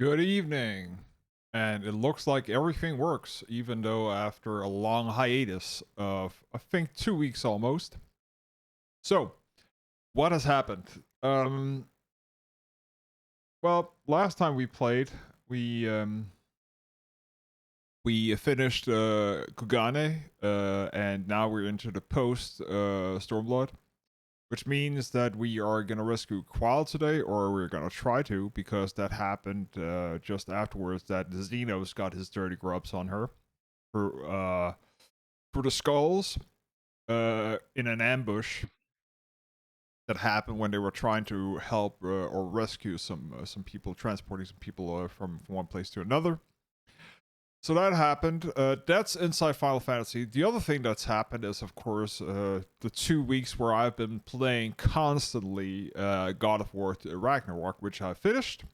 Good evening. And it looks like everything works, even though after a long hiatus of, I think, 2 weeks almost. So, what has happened? Well, last time we played, we we finished Kugane, and now we're into the post Stormblood, which means that we are gonna rescue Krile today, or we're gonna try to, because that happened just afterwards that Xenos got his dirty grubs on her for the skulls in an ambush that happened when they were trying to help or rescue some people, transporting some people from one place to another. So that happened. That's inside Final Fantasy. The other thing that's happened is, of course, the 2 weeks where I've been playing constantly God of War Ragnarok, which I finished.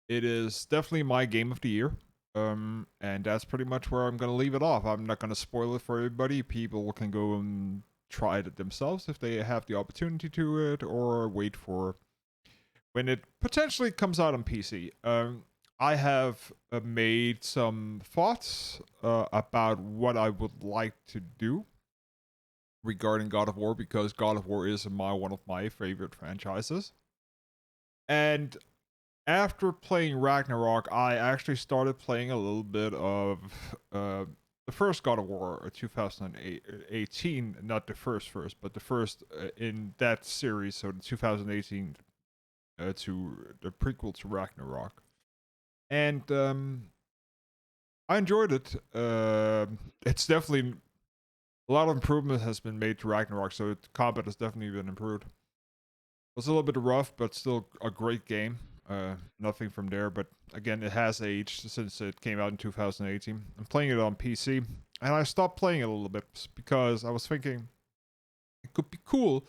It is definitely my game of the year. And that's pretty much where I'm going to leave it off. I'm not going to spoil it for everybody. People can go and try it themselves if they have the opportunity to it, or wait for when it potentially comes out on PC. I have made some thoughts about what I would like to do regarding God of War, because God of War is one of my favorite franchises. And after playing Ragnarok, I actually started playing a little bit of the first God of War, 2018. Not the first, but the first in that series. So the 2018 to the prequel to Ragnarok, and I enjoyed it. It's definitely a lot of improvement has been made to Ragnarok, so combat has definitely been improved. It was a little bit rough, but still a great game. Nothing from there, but again, it has aged since it came out in 2018. I'm playing it on PC, and I stopped playing it a little bit because I was thinking it could be cool,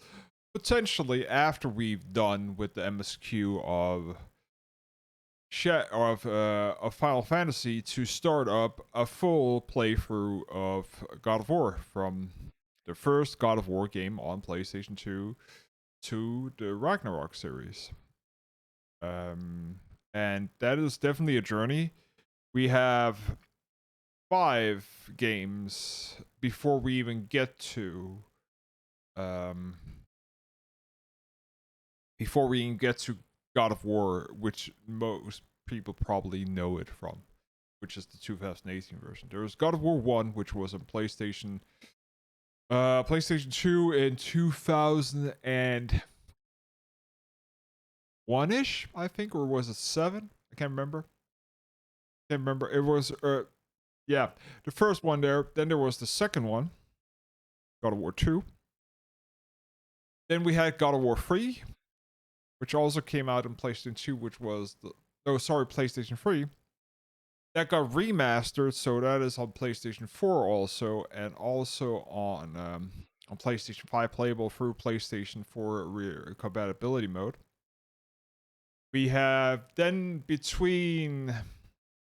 potentially, after we've done with the MSQ of Final Fantasy, to start up a full playthrough of God of War, from the first God of War game on PlayStation 2 to the Ragnarok series. And that is definitely a journey. We have 5 games before we even get to um, God of War, which most people probably know it from, which is the 2018 version. There was God of War 1, which was on PlayStation 2 in 2001-ish, I think, or was it 7? I can't remember. It was yeah, the first one there. Then there was the second one, God of War 2. Then we had God of War 3, which also came out on PlayStation 2, which was PlayStation 3. That got remastered, so that is on PlayStation 4 also, and also on PlayStation 5, playable through PlayStation 4 compatibility mode. We have then, between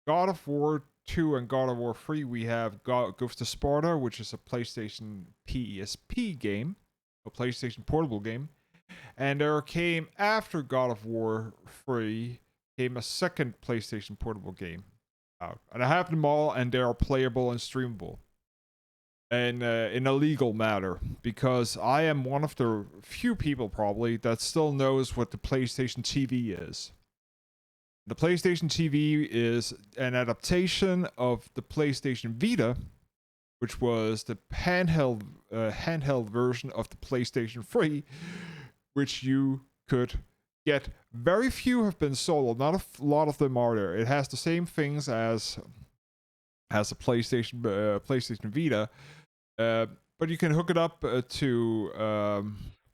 God of War 2 and God of War 3, we have Ghost of Sparta, which is a PlayStation PSP game, a PlayStation portable game. And there came, after God of War 3, came a second PlayStation portable game out. And I have them all, and they are playable and streamable. And in a legal matter, because I am one of the few people probably that still knows what the PlayStation TV is. The PlayStation TV is an adaptation of the PlayStation Vita, which was the handheld version of the PlayStation 3, which you could get. Very few have been sold. Not a lot of them are there. It has the same things as a PlayStation Vita, but you can hook it up to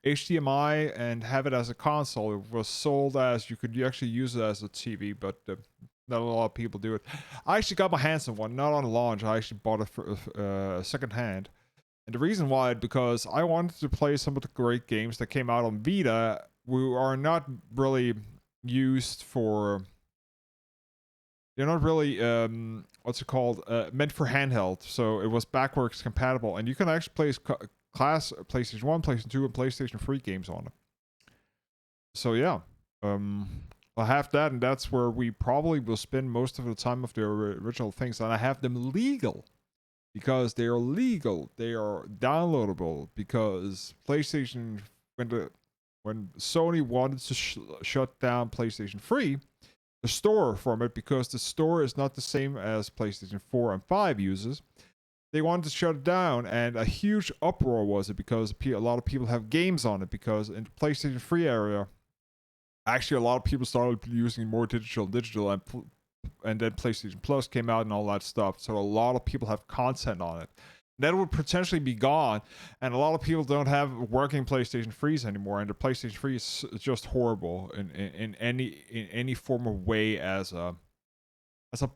HDMI and have it as a console. It was sold as, you could actually use it as a TV, but not a lot of people do it. I actually got my hands on one, not on launch. I actually bought it for second hand. And the reason why, because I wanted to play some of the great games that came out on Vita, who are not really used for. They're not really meant for handheld. So it was backwards compatible, and you can actually play PlayStation 1, PlayStation 2, and PlayStation 3 games on it. So yeah, I have that, and that's where we probably will spend most of the time of the original things. And I have them legal because they are legal. They are downloadable because PlayStation, when Sony wanted to shut down PlayStation 3, the store from it, because the store is not the same as PlayStation 4 and 5 uses, they wanted to shut it down, and a huge uproar was it because a lot of people have games on it, because in the PlayStation 3 area, actually a lot of people started using more digital, and then PlayStation Plus came out and all that stuff. So a lot of people have content on it. That would potentially be gone, and a lot of people don't have working PlayStation 3s anymore, and the PlayStation 3 is just horrible in any form of way as a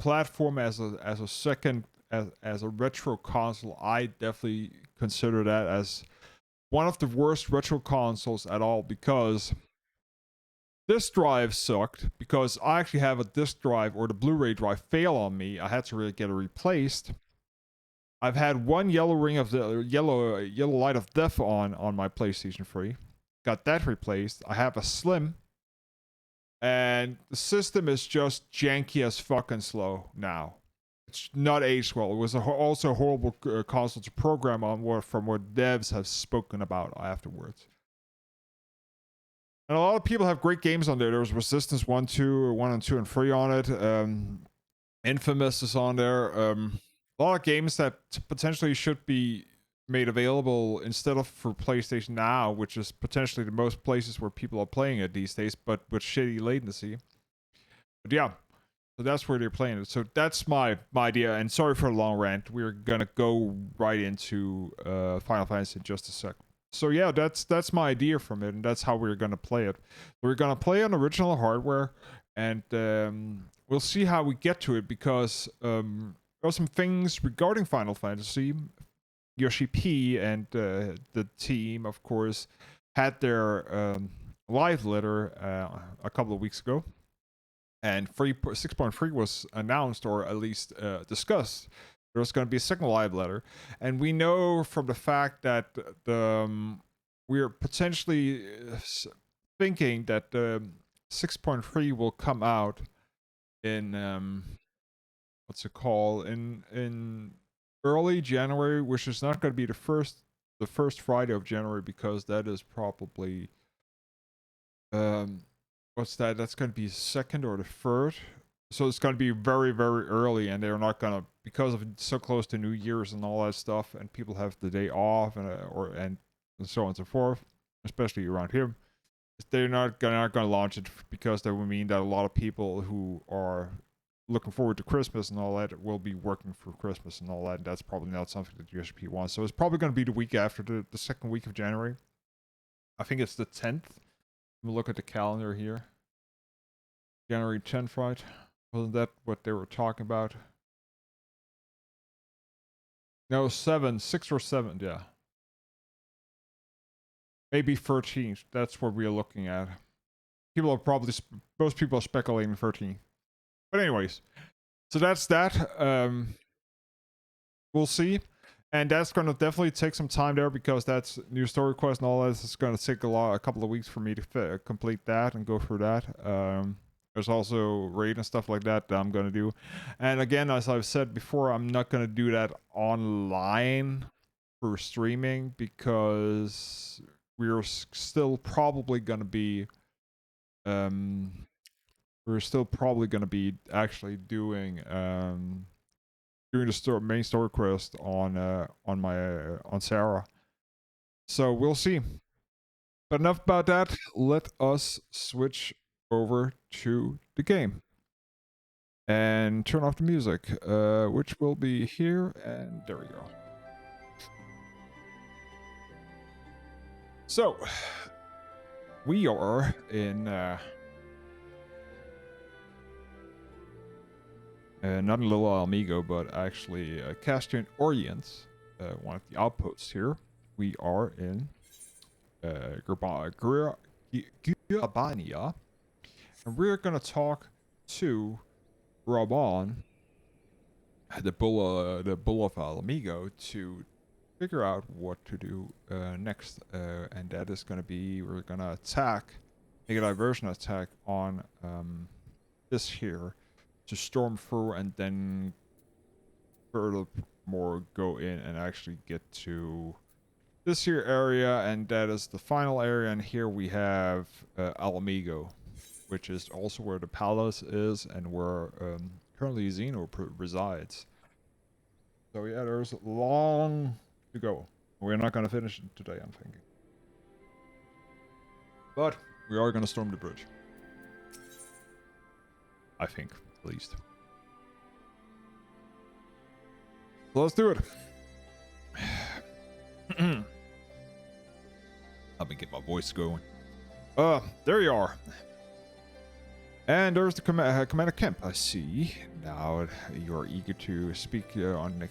platform, as a second, as a retro console. I definitely consider that as one of the worst retro consoles at all, because this drive sucked, because I actually have a disc drive, or the Blu-ray drive, fail on me. I had to really get it replaced. I've had one yellow ring of the yellow light of death on my PlayStation 3. Got that replaced. I have a Slim, and the system is just janky as fucking slow now. It's not aged well. It was also a horrible console to program on, from what devs have spoken about afterwards. And a lot of people have great games on there. There was Resistance 1, 2, 1 and 2 and 3 on it. Infamous is on there. A lot of games that potentially should be made available instead of for PlayStation Now, which is potentially the most places where people are playing it these days, but with shitty latency. But yeah, so that's where they're playing it. So that's my idea. And sorry for the long rant. We're gonna go right into Final Fantasy in just a sec. So yeah, that's my idea from it, and that's how we're gonna play it. We're gonna play on original hardware, and we'll see how we get to it, because there are some things regarding Final Fantasy. Yoshi P and the team, of course, had their live letter a couple of weeks ago, and 6.3 was announced, or at least discussed. There was going to be a second live letter, and we know from the fact that we're potentially thinking that 6.3 will come out in what's it called, in early January, which is not going to be the first Friday of January, because that is probably what's that? That's going to be second or the third. So it's going to be very, very early, and they're not going to, because of so close to New Year's and all that stuff, and people have the day off, and so on and so forth, especially around here. They're not going to launch it, because that would mean that a lot of people who are looking forward to Christmas and all that will be working for Christmas and all that, and that's probably not something that USP wants. So it's probably going to be the week after, the second week of January. I think it's the 10th. We'll look at the calendar here. January 10th, right? Wasn't that what they were talking about? No, 6 or 7, yeah. Maybe 13th. That's what we're looking at. People are probably, most people are speculating 13th. But anyways, so that's that. We'll see. And that's going to definitely take some time there, because that's new story quest and all that. It's going to take a couple of weeks for me to complete that and go through that. There's also raid and stuff like that I'm going to do. And again, as I've said before, I'm not going to do that online for streaming, because we're still probably going to be actually doing the main story quest on Sarah. So we'll see. But enough about that. Let us switch over to the game and turn off the music, which will be here, and there we go. So we are in not a little Amigo, but actually Castian Orient, one of the outposts here. We are in Gurbania, and we're gonna talk to Raban, the bull of Amigo, to figure out what to do next, and that is gonna be, we're gonna attack make a diversion attack on this here to storm through and then furthermore go in and actually get to this here area, and that is the final area. And here we have Alamigo, which is also where the palace is and where currently Zeno resides. So yeah, there's long to go. We're not going to finish it today, I'm thinking. But we are going to storm the bridge. I think, at least. So let's do it. Let me get my voice going. There you are. And there's the Commander Kemp, I see. Now you're eager to speak on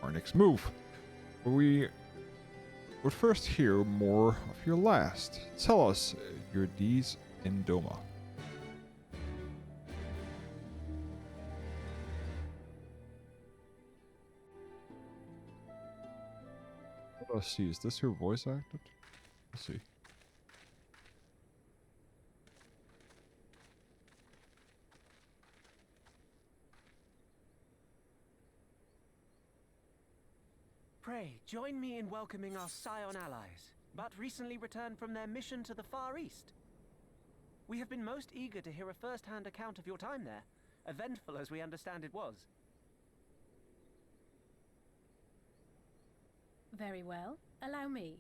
our next move. We would first hear more of your last. Tell us your deeds in Doma. Let's see, is this your voice acted? Let's see. Pray, join me in welcoming our Scion allies, but recently returned from their mission to the Far East. We have been most eager to hear a first-hand account of your time there, eventful as we understand it was. Very well. Allow me.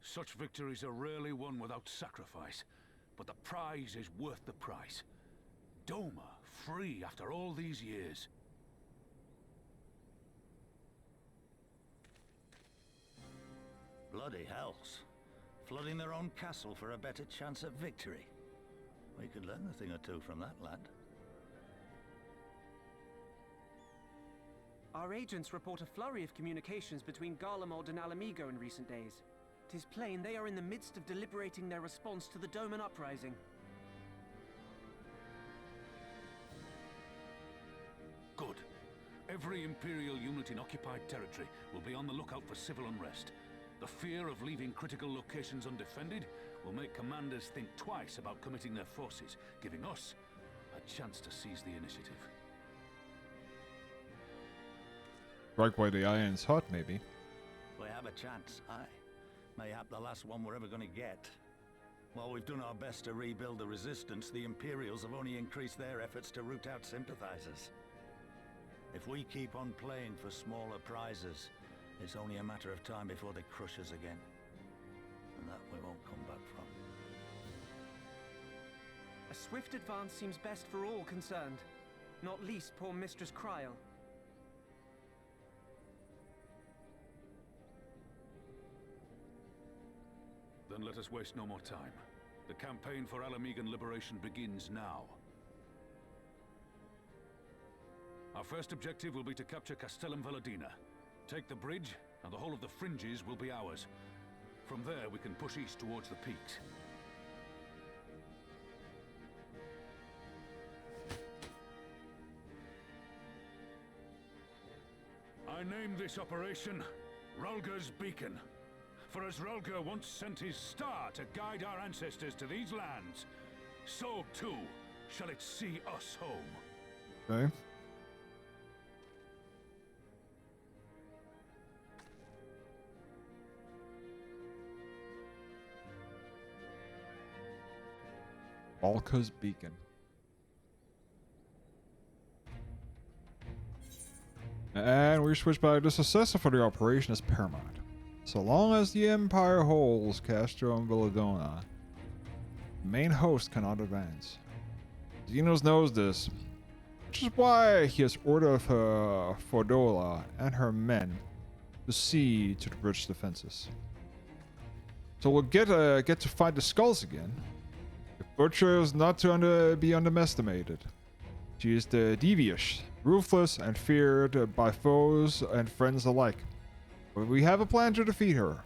Such victories are rarely won without sacrifice, but the prize is worth the price. Doma, free after all these years. Bloody hells. Flooding their own castle for a better chance at victory. We could learn a thing or two from that lad. Our agents report a flurry of communications between Garlemald and Alamigo in recent days. 'Tis plain they are in the midst of deliberating their response to the Doman uprising. Good. Every Imperial unit in occupied territory will be on the lookout for civil unrest. The fear of leaving critical locations undefended will make commanders think twice about committing their forces, giving us a chance to seize the initiative. Strike while the iron's hot, maybe. We have a chance, aye. Mayhap the last one we're ever going to get. While we've done our best to rebuild the resistance, the Imperials have only increased their efforts to root out sympathizers. If we keep on playing for smaller prizes, it's only a matter of time before they crush us again. And that we won't come back from. A swift advance seems best for all concerned, not least poor Mistress Krile. Then let us waste no more time. The campaign for Alamigan liberation begins now. Our first objective will be to capture Castellum Valadina. Take the bridge, and the whole of the fringes will be ours. From there, we can push east towards the peaks. I named this operation Rulga's Beacon. For as Rulga once sent his star to guide our ancestors to these lands, so too shall it see us home. Okay. Rulga's Beacon. And we switch back. The success for the operation is paramount. So long as the Empire holds Castro and Villadona, the main host cannot advance. Xenos knows this, which is why he has ordered Fordola and her men to see to the bridge defenses. So we'll get to fight the skulls again. The Butcher is not to be underestimated. She is devious, ruthless, and feared by foes and friends alike. But we have a plan to defeat her.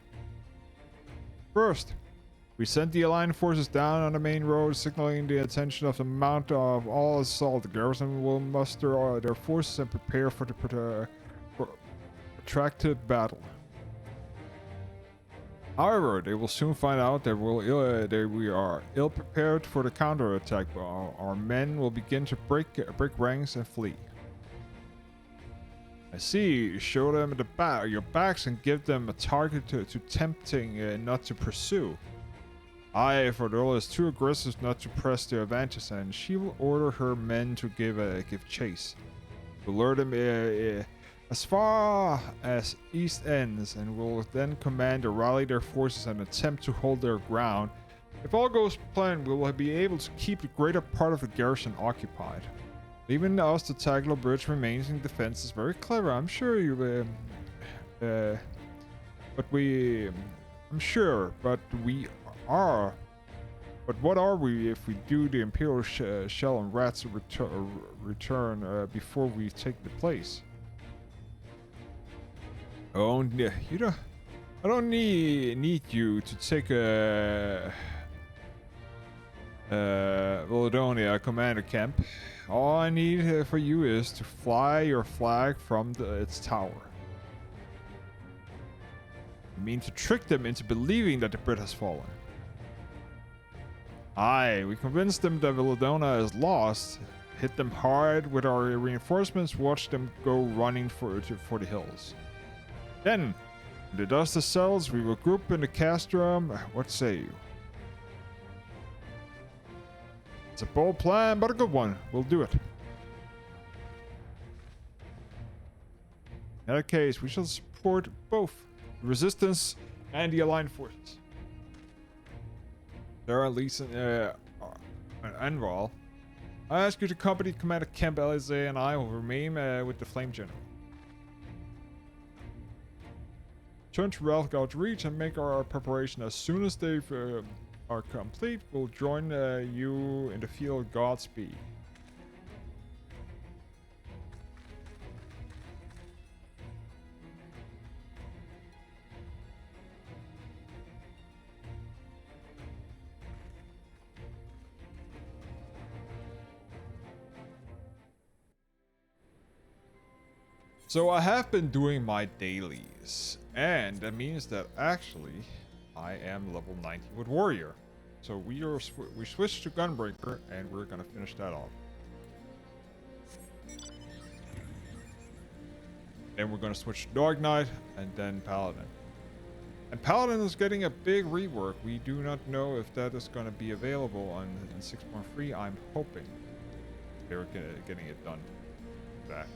First, We sent the Alliance forces down on the main road, signaling the attention of the Mount of all assault. The garrison will muster their forces and prepare for the protracted battle. However, they will soon find out that we are ill prepared for the counterattack. Our men will begin to break ranks and flee. I see. Show them your backs and give them a target to tempting not to pursue. Aye, for the girl is too aggressive not to press their advantage, and she will order her men to give chase. We'll lure them as far as East Ends, and will then command to rally their forces and attempt to hold their ground. If all goes planned, we will be able to keep the greater part of the garrison occupied. Leaving us the Taglo Bridge remains in defense is very clever. I'm sure you I'm sure, but we are. But what are we if we do the Imperial Shell and Rats return before we take the place? Oh, yeah, you don't. I don't need you to take Volodonia commander camp. All I need for you is to fly your flag from its tower. You mean to trick them into believing that the Brit has fallen? Aye, we convinced them that Volodonia is lost. Hit them hard with our reinforcements. Watch them go running for the hills. Then, when the dust settles, we will group in the castrum. What say you? It's a bold plan, but a good one. We'll do it. In that case, we shall support both the Resistance and the Allied forces. There are Lisa and Enval. I ask you to accompany Commander Camp Elise, and I will remain with the Flame General. Turn to Ralphgard's Reach and make our preparation. As soon as they are complete, we'll join you in the field. Godspeed. So I have been doing my dailies, and that means that actually I am level 90 with Warrior. So we switched to Gunbreaker, and we're gonna finish that off. Then we're gonna switch to Dark Knight, and then Paladin. And Paladin is getting a big rework. We do not know if that is gonna be available on 6.3. I'm hoping they're getting it done. That.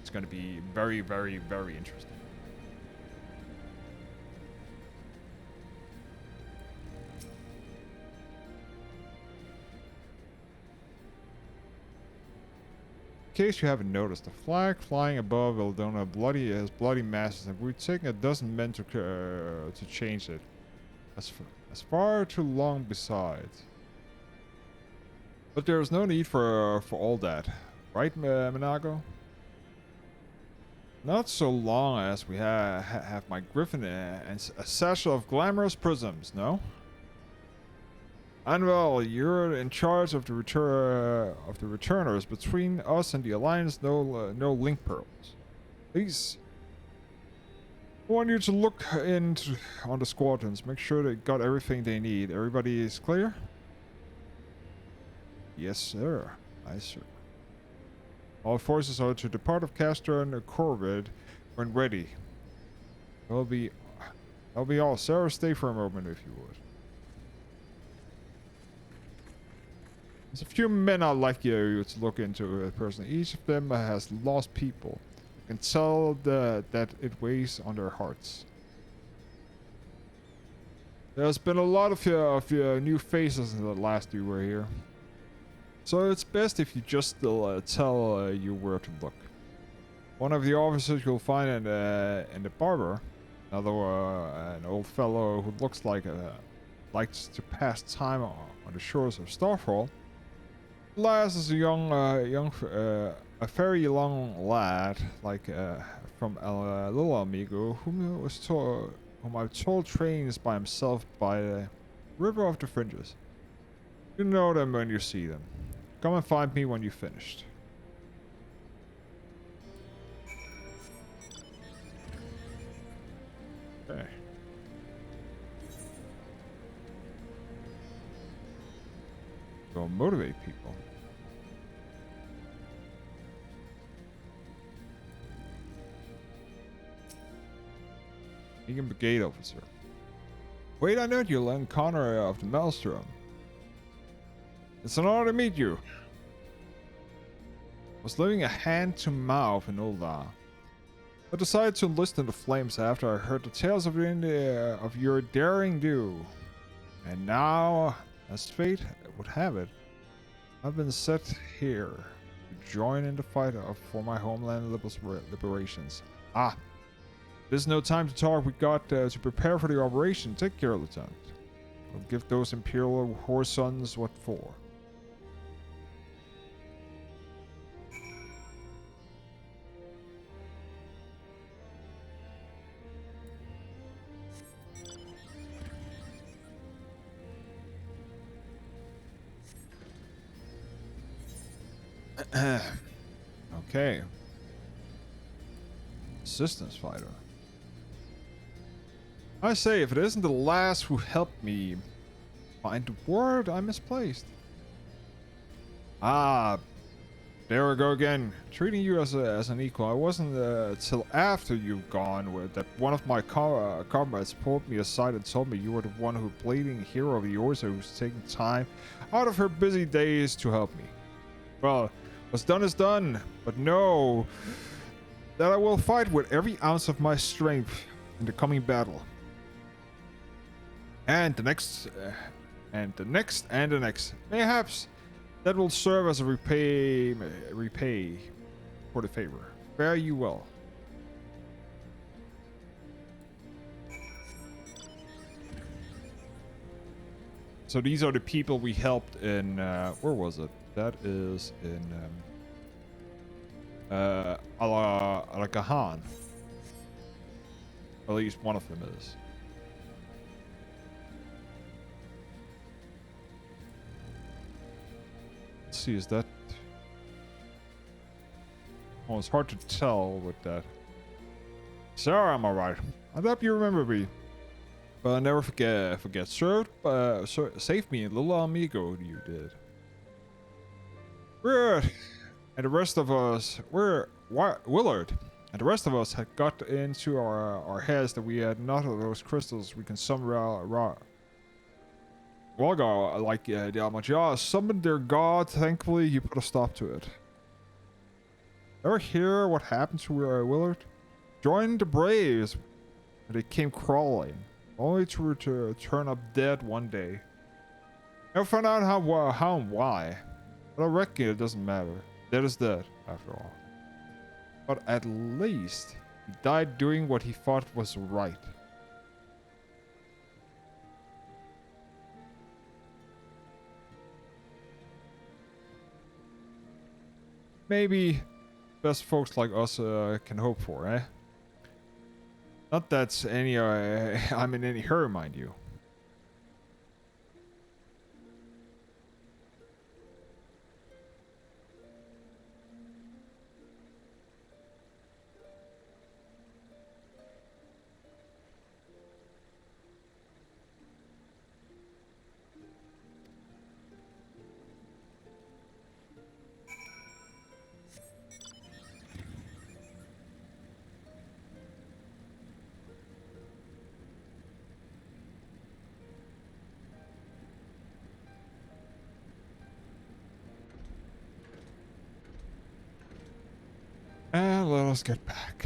It's going to be very, very, very interesting. In case you haven't noticed, the flag flying above Volodonia has bloody masses, and we're taking a dozen men to change it. That's far too long besides. But there's no need for all that, right, Minago? Not so long as we have my griffin and a satchel of glamorous prisms, no? And well, you're in charge of the returners. Between us and the Alliance, no link pearls. Please, I want you to look on the squadrons. Make sure they got everything they need. Everybody is clear? Yes, sir. Aye, sir. All forces are to depart of Castor and Corvid when ready. That'll be all. Sarah, stay for a moment if you would. There's a few men I'd like you to look into personally. Each of them has lost people. You can tell that it weighs on their hearts. There's been a lot of your new faces in the last you were here. So it's best if you just still tell you where to look. One of the officers you'll find in the barber, another an old fellow who looks like likes to pass time on the shores of Starfall. Last is a very young lad, like from Little Amigo, whom I was told trains by himself by River of the Fringes. You know them when you see them. Come and find me when you've finished. Okay. Go motivate people. Beacon Brigade Officer. Wait, I know you, Len Connor of the Maelstrom. It's an honor to meet you. I was living a hand to mouth in Ul'dah. I decided to enlist in the flames after I heard the tales of your daring do. And now, as fate would have it, I've been set here to join in the fight for my homeland liberations. Ah, there's no time to talk. We got to prepare for the operation. Take care, Lieutenant. I'll give those Imperial horse sons what for. Okay. Assistance fighter. I say, if it isn't the last who helped me find the word I misplaced. Ah, there we go again. Treating you as an equal. I wasn't till after you've gone with that one of my comrades pulled me aside and told me you were the one who bleeding hero of yours who's taking time out of her busy days to help me. Well, what's done is done, but know that I will fight with every ounce of my strength in the coming battle. And the next, and the next, and the next. Perhaps that will serve as a repay for the favor. Fare you well. So these are the people we helped in, where was it? That is in, Al-Gahan. At least one of them is. Let's see, is that... Oh, it's hard to tell with that. Sarah, I'm alright. I hope you remember me. But I'll never forget. Save me, little amigo, you did. Good. And the rest of us, Willard, and the rest of us had got into our heads that we had none of those crystals we can somehow Walgar, like the Almajah, summoned their god. Thankfully, he put a stop to it. Ever hear what happened to Willard? Joined the Braves, and they came crawling, only to turn up dead one day. Never found out how and why, but I reckon it doesn't matter. Dead is dead, after all. But at least he died doing what he thought was right. Maybe best folks like us can hope for, eh? Not that I'm in any hurry, mind you. And let us get back.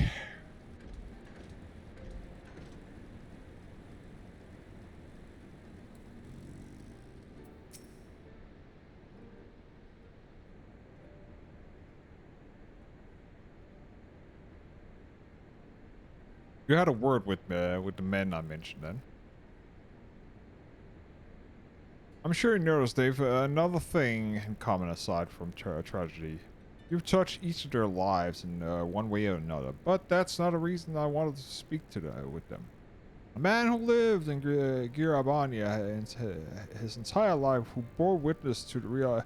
You had a word with the men I mentioned then. I'm sure you noticed they've another thing in common aside from tragedy. You've touched each of their lives in one way or another, but that's not a reason I wanted to speak with them. A man who lived in Girabania his entire life, who bore witness to the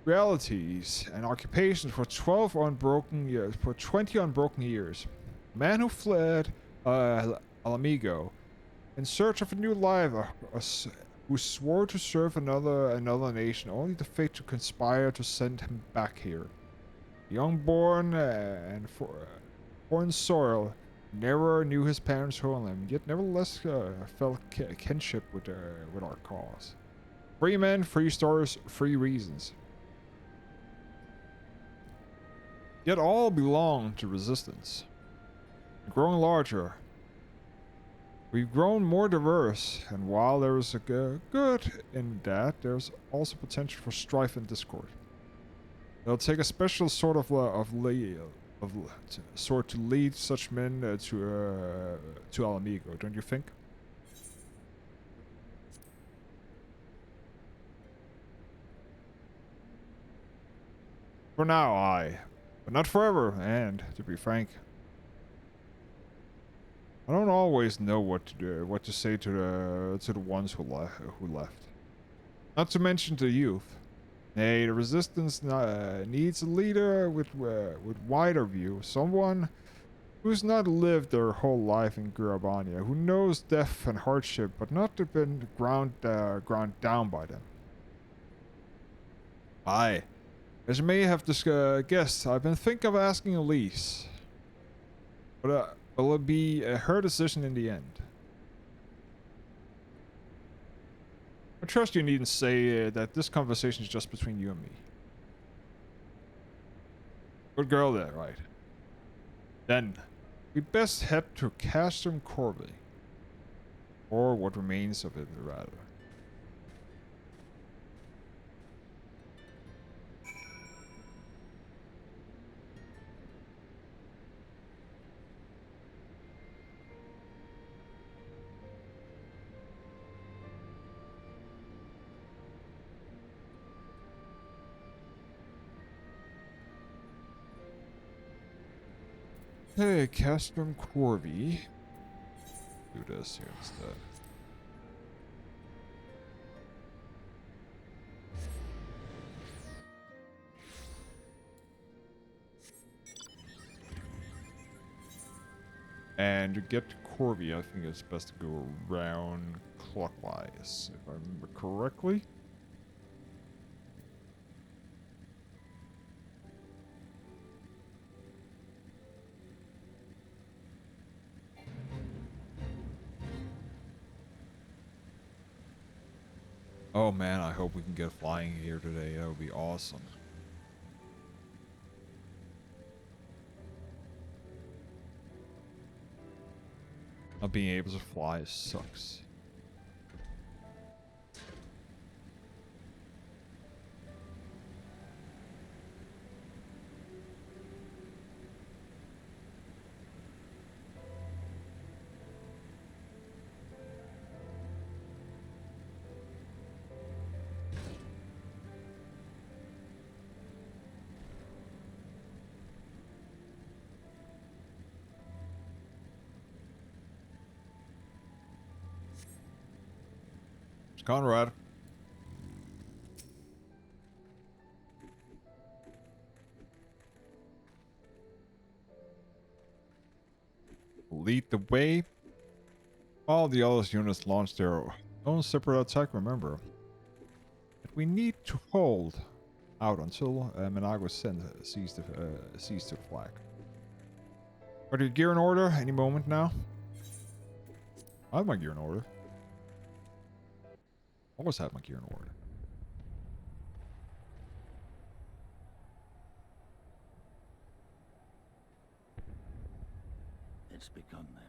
realities and occupations for 12 unbroken years, for 20 unbroken years. A man who fled Alamigo in search of a new life, who swore to serve another nation, only the fate to conspire to send him back here. Young-born and foreign soil, never knew his parents' homeland, yet nevertheless felt kinship with our cause. Free men, free stories, free reasons. Yet all belong to resistance. Growing larger, we've grown more diverse, and while there is a good in that, there's also potential for strife and discord. It'll take a special sort to lead such men to Alamigo, don't you think? For now, aye, but not forever. And to be frank, I don't always know what to say to the ones who left. Not to mention the youth. Nay, the resistance needs a leader with wider view, someone who's not lived their whole life in Gurabania, who knows death and hardship, but not been ground down by them. Aye, as you may have guessed, I've been thinking of asking Elise, but will it be her decision in the end? I trust you needn't say that this conversation is just between you and me. Good girl there, right? Then, we best head to Castrum Corby. Or what remains of it, rather. Hey, Castrum Corby. Do this here instead. And to get to Corby, I think it's best to go around clockwise, if I remember correctly. Oh man, I hope we can get flying here today. That would be awesome. Not being able to fly sucks. Conrad. Lead the way. All the other units launched their own separate attack, remember. But we need to hold out until Menago's sees the flag. Are your gear in order? Any moment now? I have my gear in order. Always have my gear in order. It's begun then.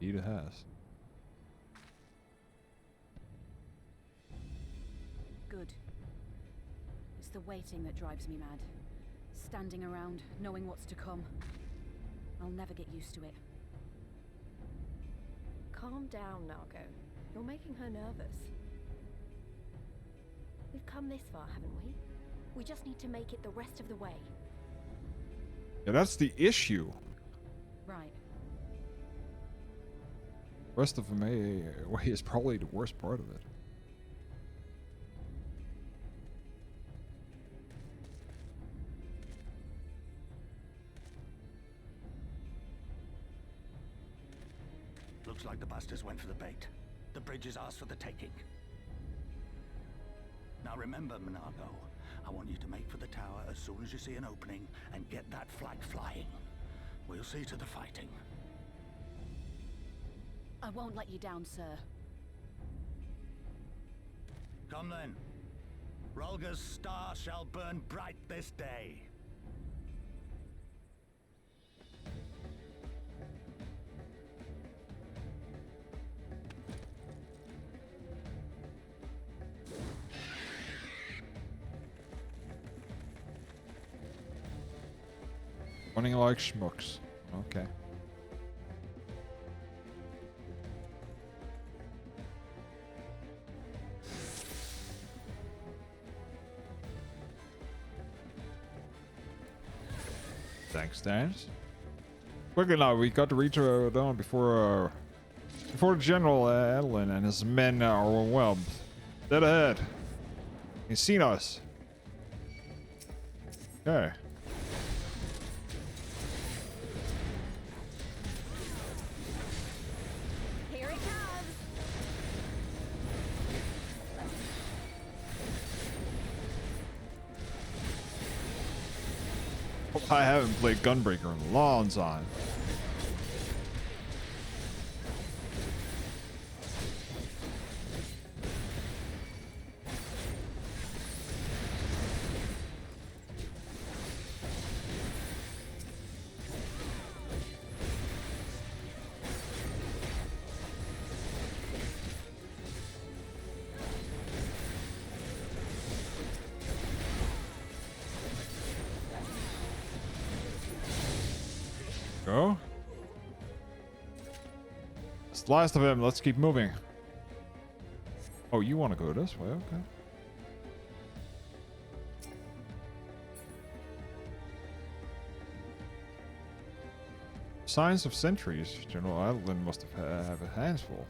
Indeed it has. Good. It's the waiting that drives me mad. Standing around, knowing what's to come. I'll never get used to it. Calm down, Nago. You're making her nervous. We've come this far, haven't we? We just need to make it the rest of the way. Yeah, that's the issue. Right. Rest of the way is probably the worst part of it. Looks like the bastards went for the bait. The bridge is ours for the taking. Now remember, Monago, I want you to make for the tower as soon as you see an opening and get that flag flying. We'll see to the fighting. I won't let you down, sir. Come then. Rolga's star shall burn bright this day. Running like schmucks. Okay. Thanks, Dance. Quickly now, we got to reach down before the General Adeline and his men are overwhelmed. Dead ahead. He's seen us. Okay. Here it comes. I haven't played Gunbreaker in a long time. Go. It's the last of him. Let's keep moving. Oh, you want to go this way? Okay. Signs of centuries. General Adeline must have a hands full.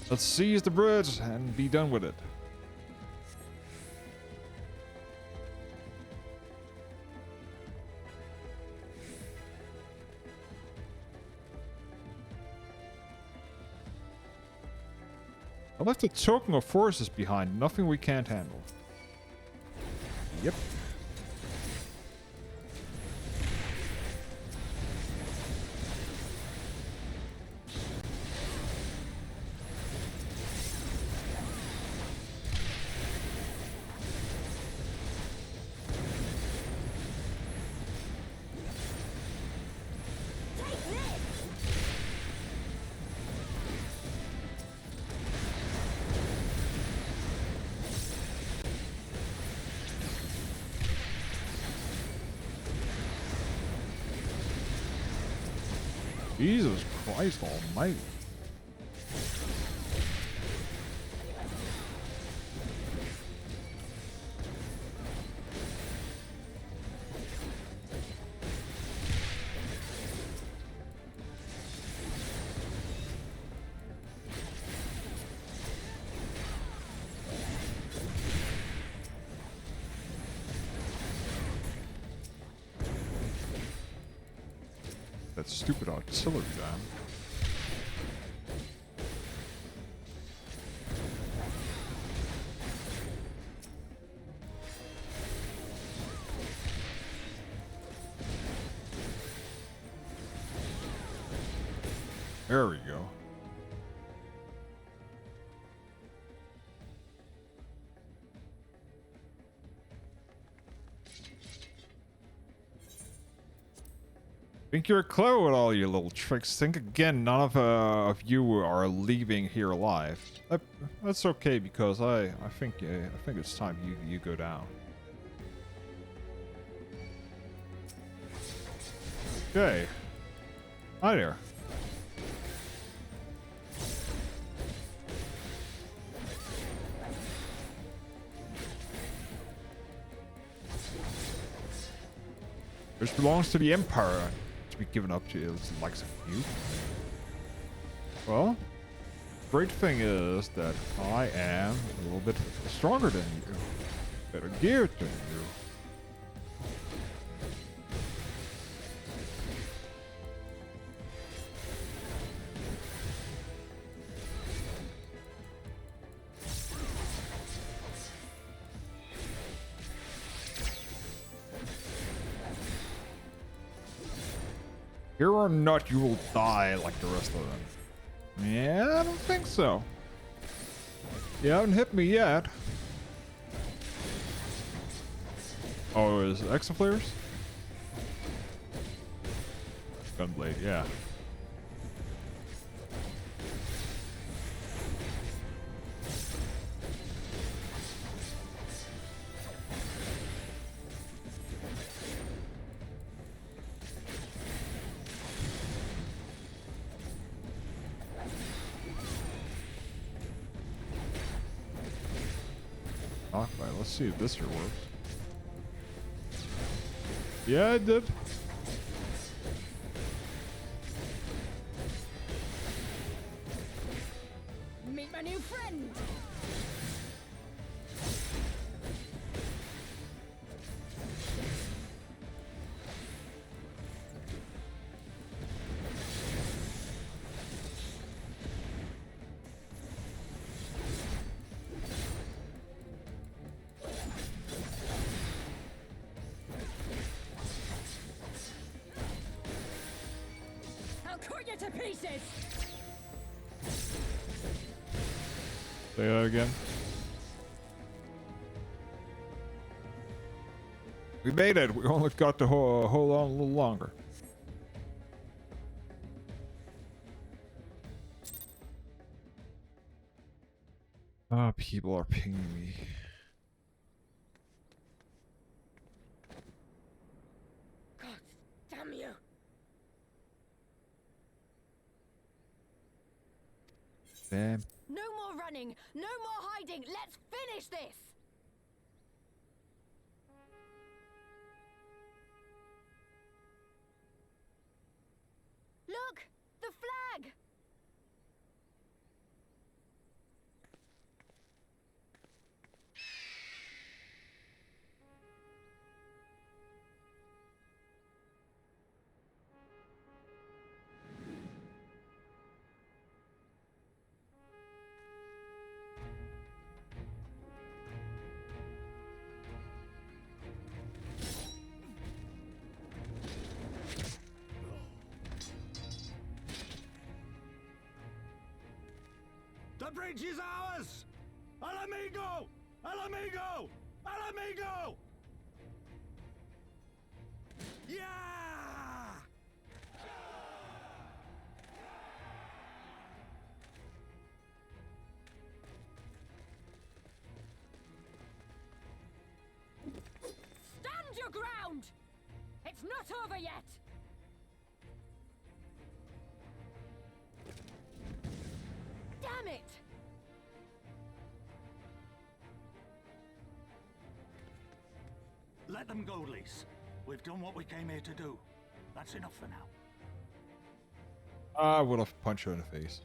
Let's seize the bridge and be done with it. I left a token of forces behind. Nothing we can't handle. Yep. Jesus Christ almighty. That stupid artillery gun. There we go. Think you're clever with all your little tricks. Think again, none of you are leaving here alive. That's okay because I think it's time you go down. Okay. Hi there. This belongs to the Empire. To be given up to the likes of you. Well, great thing is that I am a little bit stronger than you. Better geared than you. Here or not, you will die like the rest of them. Yeah, I don't think so. You haven't hit me yet. Oh, is it Exaflares? Gunblade, yeah. Knockback. Let's see if this here works. Yeah, it did. Meet my new friend. Cut you to pieces! Say that again. We made it. We only got to hold on a little longer. Ah, people are pinging me. God damn you! Damn. No more running! No more hiding! Let's finish this! Look! The flag! The bridge is ours! Al amigo! Al amigo! Al amigo! Yeah! Stand your ground! It's not over yet! Damn it! Let them go, Lise. We've done what we came here to do. That's enough for now. I would have punched her in the face.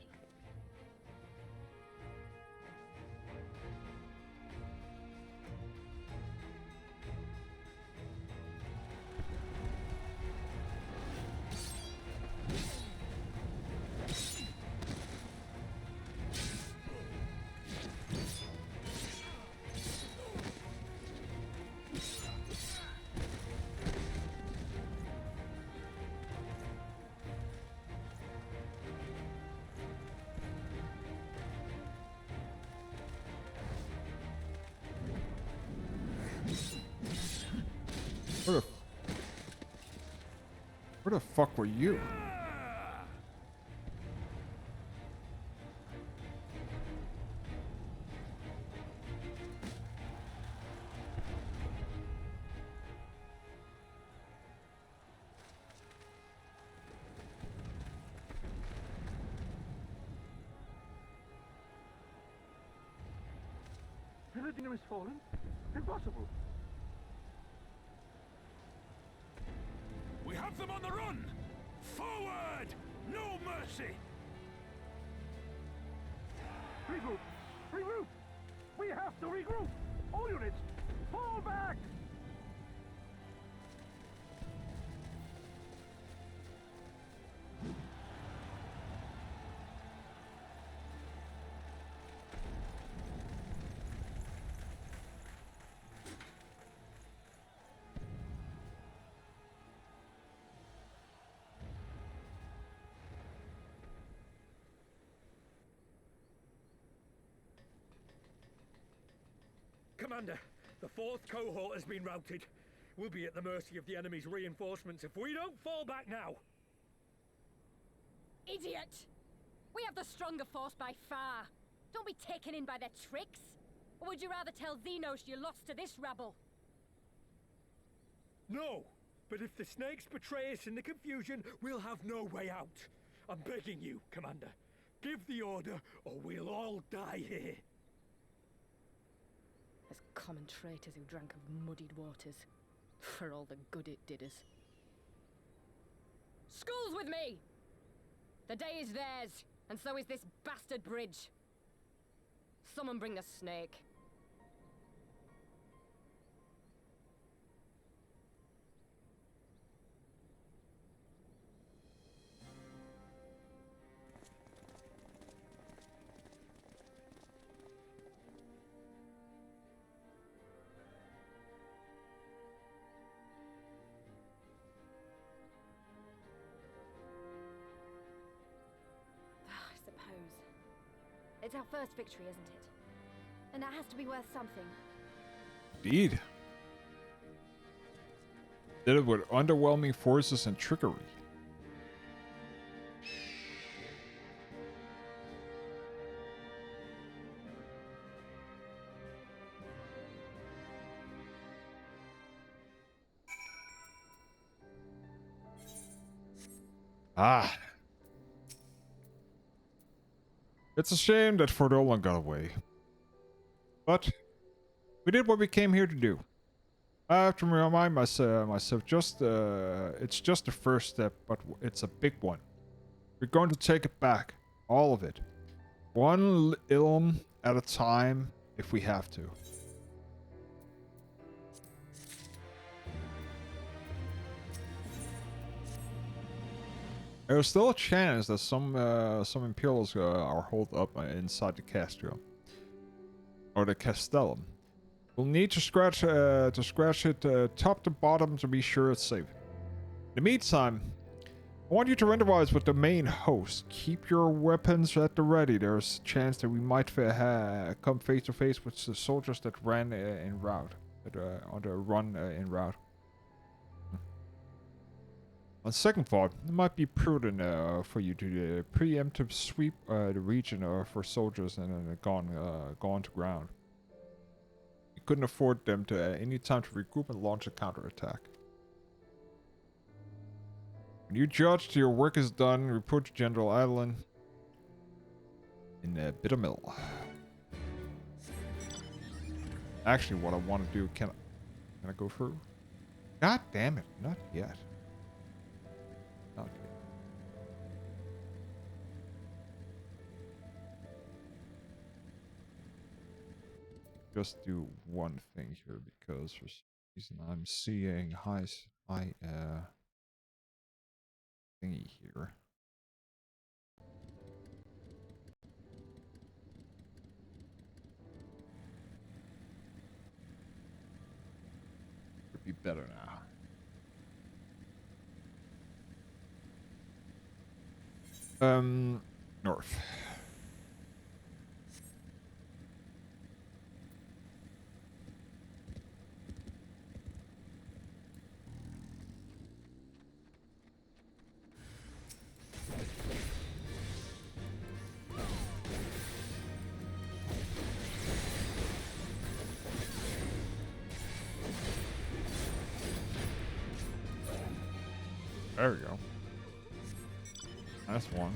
Where the fuck were you? Pillardino has fallen? Impossible. We have them on the run! Forward! No mercy! Regroup! Regroup! We have to regroup! All units, fall back! Commander, the 4th cohort has been routed. We'll be at the mercy of the enemy's reinforcements if we don't fall back now. Idiot! We have the stronger force by far. Don't be taken in by their tricks. Or would you rather tell Xenos you lost to this rabble? No, but if the snakes betray us in the confusion, we'll have no way out. I'm begging you, Commander. Give the order, or we'll all die here. As common traitors who drank of muddied waters. For all the good it did us. School's with me! The day is theirs, and so is this bastard bridge. Someone bring the snake. I suppose. It's our first victory, isn't it? And that has to be worth something. Indeed. Did it with underwhelming forces and trickery. Ah. It's a shame that Fettouhi got away. But we did what we came here to do. I have to remind myself it's just the first step, but it's a big one. We're going to take it back. All of it. One ilm at a time, if we have to. There's still a chance that some Imperials are holed up inside the Castro. Or the Castellum. We'll need to scratch it top to bottom to be sure it's safe. In the meantime, I want you to rentalize with the main host. Keep your weapons at the ready. There's a chance that we might come face to face with the soldiers that ran en route. On the run en route. On second thought, it might be prudent for you to preemptive sweep the region for soldiers and gone to ground. You couldn't afford them to any time to regroup and launch a counterattack. When you judge your work is done, report to General Adeline in Bittermill. Actually, what I want to do, can I go through? God damn it, not yet. Not yet. Just do one thing here because for some reason I'm seeing high thingy here. Could be better now. North. There we go. That's one.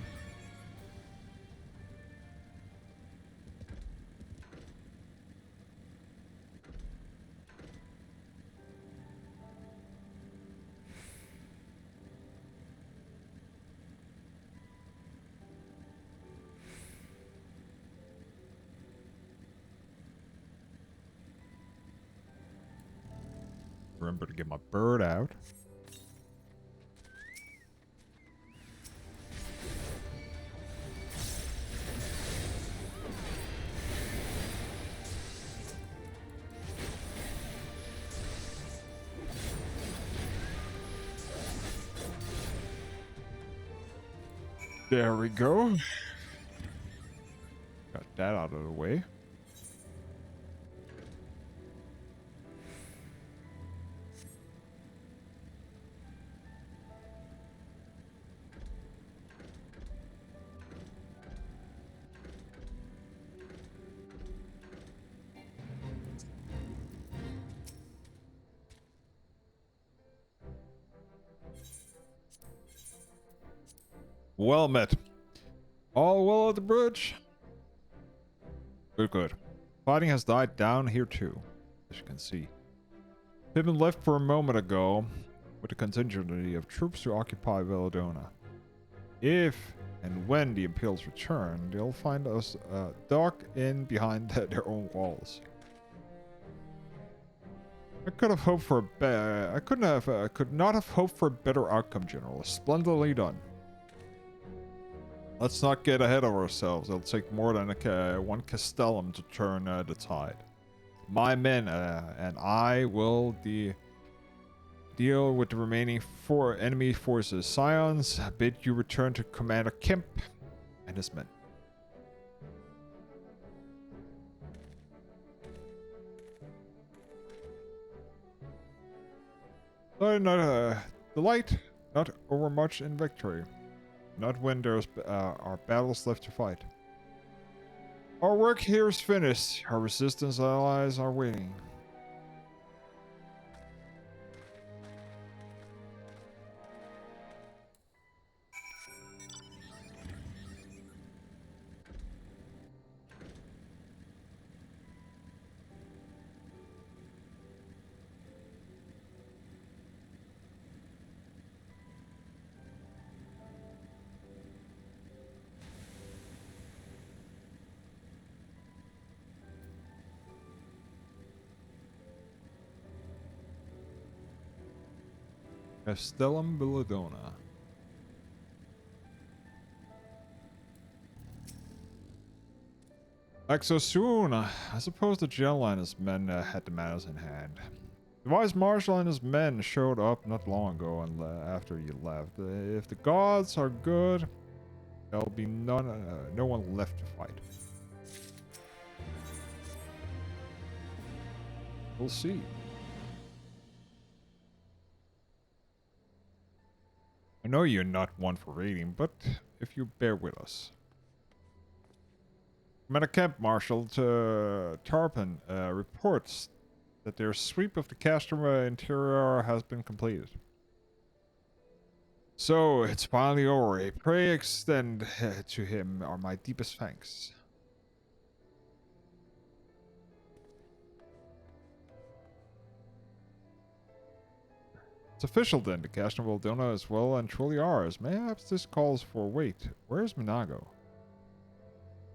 remember to get my bird out. There we go. Got that out of the way. Well met. All well at the bridge? Good, good. Fighting has died down here too, as you can see. Pippin left for a moment ago with a contingent of troops to occupy Belladonna. If and when the Imperials return, they'll find us docked in behind their own walls. I could have hoped for a I could not have hoped for a better outcome, General. Splendidly done. Let's not get ahead of ourselves. It'll take more than one castellum to turn the tide. My men and I will deal with the remaining 4 enemy forces. Scions, bid you return to Commander Kemp and his men. Delight, not overmuch in victory. Not when there's are battles left to fight. Our work here is finished. Our resistance allies are waiting. Castellum Belladonna. Like so soon, I suppose the general and his men had the matters in hand. The Vice Marshal and his men showed up not long ago and after you left. If the gods are good, there'll be no one left to fight. We'll see. I know you're not one for raiding, but if you bear with us. Commander Camp Marshal Tarpon reports that their sweep of the castrum interior has been completed. So, it's finally over. Pray extend to him my deepest thanks. It's official then. The castrum of Belladonna is well and truly ours. Perhaps this calls for wait. Where's Minago?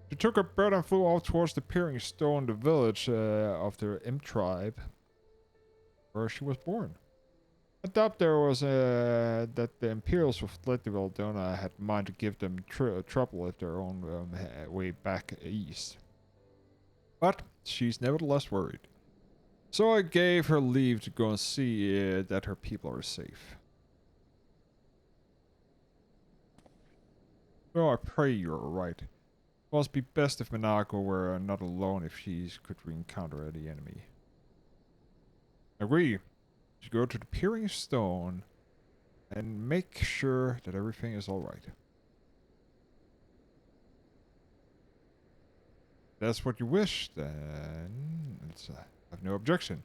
She took her bird and flew off towards the peering stone, the village of the Imp tribe, where she was born. I doubt there was that the Imperials who fled to Belladonna had in mind to give them trouble at their own way back east. But she's nevertheless worried. So I gave her leave to go and see that her people are safe. So I pray you're right. It must be best if Minago were not alone if she could re-encounter the enemy. Agree. You go to the peering stone and make sure that everything is alright. That's what you wish, then I have no objection.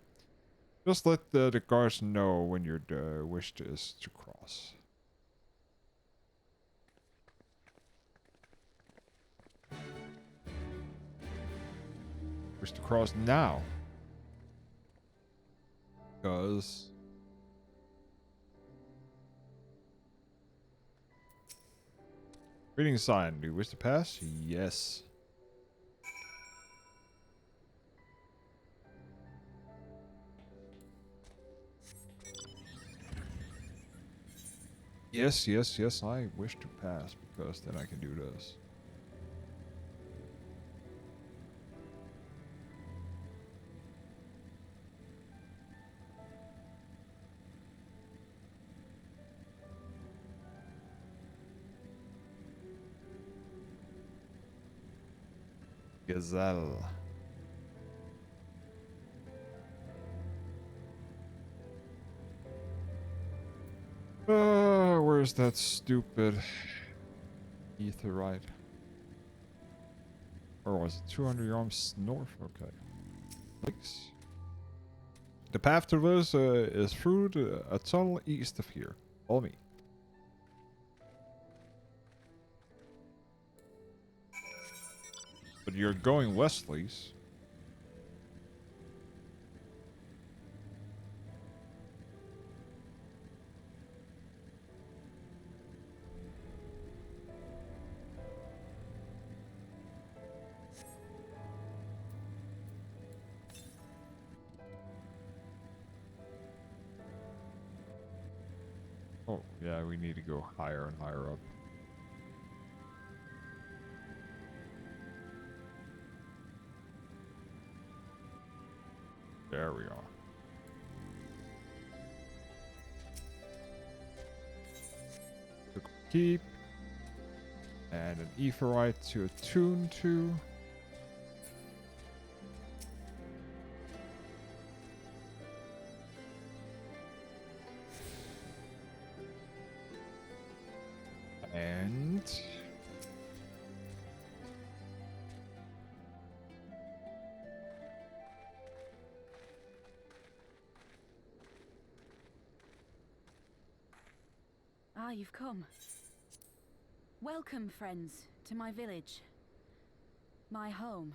Just let the guards know when your wish is to cross. Wish to cross now. Because... Reading sign. Do you wish to pass? Yes. Yes, yes, yes, I wish to pass, because then I can do this. Gazelle. Where's that stupid etherite? Or was it 200 yards north? Okay. Thanks. The path to this is through a tunnel east of here. Follow me. But you're going west, please. Oh, yeah, we need to go higher and higher up. There we are. Keep. And an etherite to attune to. And Ah, you've come. Welcome, friends, to my village. My home.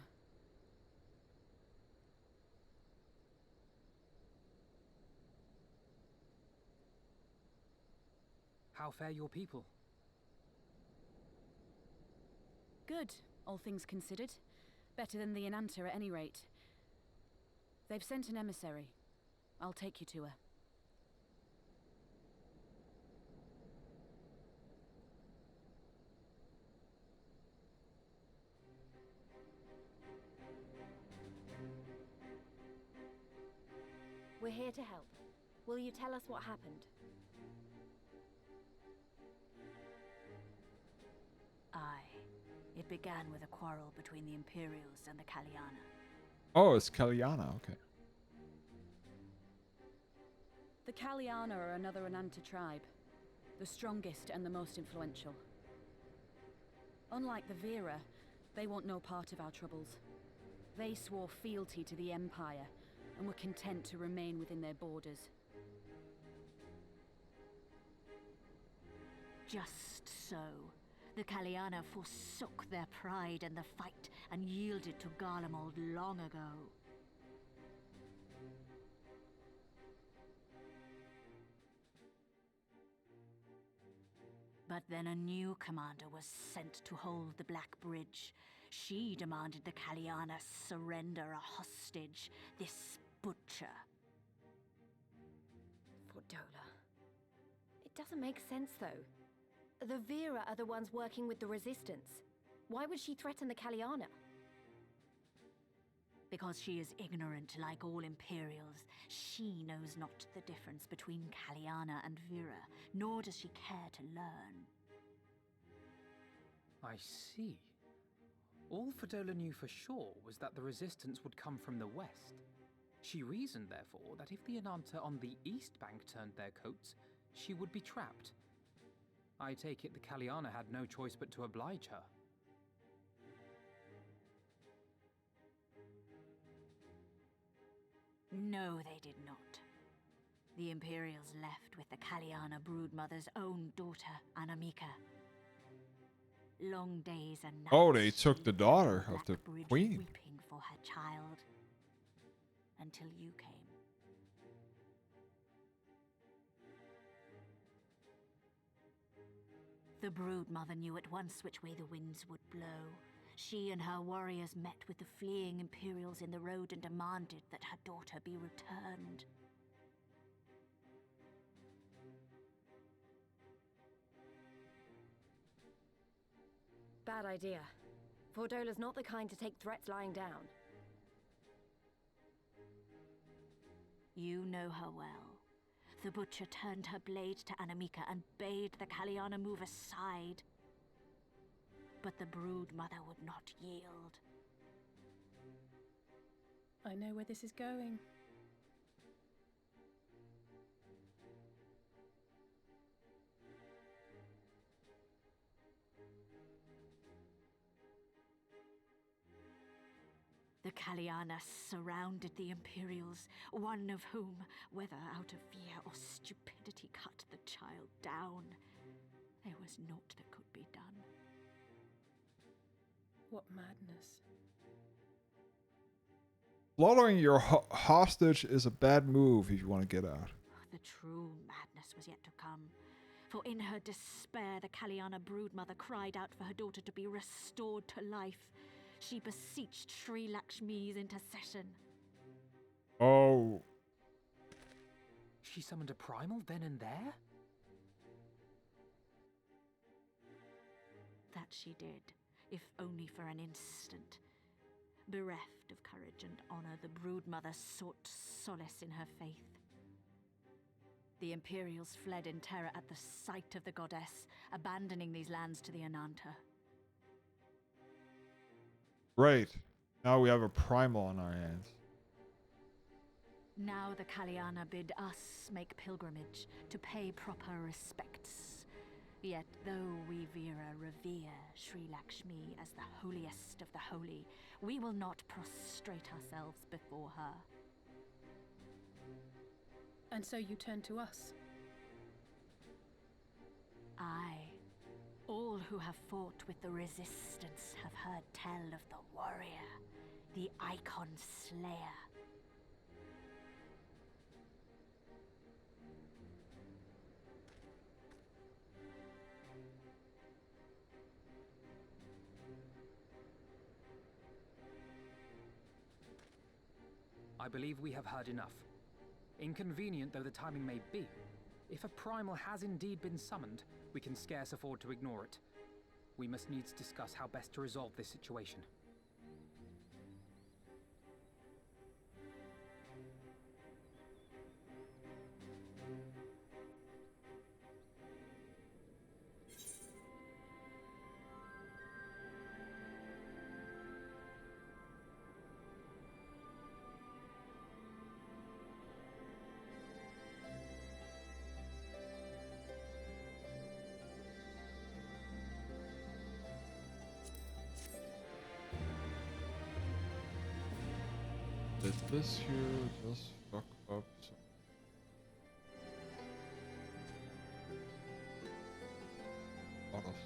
How fare your people? Good, all things considered. Better than the Enanta at any rate. They've sent an emissary. I'll take you to her. We're here to help. Will you tell us what happened? Aye. It began with a quarrel between the Imperials and the Kaliana. oh, it's Kaliana. Okay. The Kaliana are another Enanta tribe. The strongest and the most influential. Unlike the Vera, they want no part of our troubles. They swore fealty to the Empire and were content to remain within their borders. Just so. The Kaliana forsook their pride in the fight and yielded to Garlemald long ago. But then a new commander was sent to hold the Black Bridge. She demanded the Kaliana surrender a hostage, this butcher. Fordola. It doesn't make sense, though. The Vera are the ones working with the Resistance. Why would she threaten the Kaliana? Because she is ignorant like all Imperials. She knows not the difference between Kaliana and Vera, nor does she care to learn. I see. All Fettouhi knew for sure was that the resistance would come from the west. She reasoned, therefore, that if the Enanta on the east bank turned their coats, she would be trapped. I take it the Kaliana had no choice but to oblige her. No, they did not. The Imperials left with the Kaliana broodmother's own daughter, Anamika. Long days and nights. Oh, they took she the lay daughter on of the Black Bridge queen. weeping for her child. Until you came. The broodmother knew at once which way the winds would blow. She and her warriors met with the fleeing Imperials in the road and demanded that her daughter be returned. Bad idea. Fordola's not the kind to take threats lying down. You know her well. The butcher turned her blade to Anamika and bade the Kaliana move aside. But the brood mother would not yield. I know where this is going. The Kaliana surrounded the Imperials, one of whom, whether out of fear or stupidity, cut the child down. There was naught that could be done. What madness. Slaughtering your hostage is a bad move if you want to get out. The true madness was yet to come. For in her despair, the Kaliana broodmother cried out for her daughter to be restored to life. She beseeched Sri Lakshmi's intercession. Oh. She summoned a primal then and there? That she did, if only for an instant. Bereft of courage and honor, the broodmother sought solace in her faith. The Imperials fled in terror at the sight of the goddess, abandoning these lands to the Ananta. Great. Now we have a primal on our hands. Now the Kaliana bid us make pilgrimage to pay proper respects. Yet though we Veera revere Sri Lakshmi as the holiest of the holy, we will not prostrate ourselves before her. And so you turn to us? Aye. All who have fought with the Resistance have heard tell of the warrior, the Icon Slayer. I believe we have heard enough. Inconvenient though the timing may be, if a primal has indeed been summoned, we can scarce afford to ignore it. We must needs discuss how best to resolve this situation. Did this here just fuck up some... lot of things?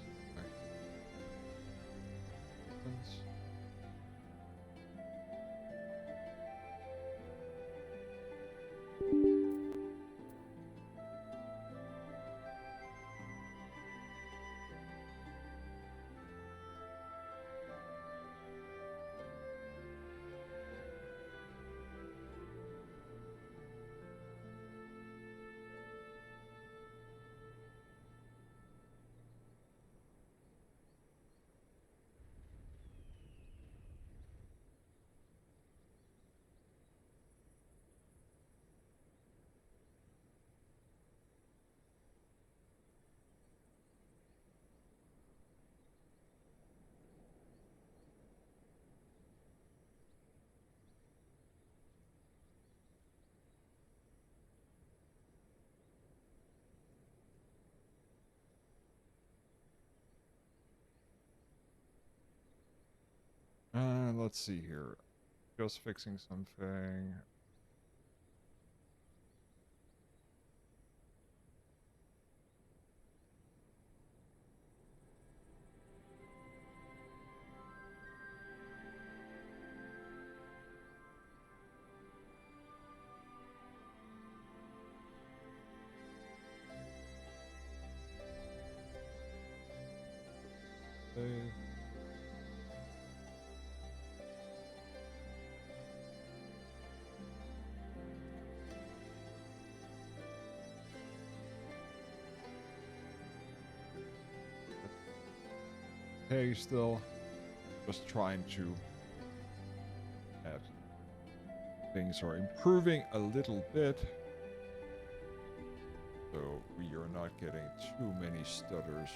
Let's see here. Just fixing something. Save. okay still. Just trying to add. Things are improving a little bit. So we are not getting too many stutters.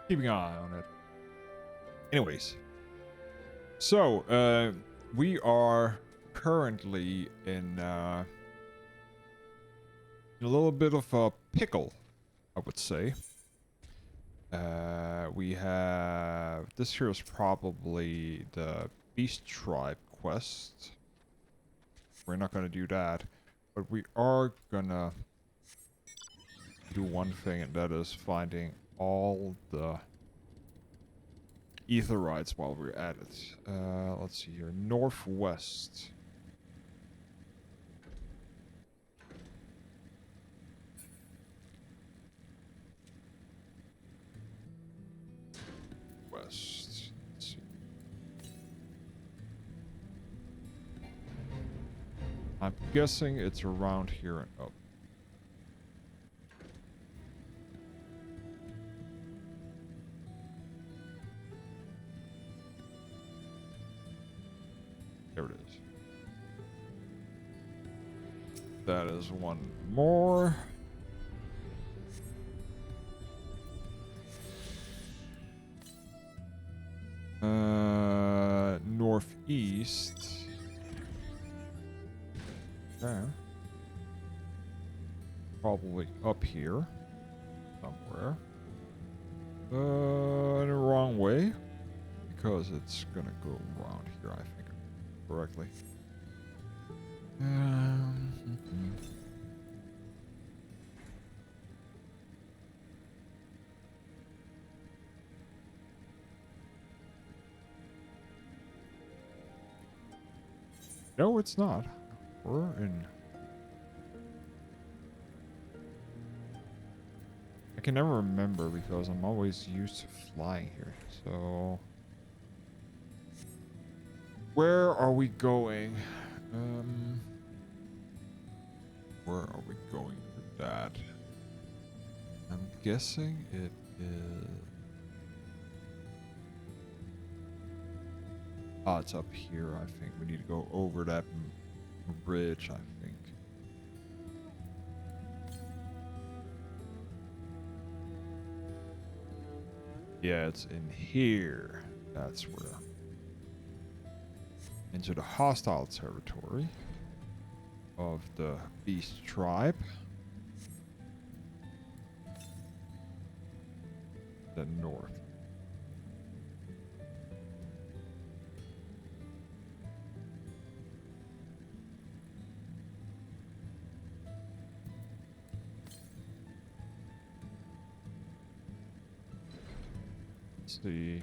Keeping an eye on it. Anyways. So, we are currently in a little bit of a pickle, I would say. We have... This here is probably the Beast Tribe quest. We're not gonna do that. But we are gonna do one thing, and that is finding all the Aetherytes while we're at it. Let's see here. Northwest. West. Let's see. I'm guessing it's around here and up. There it is. That is one more. Northeast. Okay. Probably up here. Somewhere. The wrong way. Because it's gonna go around here, I think. Correctly. No, it's not. We're in... I can never remember because I'm always used to flying here, so... Where are we going? Where are we going with that? I'm guessing it is... Ah, it's up here, I think. We need to go over that bridge, I think. Yeah, it's in here. That's where. Into the hostile territory of the Beast Tribe. The north. Let's see.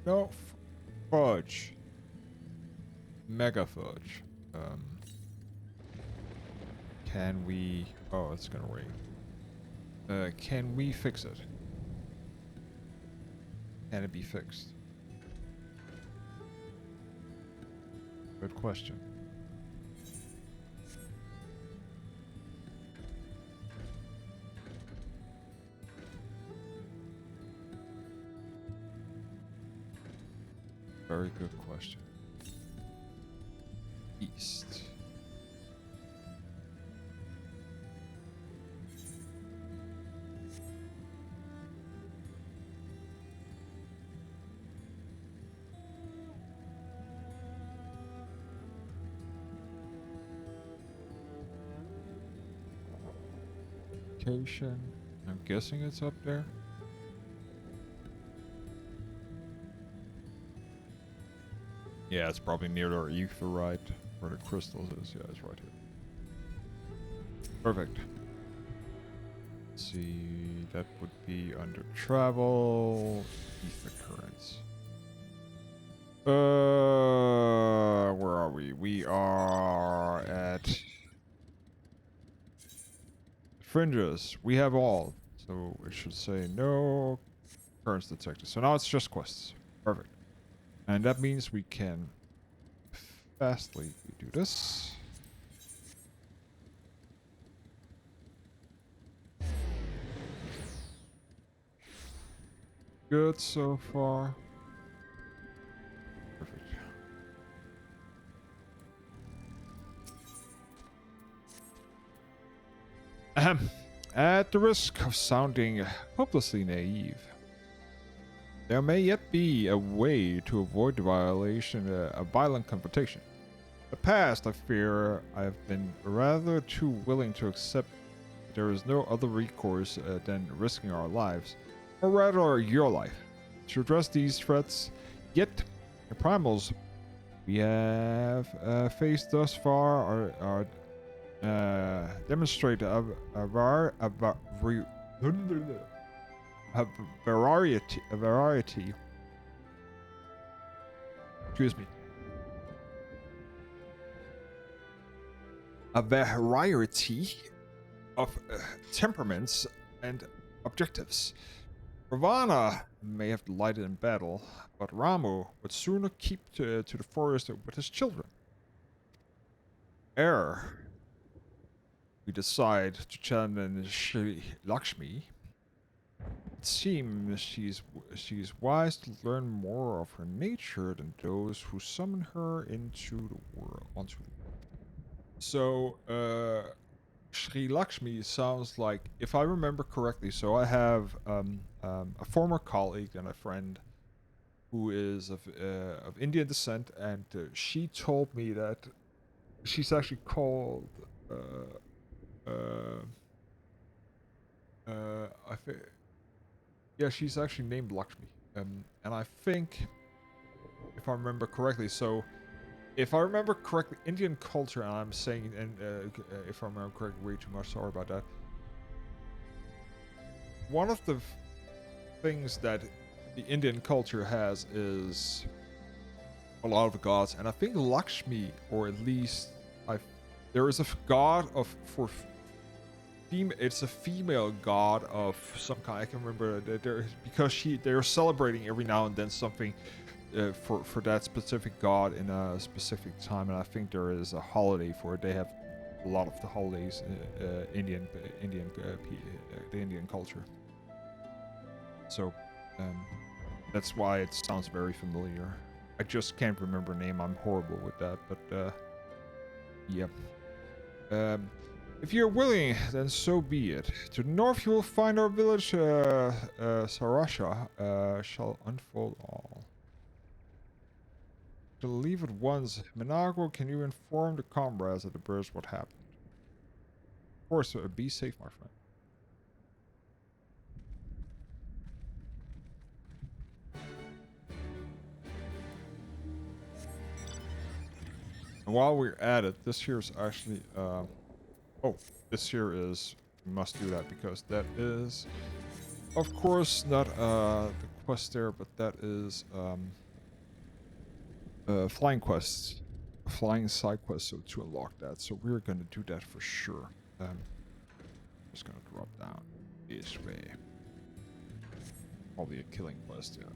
No, fudge. Mega fudge. Can we... Oh, it's gonna rain. Can we fix it? Can it be fixed? Good question. Very good question. East. Location. I'm guessing it's up there. Yeah, it's probably near our Aetheryte, where the crystals is. Yeah, it's right here. Perfect. Let's see, that would be under travel, ether currents. Where are we? We are at fringes. We have all, so it should say no currents detected. So now it's just quests. Perfect. And that means we can fastly we do this. Good so far. Perfect. Ahem. At the risk of sounding hopelessly naive, there may yet be a way to avoid the violation of violent confrontation. In the past, I fear I have been rather too willing to accept there is no other recourse than risking our lives, or rather your life, to address these threats. Yet, the primals we have faced thus far are demonstrate a variety. Excuse me. A variety of temperaments and objectives. Ravana may have delighted in battle, but Ramu would sooner keep to the forest with his children. Ere we decide to challenge Shri Lakshmi, it seems she's wise to learn more of her nature than those who summon her into the world. So, Shri Lakshmi sounds like, if I remember correctly, so I have a former colleague and a friend who is of Indian descent, and she told me that she's actually called I think, yeah, she's actually named Lakshmi, and I think, if I remember correctly, so if I remember correctly, Indian culture, and I'm saying, and if I remember correctly, way too much, sorry about that. One of the things that the Indian culture has is a lot of gods, and I think Lakshmi, or at least there is a god it's a female god of some kind. I can remember that because they're celebrating every now and then something for that specific god in a specific time, and I think there is a holiday for it. They have a lot of the holidays, the Indian culture. So that's why it sounds very familiar. I just can't remember the name. I'm horrible with that, but yep. If you're willing, then so be it. To the north you will find our village, Sarasha, shall unfold all. To leave at once, Minago, can you inform the comrades at the bridge what happened? Of course, be safe, my friend. And while we're at it, this here is actually, oh, this here is, we must do that because that is, of course, not the quest there, but that is flying quests, flying side quest, so to unlock that. So we're going to do that for sure. Just going to drop down this way. Probably a killing quest, yeah.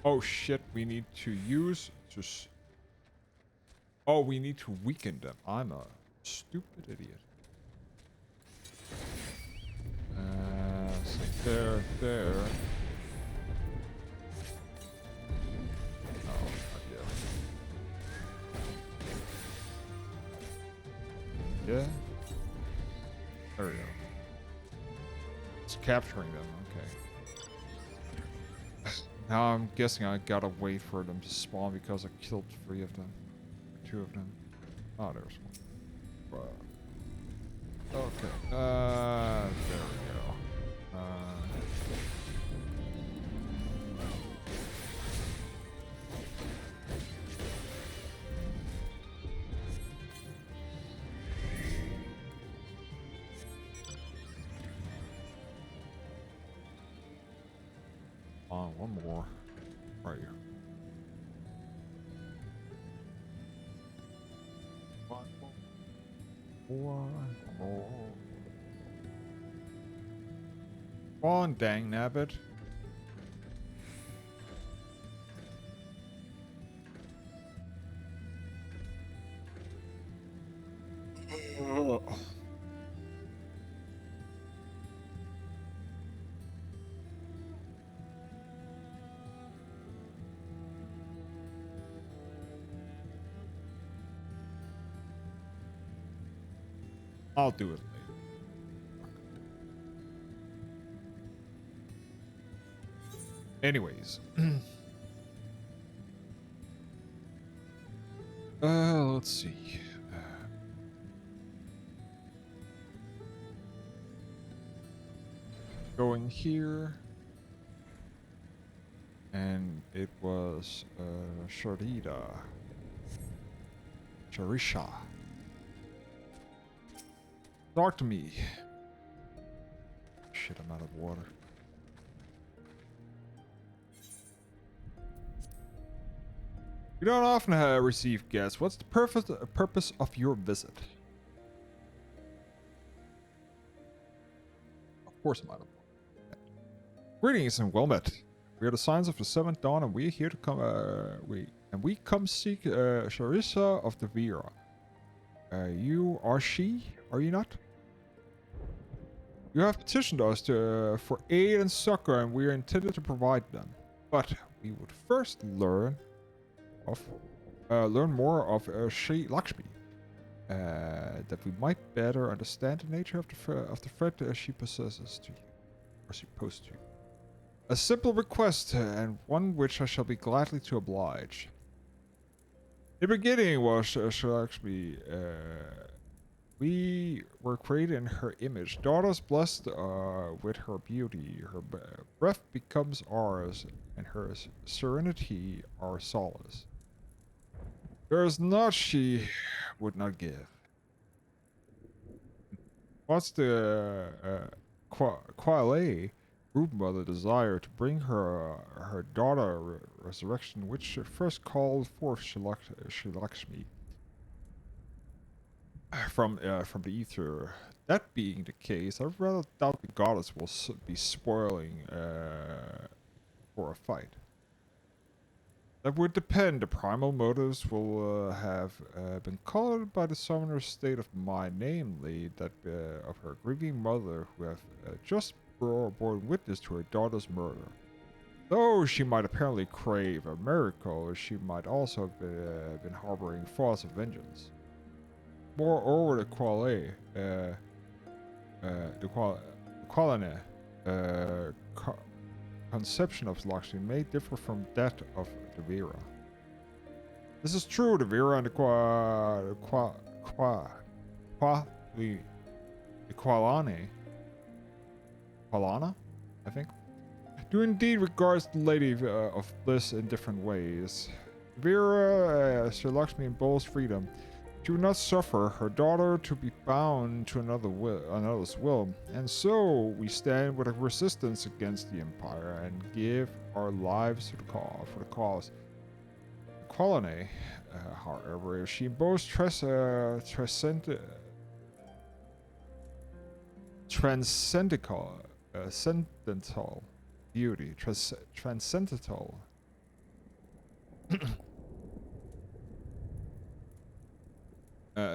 Oh shit, we need to use just. Oh, we need to weaken them. I'm a stupid idiot. So there. Oh, yeah. Yeah. There we go. It's capturing them. Okay. Now I'm guessing I gotta wait for them to spawn because I killed 3 of them. 2 of them. Oh, there's one. Okay. There we go. One more. Right here. One more. Come on, dang nabbit. I'll do it later. Anyways. Let's see. Going here. And it was Sharisha. Talk to me. Shit, I'm out of water. You don't often receive guests. What's the purpose of your visit? Of course I'm out of water. Greetings and well met. We are the Signs of the Seventh Dawn, and we are here to come. We come seek Charissa of the Vera. You are she? Are you not? You have petitioned us for aid and succor, and we are intended to provide them. But we would first learn more of Sri Lakshmi, that we might better understand the nature of the threat she possesses to you, or supposed to. A simple request, and one which I shall be gladly to oblige. In the beginning was Sri Lakshmi. We were created in her image. Daughters blessed with her beauty. Her breath becomes ours, and her serenity our solace. There is naught she would not give. What's the Krile root mother desire to bring her daughter resurrection, which first called forth Sri Lakshmi from the ether? That being the case, I rather doubt the goddess will be spoiling for a fight. That would depend. The primal motives will have been colored by the summoner's state of mind, namely that of her grieving mother, who have just borne witness to her daughter's murder. Though she might apparently crave a miracle, she might also have been harboring thoughts of vengeance. Moreover, the Krile, conception of Lakshmi may differ from that of the Vera. This is true. The Vera and the Qualana, I think, do indeed regard the Lady of Bliss in different ways. Vera, Sri Lakshmi, embodies freedom. She would not suffer her daughter to be bound to another's will, and so we stand with a resistance against the Empire and give our lives to for the cause. Qualane, however, she boasts transcendental beauty, transcendental.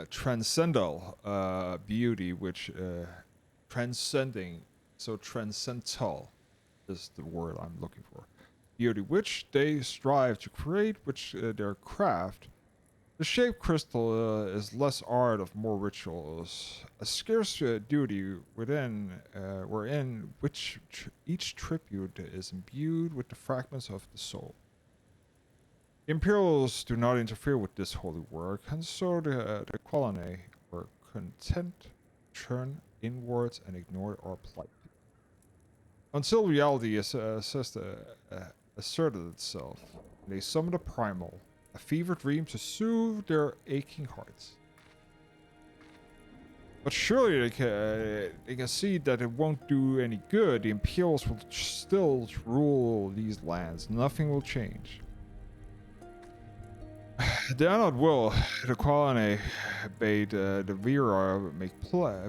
Transcendental beauty, which transcending, so transcendental is the word I'm looking for. Beauty, which they strive to create, which their craft. The shape crystal is less art of more rituals, a scarce duty wherein which each tribute is imbued with the fragments of the soul. The Imperials do not interfere with this holy work, and so the Qualane were content to turn inwards and ignore our plight. Until reality asserted itself, they summoned a primal, a fevered dream to soothe their aching hearts. But surely they can see that it won't do any good. The Imperials will still rule these lands. Nothing will change. They are not will. The colony bade the Vera make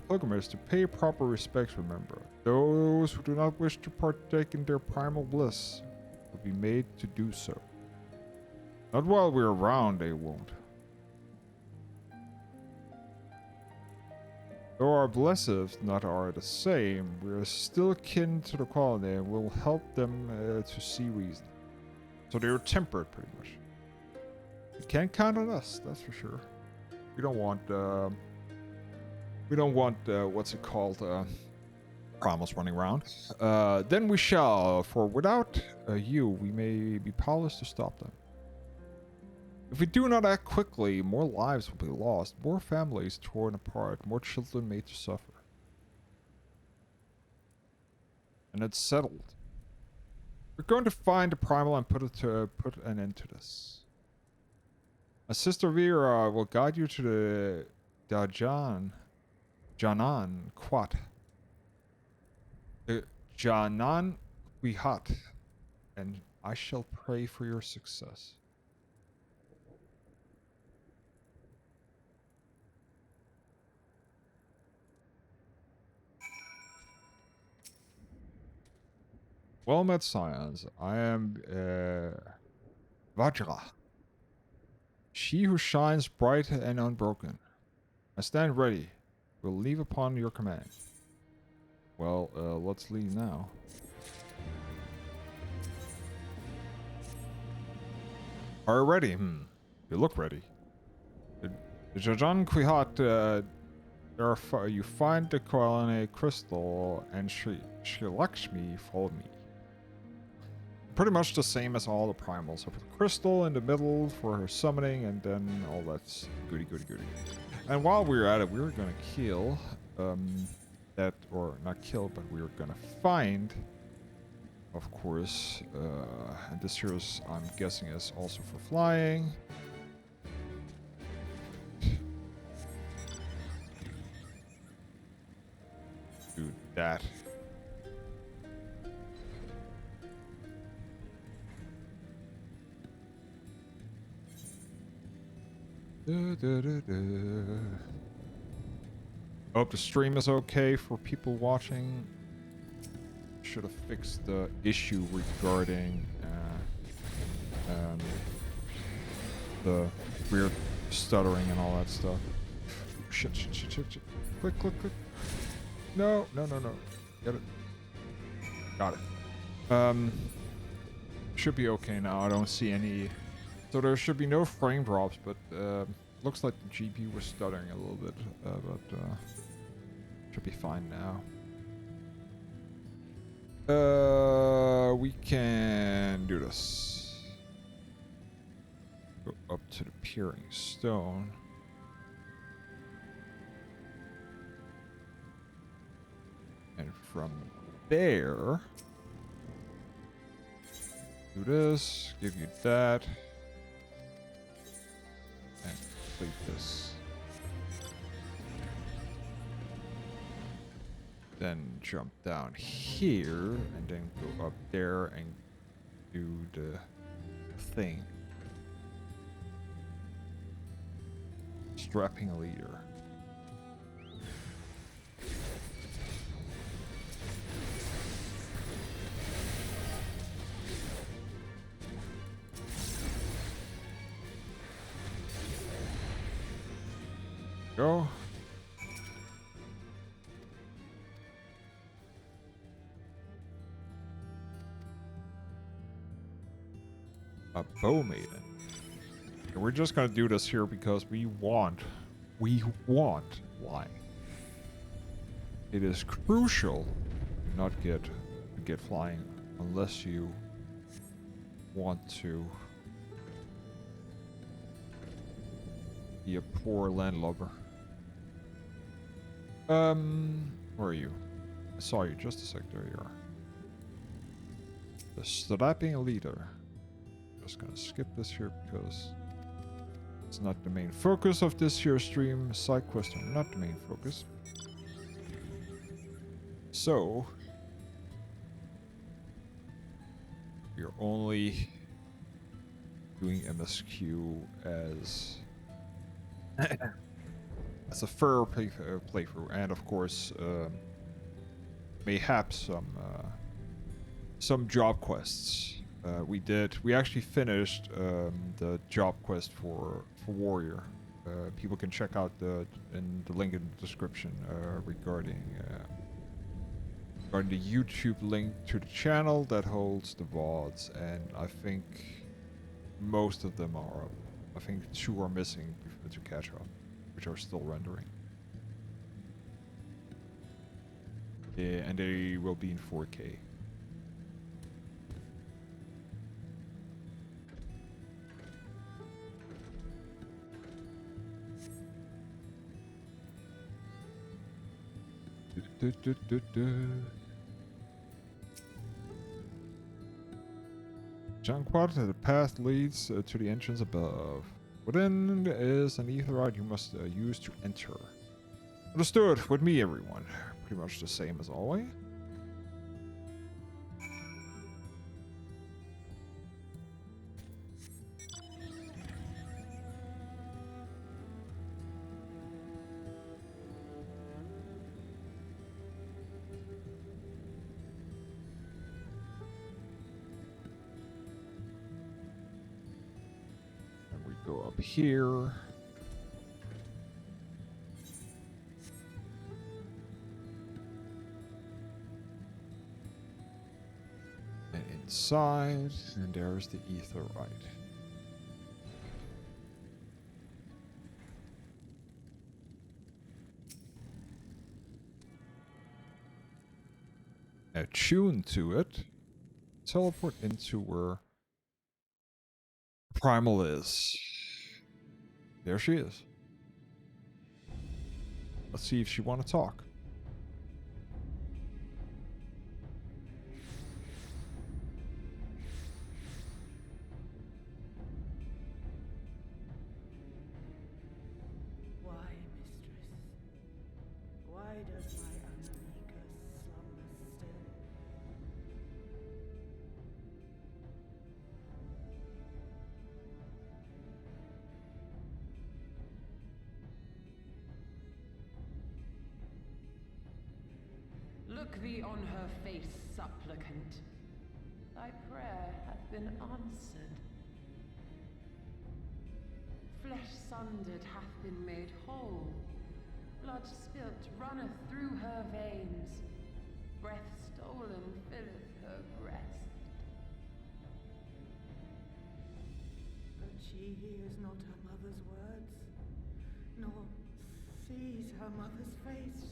pilgrimages to pay proper respects, remember. Those who do not wish to partake in their primal bliss will be made to do so. Not while we're around, they won't. Though our blessings not are the same, we are still kin to the colony and will help them to see reason. So they're tempered, pretty much. You can't count on us, that's for sure. We don't want, what's it called, primals running around. Then we shall, for without you, we may be powerless to stop them. If we do not act quickly, more lives will be lost, more families torn apart, more children made to suffer. And it's settled. We're going to find the primal and put an end to this. My sister Vera will guide you to the Janan Quat. The Janan Quihat, and I shall pray for your success. Well met, scions. I am Vajra, she who shines bright and unbroken. I stand ready. We'll leave upon your command. Well, let's leave now. Are you ready? You look ready. The Jajan Quihat, you find the colony crystal, and Sri Lakshmi followed me. Pretty much the same as all the primals. So the crystal in the middle for her summoning, and then all that's goody. And while we were at it, we were gonna kill that, or not kill, but we were gonna find, of course, and this here is, I'm guessing, is also for flying. Do that. Hope the stream is okay for people watching. Should have fixed the issue regarding the weird stuttering and all that stuff. Shit. Click. No. Get it. Got it. Should be okay now. I don't see any. So there should be no frame drops, but looks like the GPU was stuttering a little bit, but should be fine now. We can do this. Go up to the Peering Stone. And from there, do this, give you that. And complete this. Then jump down here and then go up there and do the thing. Strapping a leader. Go. A bow maiden. And we're just gonna do this here because we want flying. It is crucial to not get flying unless you want to be a poor landlubber. Where are you? I saw you just a sec. There you are. The strapping leader. Just gonna skip this here because It's not the main focus of this here stream. Side quests are not the main focus. So we're only doing MSQ as as a fair playthrough, and of course, mayhaps some job quests. We actually finished the job quest for Warrior. People can check out the link in the description regarding the YouTube link to the channel that holds the Vods, and I think most of them are up. I think 2 are missing to catch up, which are still rendering. Yeah, and they will be in 4K. Junkwad, the path leads to the entrance above. Within is an etherite you must use to enter. Understood. With me, everyone. Pretty much the same as always. Go up here. And inside, and there's the etherite. Attune to it. Teleport into where Primal is. There she is. Let's see if she want to talk. Why, mistress? Why does my Amalika slumber still? Look thee on her face, supplicant. Thy prayer hath been answered. Flesh sundered hath been made whole. Blood spilt runneth through her veins. Breath stolen filleth her breast. But she hears not her mother's words, nor sees her mother's face.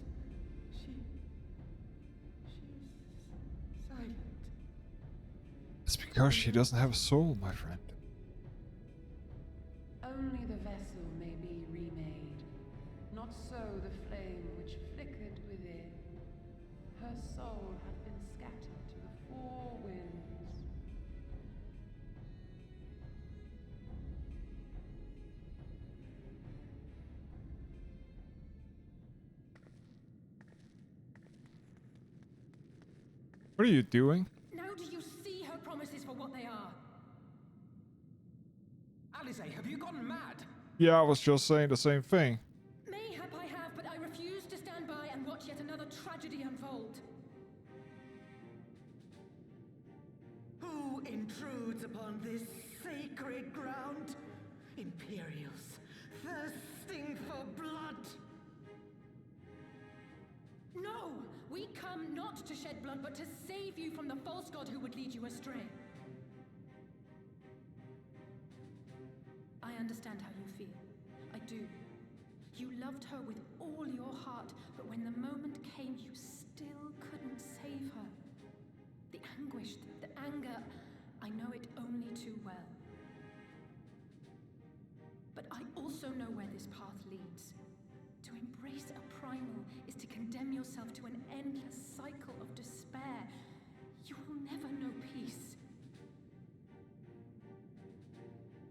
She's silent. It's because she doesn't have a soul, my friend. Only the vessel may be remade, not so the flame which flickered within. Her soul hath been scattered to the 4 winds. What are you doing? Now do you see her promises for what they are? Alize, have you gone mad? Yeah, I was just saying the same thing. Mayhap I have, but I refuse to stand by and watch yet another tragedy unfold. Who intrudes upon this sacred ground? Imperials, thirsting for blood. No! We come not to shed blood, but to save you from the false god who would lead you astray. I understand how you feel. I do. You loved her with all your heart, but when the moment came, you still couldn't save her. The anguish, the anger, I know it only too well. But I also know where this path leads. To embrace a primal is to condemn yourself to an endless cycle of despair. You will never know peace.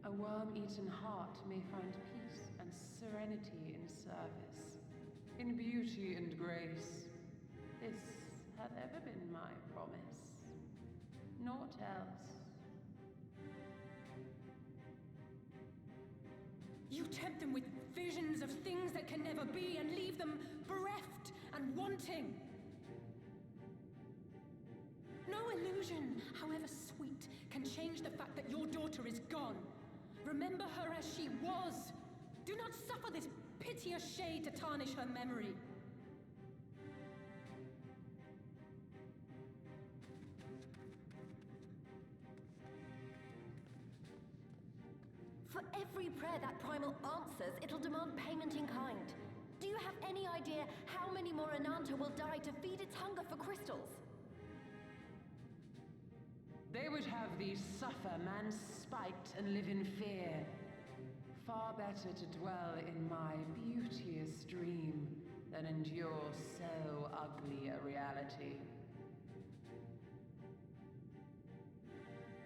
A a worm-eaten heart may find peace and serenity in service, in beauty and grace. This hath ever been my promise. Naught else. You tempt them with visions of things that can never be and leave them bereft and wanting. No illusion, however sweet, can change the fact that your daughter is gone. Remember her as she was. Do not suffer this piteous shade to tarnish her memory. For every prayer that primal answers, it'll demand payment in kind. Do you have any idea how many more Ananta will die to feed its hunger for crystals? They would have thee suffer man's spite and live in fear. Far better to dwell in my beauteous dream than endure so ugly a reality.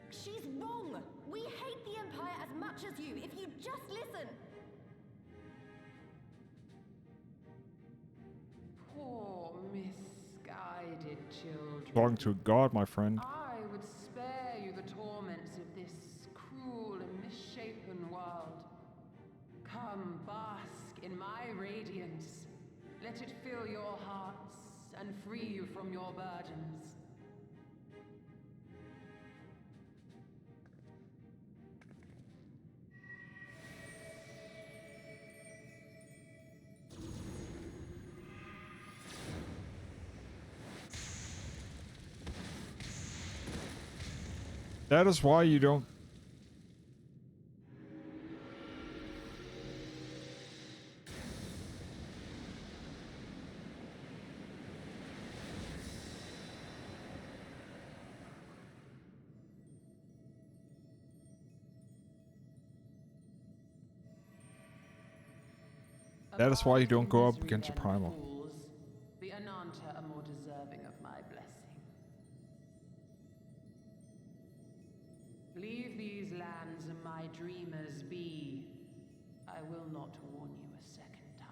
She's wrong! We hate the Empire as much as you, if you just listen! Poor, misguided children. Talking to God, my friend. I would spare you the torments of this cruel and misshapen world. Come, bask in my radiance. Let it fill your hearts and free you from your burdens. That is why you don't... That is why you don't go up against a primal. The Ananta are more deserving of my blessing. Leave these lands and my dreamers be. I will not warn you a second time.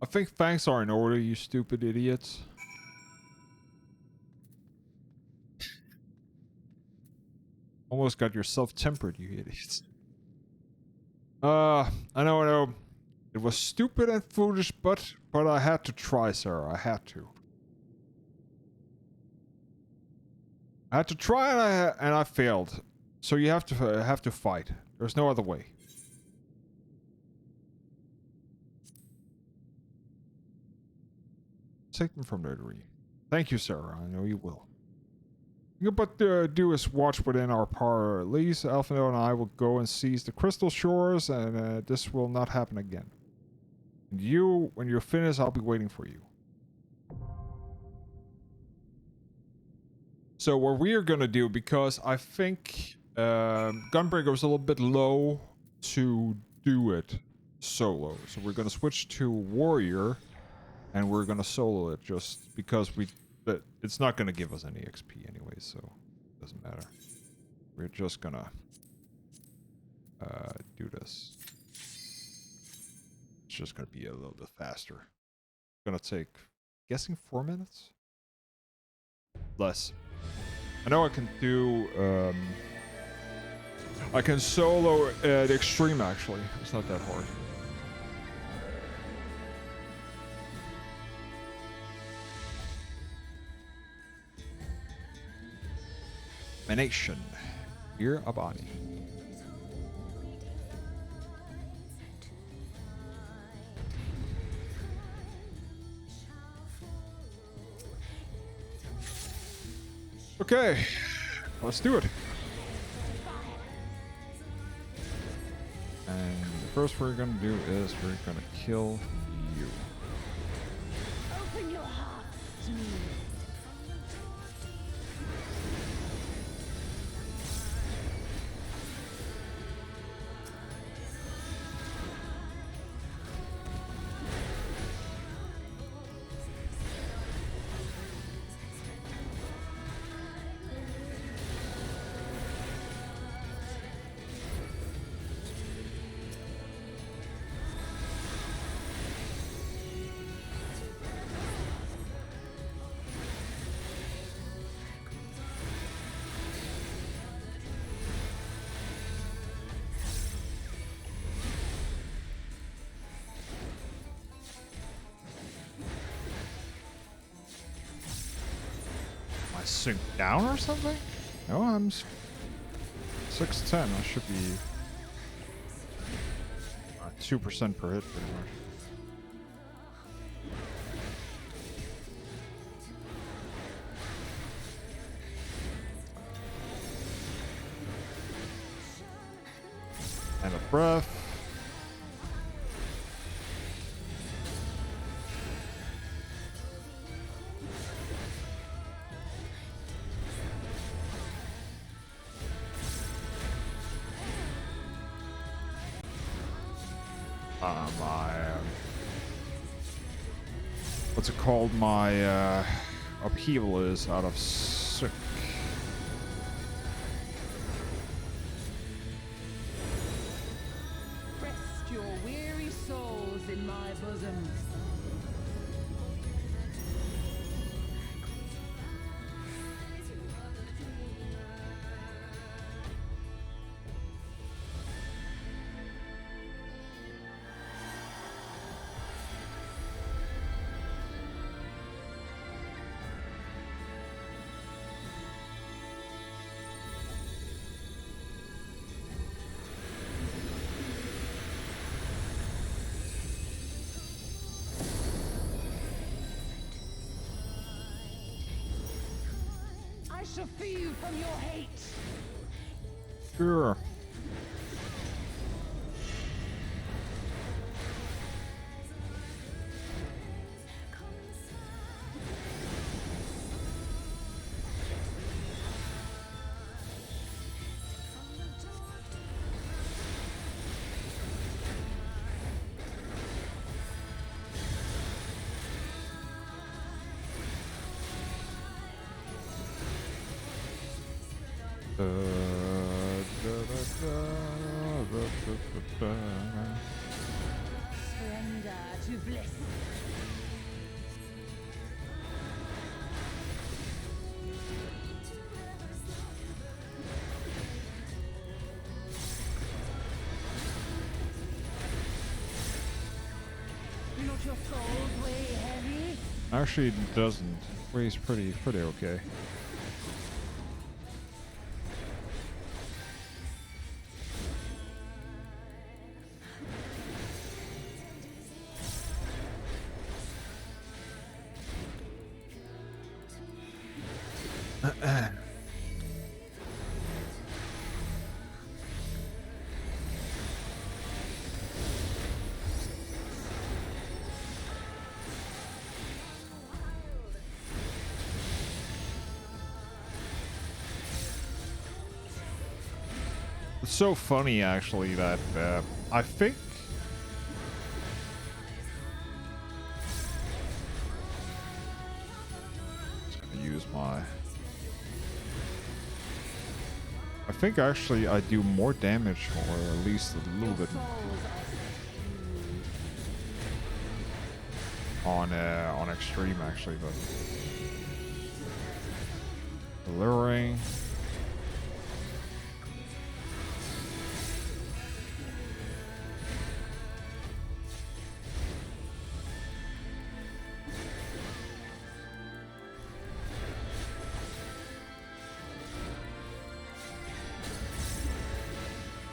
I think thanks are in order, you stupid idiots. Almost got yourself tempered, you idiots. I know. It was stupid and foolish, but I had to try, Sarah. I had to. I had to try and I failed. So you have to fight. There's no other way. Take them from there, Ree. Thank you, Sarah. I know you will. You but do is watch within our power. At least Alphino and I will go and seize the crystal shores, and this will not happen again. And you, when you're finished, I'll be waiting for you. So what we are gonna do, because I think Gunbreaker was a little bit low to do it solo, so we're gonna switch to Warrior. And we're gonna solo it just because it's not gonna give us any XP anyway, so it doesn't matter. We're just gonna do this. It's just gonna be a little bit faster. It's gonna take, guessing 4 minutes? Less. I know I can do I can solo the extreme actually. It's not that hard. Emanation. Here, Abani. Okay, let's do it. And the first we're gonna do is we're gonna kill you. Open your heart to me. sink down or something? No, I'm 610. I should be 2% per hit pretty much. And a breath. What's it called? My upheaval is out of sync. Rest your weary souls in my bosom. I shall free you from your hate. Sure. Surrender to bliss. Do not your souls weigh heavy? Actually, it doesn't. Weighs pretty okay. It's so funny, actually, that I think just gonna use my. I think actually I do more damage, or at least a little bit, on extreme actually, but alluring.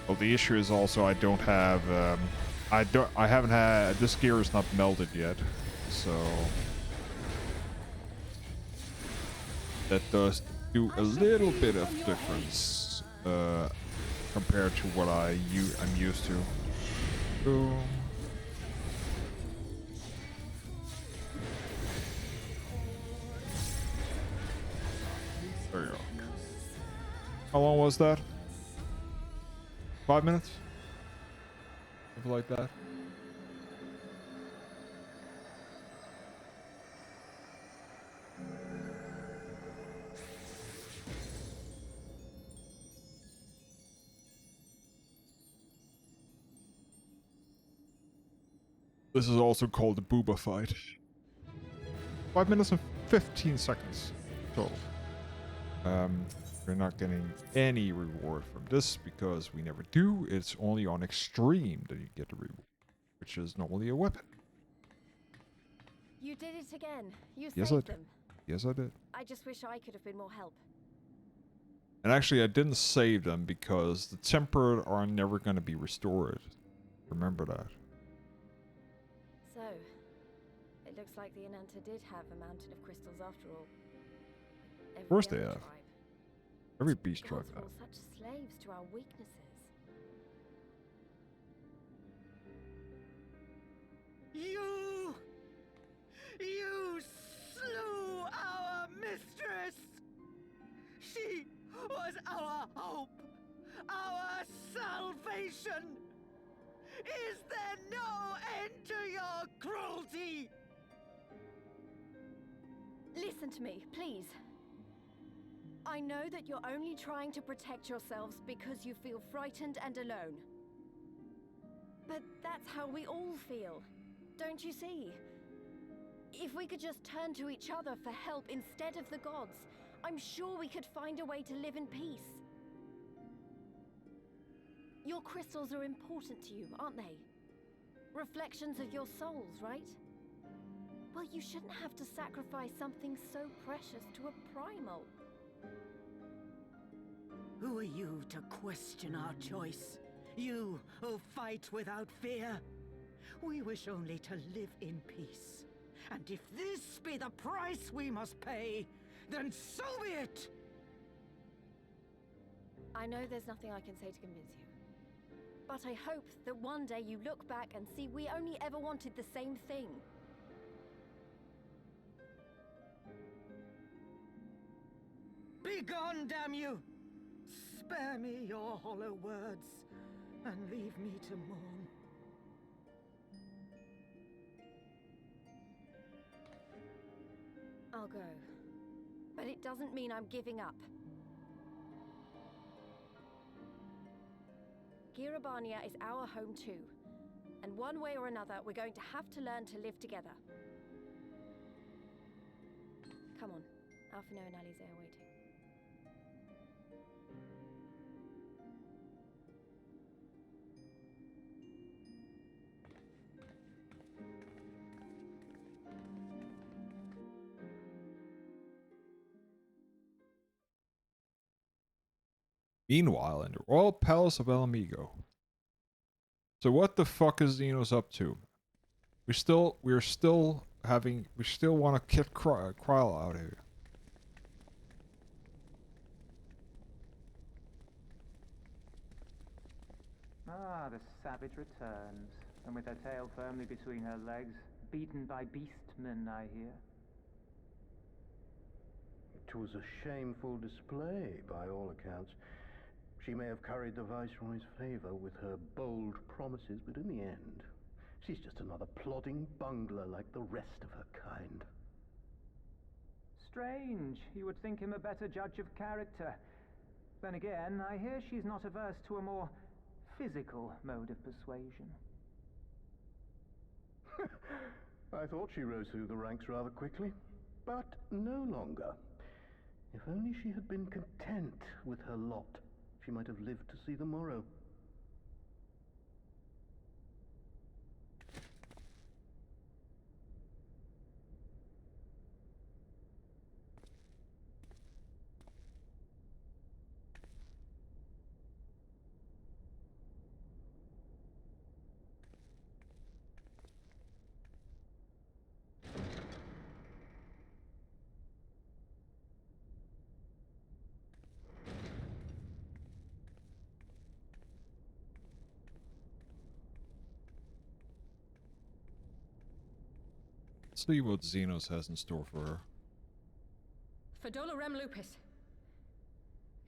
Well, the issue is also I don't have, I haven't had, this gear is not melted yet, so that does do a little bit of difference, compared to what I'm used to. Boom. There you go. How long was that? 5 minutes? Something like that. This is also called the booba fight. 5 minutes and 15 seconds total. We're not getting any reward from this because we never do. It's only on extreme that you get the reward, which is normally a weapon. You did it again. You Yes, saved I did. them. Yes, I did. I just wish I could have been more help. And actually, I didn't save them because the tempered are never going to be restored. Remember that. So, it looks like the Ananta did have a mountain of crystals after all. Of course they have. Every beast tribe Gods were has. all such slaves to our weaknesses. You slew our mistress! She was our hope, our salvation! Is there no end to your cruelty? Listen to me, please. I know that you're only trying to protect yourselves because you feel frightened and alone. But that's how we all feel, don't you see? If we could just turn to each other for help instead of the gods, I'm sure we could find a way to live in peace. Your crystals are important to you, aren't they? Reflections of your souls, right? Well, you shouldn't have to sacrifice something so precious to a primal. Who are you to question our choice? You who fight without fear? We wish only to live in peace. And if this be the price we must pay, then so be it! I know there's nothing I can say to convince you. But I hope that one day you look back and see we only ever wanted the same thing. Begone, damn you! Spare me your hollow words, and leave me to mourn. I'll go. But it doesn't mean I'm giving up. Girabania is our home too. And one way or another, we're going to have to learn to live together. Come on. Alphino and Alize are waiting. Meanwhile, in the Royal Palace of El Amigo. So what the fuck is Xenos up to? We still want to kick Krile out here. Ah, the savage returns, and with her tail firmly between her legs, beaten by beastmen, I hear. It was a shameful display, by all accounts. She may have curried the Viceroy's favor with her bold promises, but in the end, she's just another plodding bungler like the rest of her kind. Strange. You would think him a better judge of character. Then again, I hear she's not averse to a more physical mode of persuasion. I thought she rose through the ranks rather quickly, but no longer. If only she had been content with her lot, she might have lived to see the morrow. Let's see what Xenos has in store for her. Fettouhi Rem Lupus.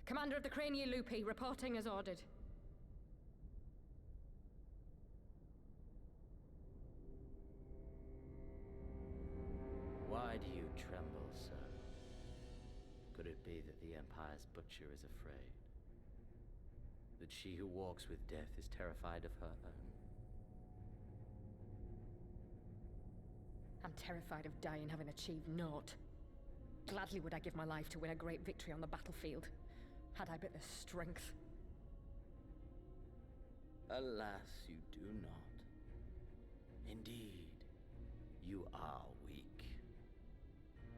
Commander of the Crania Lupi, reporting as ordered. Why do you tremble, sir? Could it be that the Empire's butcher is afraid? That she who walks with death is terrified of her own? I'm terrified of dying having achieved naught. Gladly would I give my life to win a great victory on the battlefield, had I but the strength. Alas, you do not. Indeed, you are weak.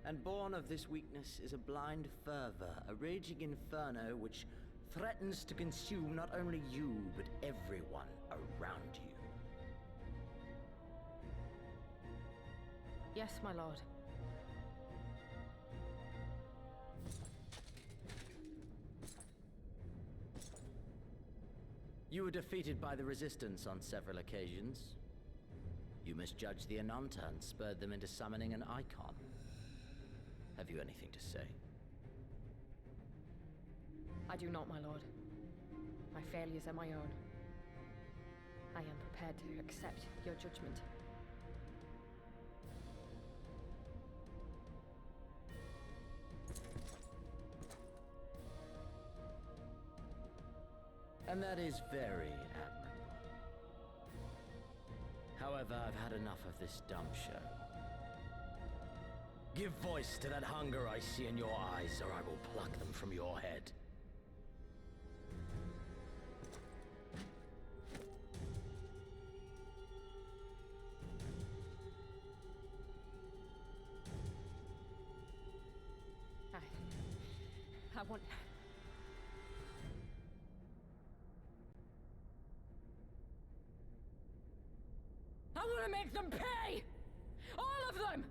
And born of this weakness is a blind fervor, a raging inferno which threatens to consume not only you, but everyone around you. Yes, my lord. You were defeated by the Resistance on several occasions. You misjudged the Ananta and spurred them into summoning an icon. Have you anything to say? I do not, my lord. My failures are my own. I am prepared to accept your judgment. And that is very admirable. However, I've had enough of this dumb show. Give voice to that hunger I see in your eyes, or I will pluck them from your head. I want... I want to make them pay! All of them!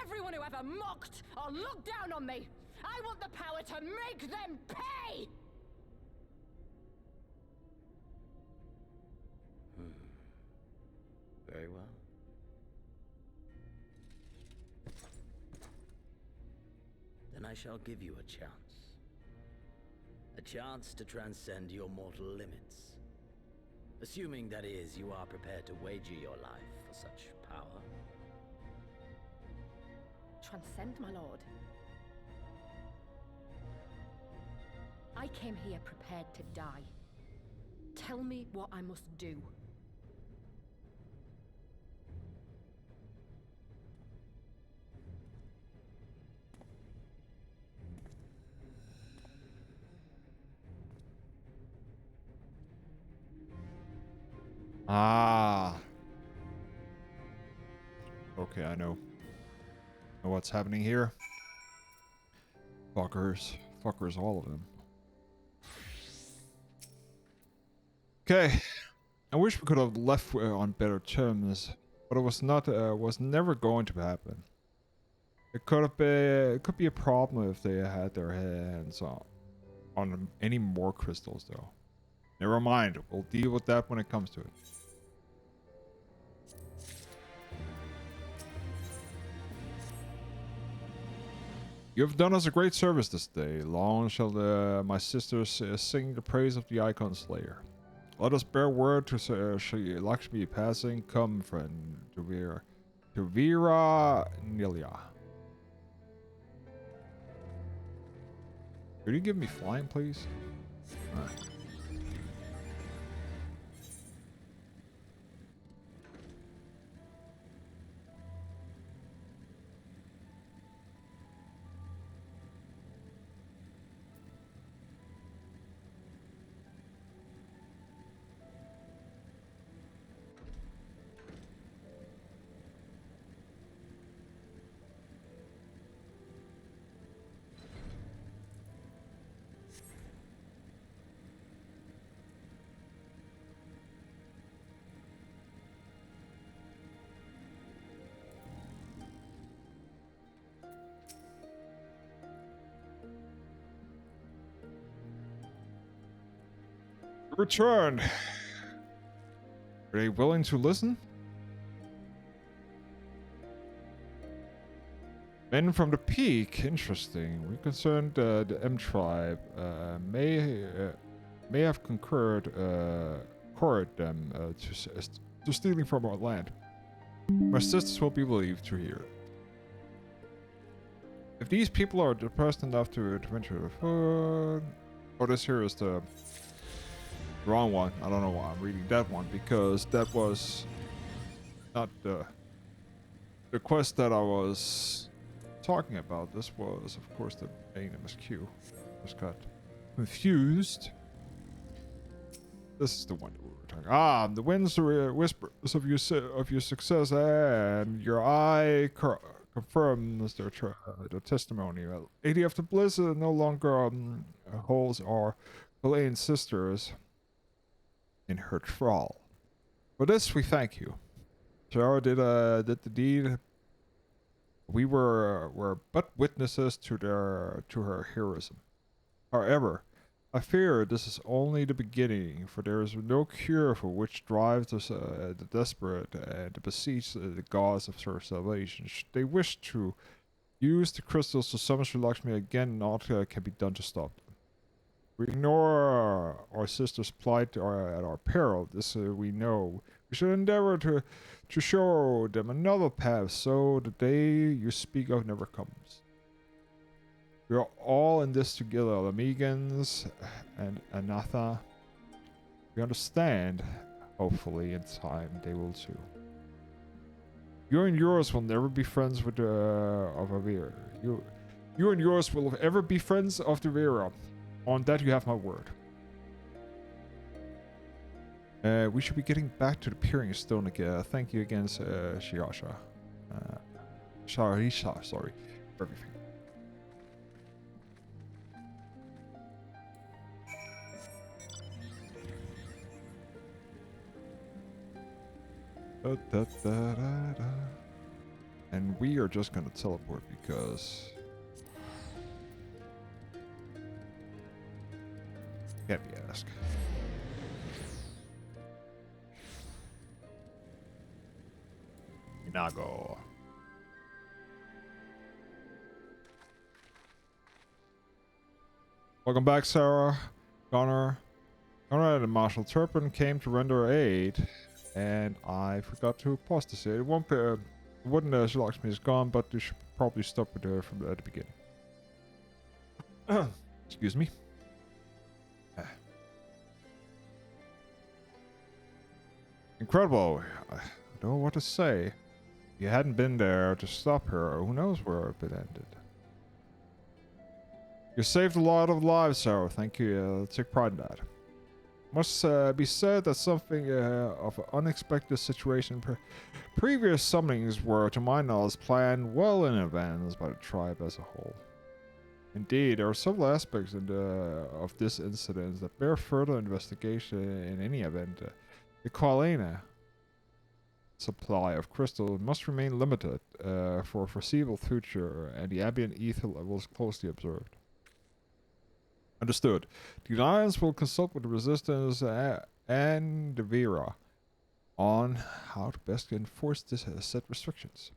Everyone who ever mocked or looked down on me! I want the power to make them pay! Very well. Then I shall give you a chance. A chance to transcend your mortal limits. Assuming, that is, you are prepared to wager your life for such power. Transcend, my lord. I came here prepared to die. Tell me what I must do. Ah. Okay, I know. Know what's happening here. Fuckers. Fuckers, all of them. Okay. I wish we could have left on better terms, but it was not. Was never going to happen. It could have been. It could be a problem if they had their hands on any more crystals, though. Never mind. We'll deal with that when it comes to it. You have done us a great service this day. Long shall my sisters sing the praise of the Icon Slayer. Let us bear word to Shri Lakshmi passing. Come, friend, to Veera Nilya. Could you give me flying, please? Alright. Returned. Are they willing to listen? Men from the peak. Interesting. We concerned the M tribe may have concurred them to stealing from our land. My sisters will be believed to hear. If these people are depressed enough to venture the food, oh, this here is the wrong one. I don't know why I'm reading that one, because that was not the quest that I was talking about. This was, of course, the main MSQ. Just got confused. This is the one that we were talking. Ah, the winds whispers of your success and your eye confirms their testimony. Lady of the Bliss no longer holds our Chilean sisters in her thrall. For this, we thank you. Sarah did the deed. We were but witnesses to her heroism. However, I fear this is only the beginning, for there is no cure for which drives the desperate and to beseech the gods of their salvation. Should they wish to use the crystals to summon Sri Lakshmi again, naught can be done to stop them. We ignore our sister's plight at our peril. This we know. We should endeavor to show them another path, so the day you speak of never comes. We are all in this together, Lamegans and Anatha. We understand. Hopefully, in time, they will too. You and yours will never be friends with of Avira. You and yours will ever be friends of the Avira. On that, you have my word. We should be getting back to the Peering Stone again. Thank you again, Shiasha. Sharisha, sorry, for everything. And we are just gonna teleport because can't be asked. Inago. Welcome back, Sarah. Connor and Marshal Turpin came to render aid, and I forgot to pause to say it won't be. Wouldn't Sri Lakshmi is gone, but you should probably stop with her from the beginning. Excuse me. Incredible. I don't know what to say. If you hadn't been there to stop her, who knows where it would ended. You saved a lot of lives, Sarah. Thank you. Take pride in that. Must be said that something of an unexpected situation. Previous summonings were, to my knowledge, planned well in advance by the tribe as a whole. Indeed, there are several aspects of this incident that bear further investigation. In any event, the Krile supply of crystal must remain limited for a foreseeable future, and the ambient ether levels closely observed. Understood. The Alliance will consult with the Resistance and the Vera on how to best enforce this set restrictions.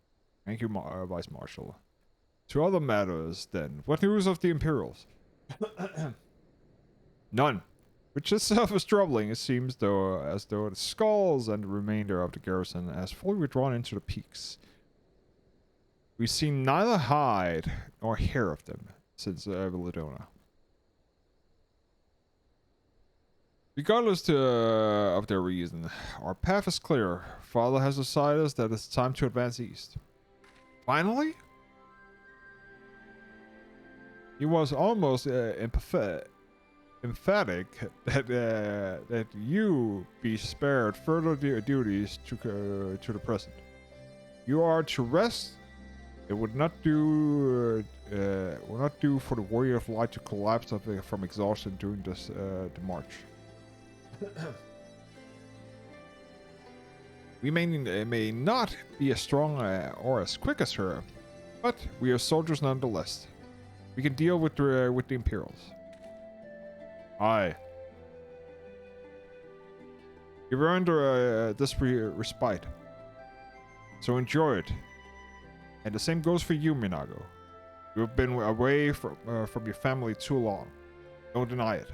Thank you, Vice Marshal. To other matters, then. What news of the Imperials? None. Which itself is troubling. It seems as though the skulls and the remainder of the garrison has fully withdrawn into the peaks. We've seen neither hide nor hair of them since Villadona. Regardless of their reason, our path is clear. Father has decided that it's time to advance east. Finally? He was almost emphatic that you be spared further duties to the present. You are to rest. It would not do for the Warrior of Light to collapse from exhaustion during this the march. We may not be as strong or as quick as her, but we are soldiers nonetheless. We can deal with the Imperials. Aye. You've earned this respite, so enjoy it. And the same goes for you, Minago. You've been away from your family too long. Don't deny it.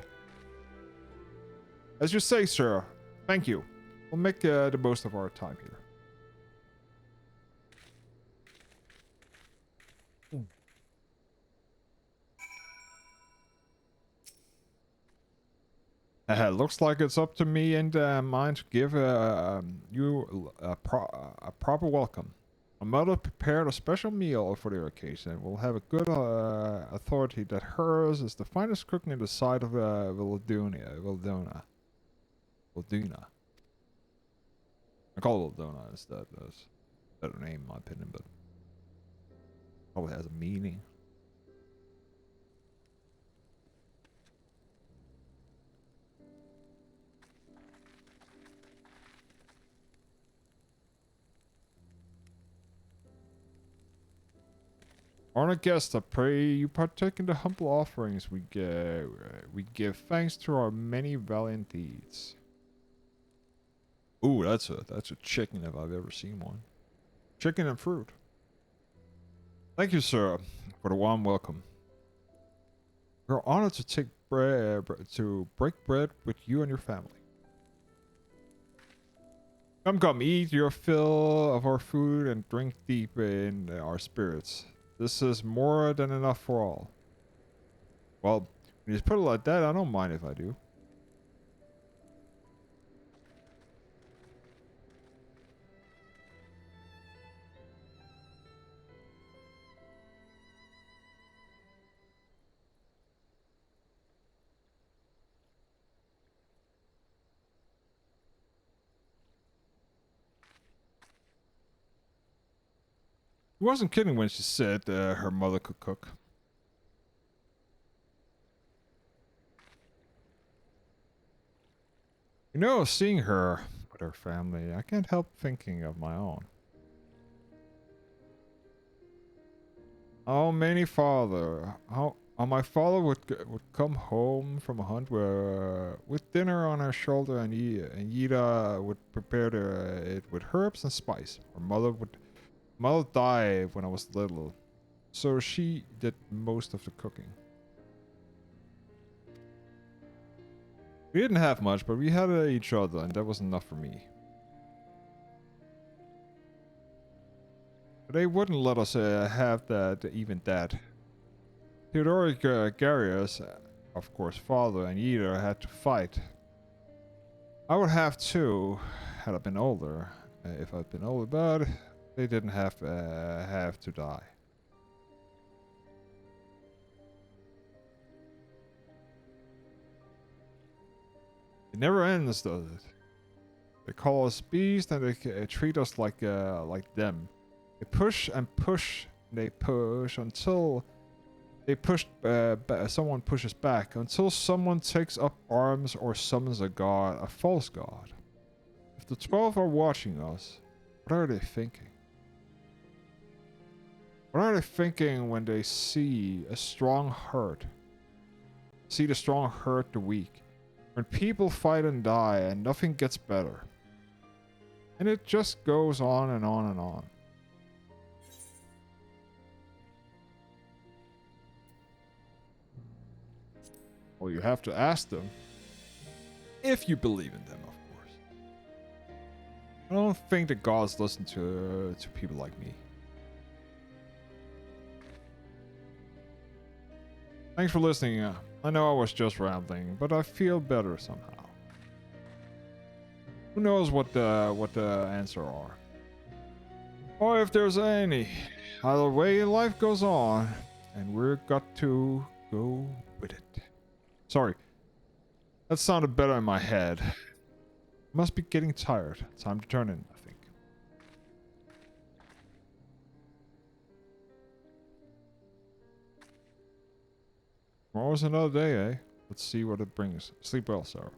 As you say, sir. Thank you. We'll make the most of our time here. Looks like it's up to me and mine to give you a proper welcome. My mother prepared a special meal for the occasion. We'll have a good authority that hers is the finest cooking in the side of Vildona. I call it Vildona. That's better name in my opinion, but Probably has a meaning. Honored guests, I pray you partake in the humble offerings we give thanks to our many valiant deeds. Ooh, that's a chicken if I've ever seen one. Chicken and fruit. Thank you, sir, for the warm welcome. We're honored to take to break bread with you and your family. Come, eat your fill of our food and drink deep in our spirits. This is more than enough for all. Well, when you put it like that, I don't mind if I do. She wasn't kidding when she said her mother could cook. You know, seeing her with her family, I can't help thinking of my own. How my father would come home from a hunt with dinner on her shoulder, and Yida would prepare it with herbs and spice. Mother died when I was little, so she did most of the cooking. We didn't have much, but we had each other, and that was enough for me. They wouldn't let us have even that. Theodoric Garius, of course, father and Yida had to fight. I would have too, had I been older. If I'd been older, but they didn't have to die. It never ends, does it? They call us beasts, and they treat us like them. They push and push. They push until someone pushes back, until someone takes up arms or summons a god, a false god. If the 12 are watching us, what are they thinking? What are they thinking when they see a strong hurt? See the strong hurt the weak. When people fight and die and nothing gets better. And it just goes on and on and on. Well, you have to ask them. If you believe in them, of course. I don't think the gods listen to people like me. Thanks for listening. I know I was just rambling, but I feel better somehow. Who knows what the answer are? Or if there's any. Either way, life goes on, and we've got to go with it. Sorry. That sounded better in my head. Must be getting tired. Time to turn in, I think. Tomorrow's another day, eh? Let's see what it brings. Sleep well, Sarah.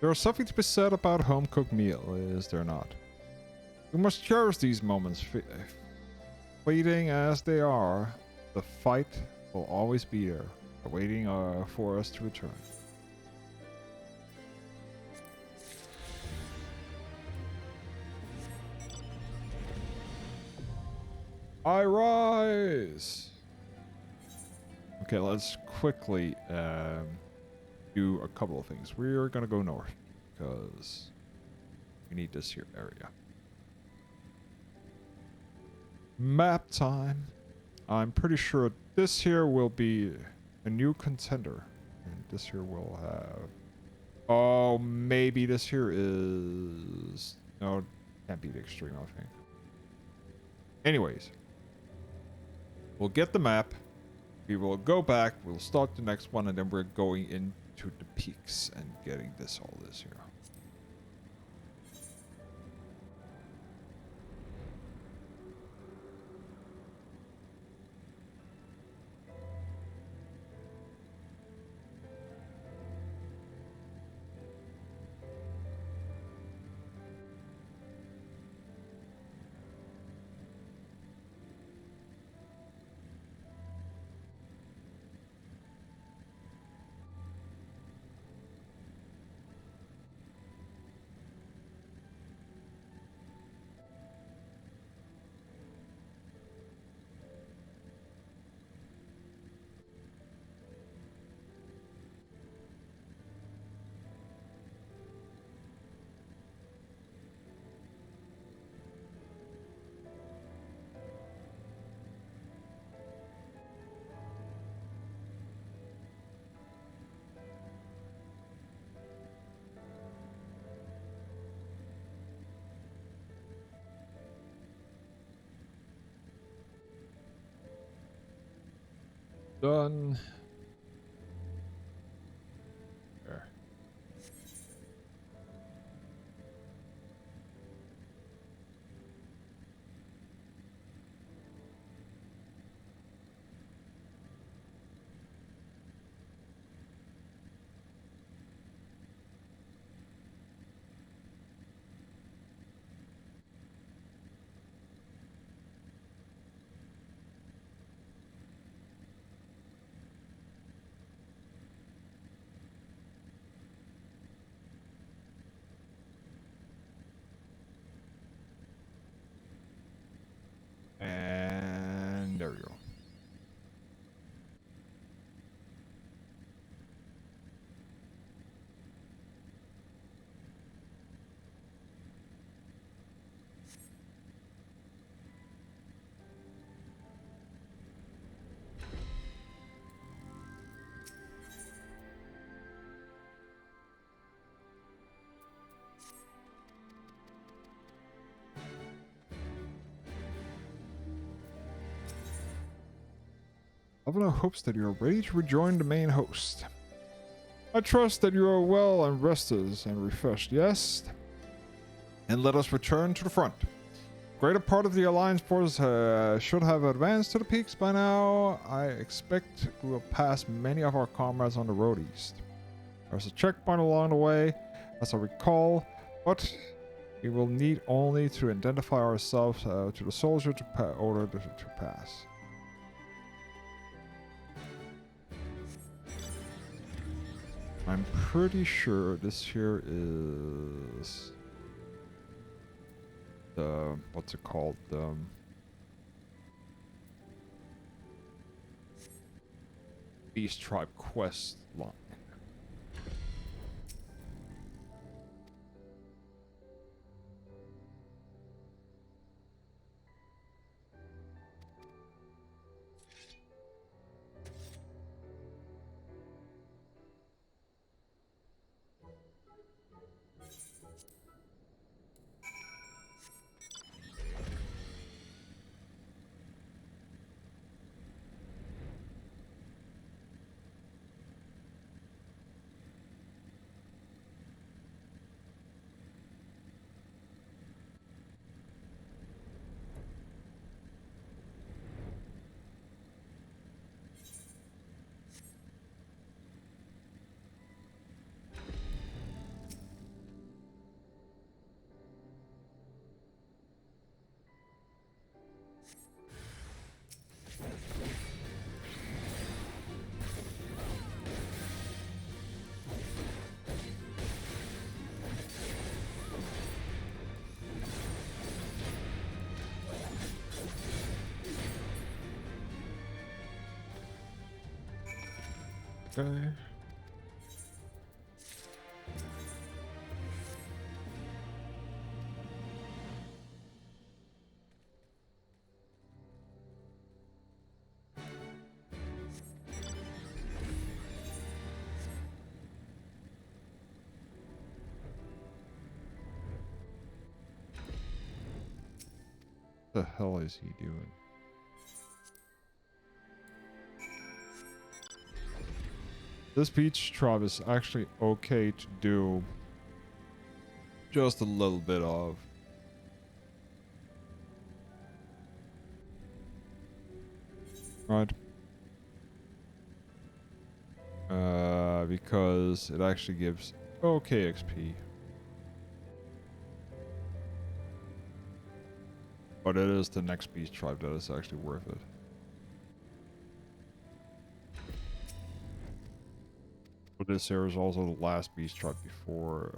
There is something to be said about a home-cooked meal, is there not? We must cherish these moments, fleeting as they are. The fight will always be there, waiting for us to return. I rise! Okay, let's quickly do a couple of things. We're gonna go north because we need this here area. Map time. I'm pretty sure this here will be a new contender, and this here will have... Oh, maybe this here is... No, can't be the extreme, I think. Anyways. We'll get the map. We will go back. We'll start the next one. And then we're going into the peaks and getting all this here. Done. There. And there we go. Avila hopes that you are ready to rejoin the main host. I trust that you are well and rested and refreshed, yes? And let us return to the front. Greater part of the Alliance force should have advanced to the peaks by now. I expect we will pass many of our comrades on the road east. There's a checkpoint along the way, as I recall, but we will need only to identify ourselves to the soldier to order to pass. I'm pretty sure this here is the, what's it called, Beast Tribe quest line. Okay. The hell is he doing? This beach tribe is actually okay to do just a little bit of. Right. Because it actually gives okay XP. But it is the next beast tribe that is actually worth it. But this here is also the last beast tribe before...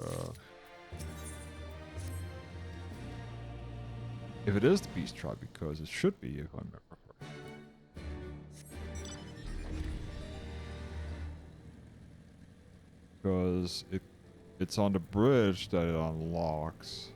if it is the beast tribe, because it should be, if I remember correctly. Because it's on the bridge that it unlocks.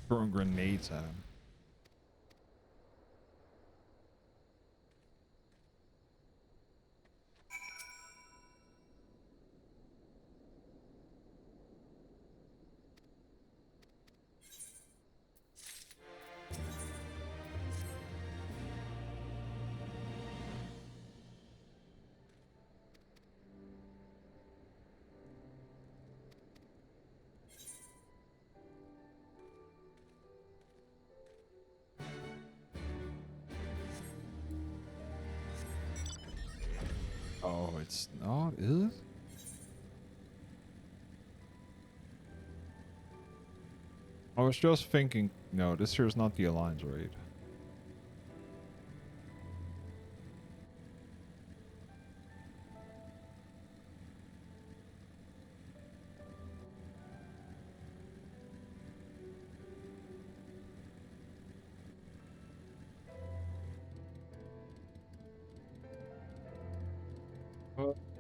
Throwing grenades at him. Oh, it's not, is it? I was just thinking, no, this here is not the Alliance raid.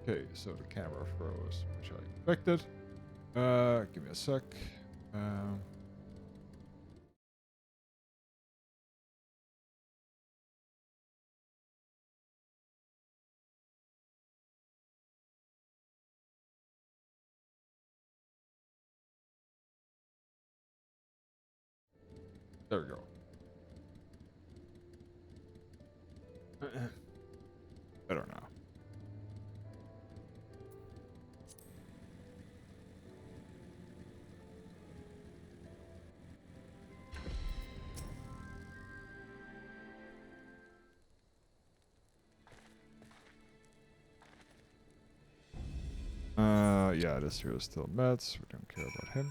Okay, so the camera froze, which I expected. Give me a sec. There we go. Better now. Yeah, this here is still Mets. We don't care about him.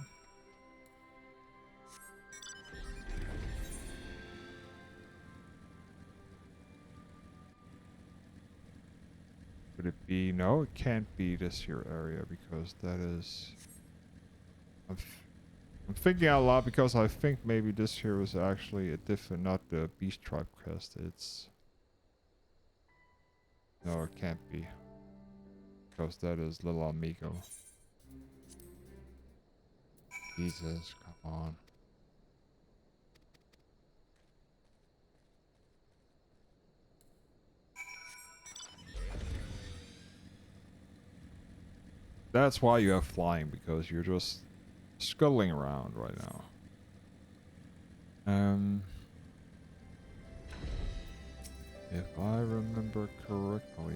Would it be? No, it can't be this here area because that is... I'm thinking out loud because I think maybe this here is actually a different, not the Beast Tribe quest. It's... No, it can't be. Because that is Little Amigo. Jesus, come on. That's why you have flying, because you're just scuttling around right now. If I remember correctly...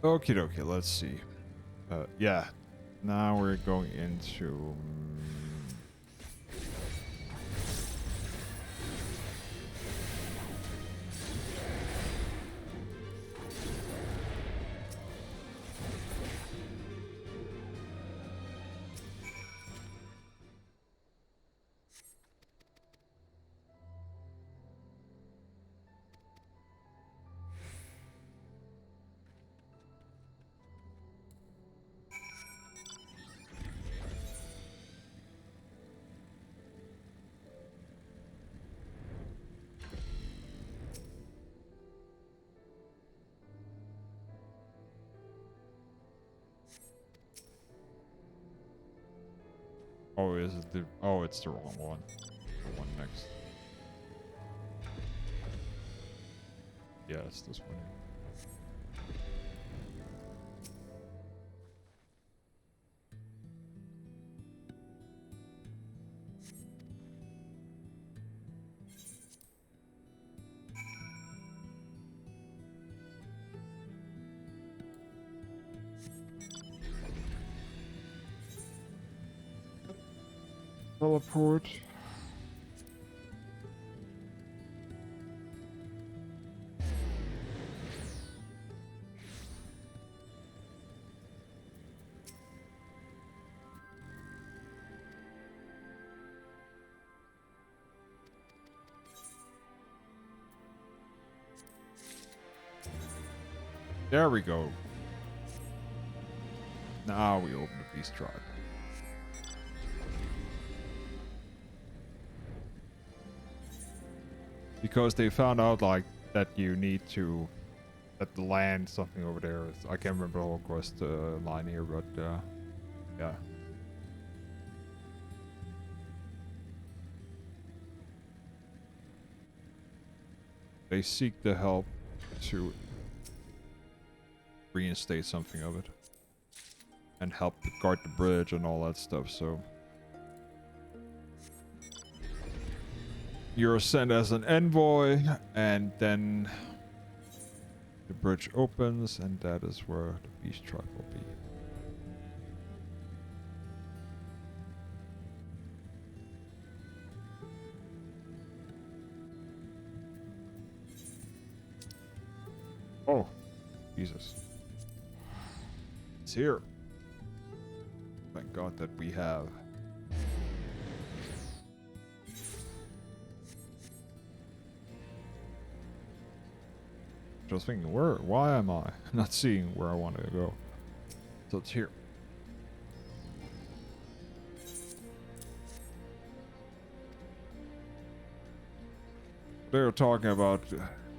Okie dokie, let's see. Yeah. Now we're going into... Oh, is it the... Oh, it's the wrong one. The one next. Yeah, it's this one here. Teleport. There we go. Now we open the beast tribe. Because they found out like that you need to at the land something over there. I can't remember the whole quest line here, but yeah. They seek the help to reinstate something of it and help guard the bridge and all that stuff. So you're sent as an envoy, and then the bridge opens, and that is where the beast tribe will be. Oh, Jesus. It's here. Thank God that we have. Just thinking, why am I not seeing where I want to go? So it's here. They were talking about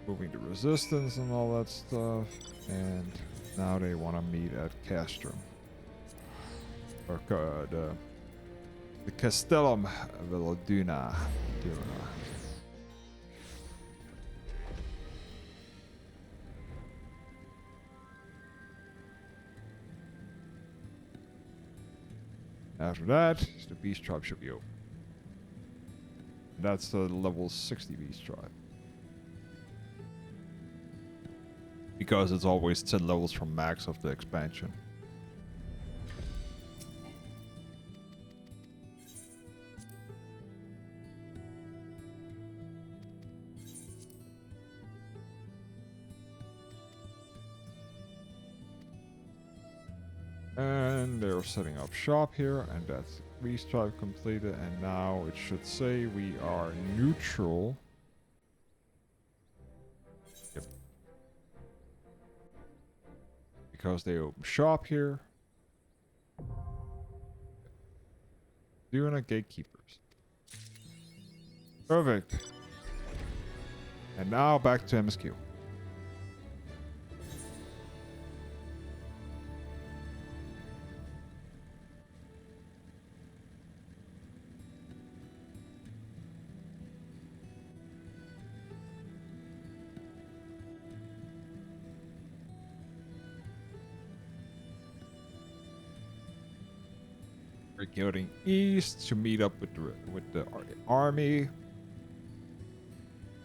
moving the resistance and all that stuff, and now they want to meet at Castrum. Or the Castellum Veloduna. After that, the beast tribe should be open. That's the level 60 beast tribe. Because it's always 10 levels from max of the expansion. And they're setting up shop here, and that's beast tribe completed, and now it should say we are neutral. Yep. Because they open shop here. Doing a gatekeepers. Perfect. And now back to MSQ. We're going east to meet up with the army.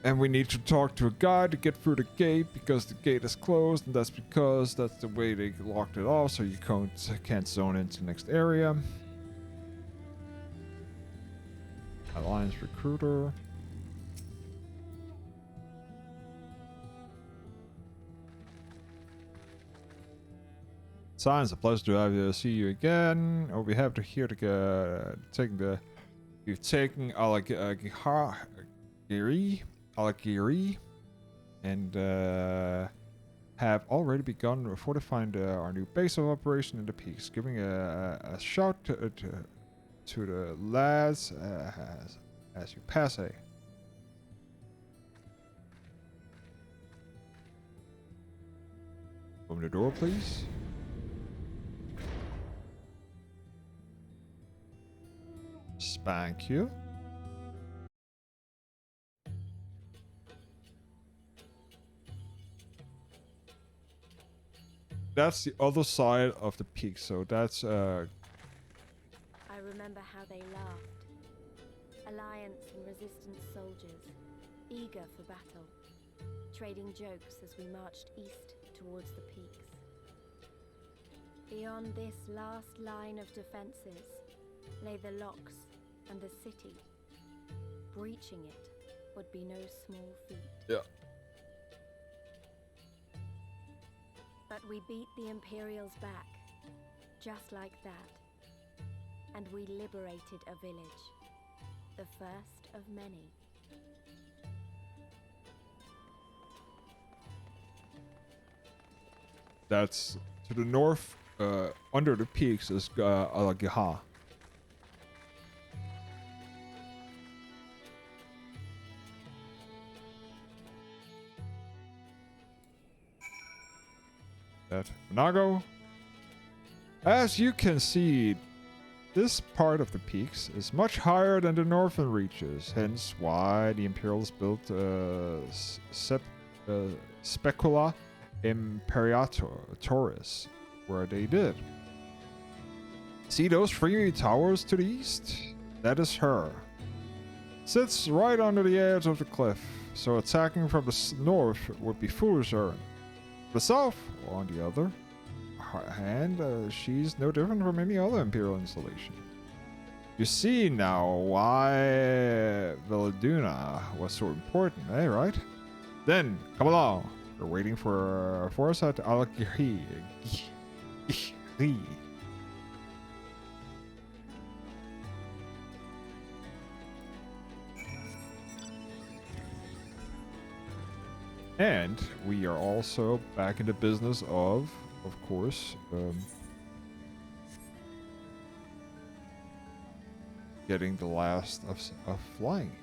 And we need to talk to a guy to get through the gate because the gate is closed, and that's because that's the way they locked it off, so you can't zone into the next area. Alliance recruiter. Science, a pleasure to have you. See you again. Oh, we have to here to take the. We've taken Alagiri, and have already begun fortifying our new base of operation in the peaks, giving a shout to the lads as you pass. Open the door, please. Spank you. That's the other side of the peak, so that's I remember how they laughed. Alliance and resistance soldiers, eager for battle, trading jokes as we marched east towards the peaks. Beyond this last line of defenses lay the locks and the city. Breaching it would be no small feat. Yeah. But we beat the Imperials back, just like that. And we liberated a village, the first of many. That's to the north, under the peaks is Alagiha. That Nago. As you can see, this part of the peaks is much higher than the northern reaches, hence why the Imperials built Specula Imperatoris where they did. See those three towers to the east? That is her. Sits right under the edge of the cliff, so attacking from the north would be foolish errand. The south, on the other hand, she's no different from any other Imperial installation. You see now why Veladuna was so important, eh, right? Then, come along. We're waiting for us at Alakiri. And we are also back in the business of course, getting the last of flying here.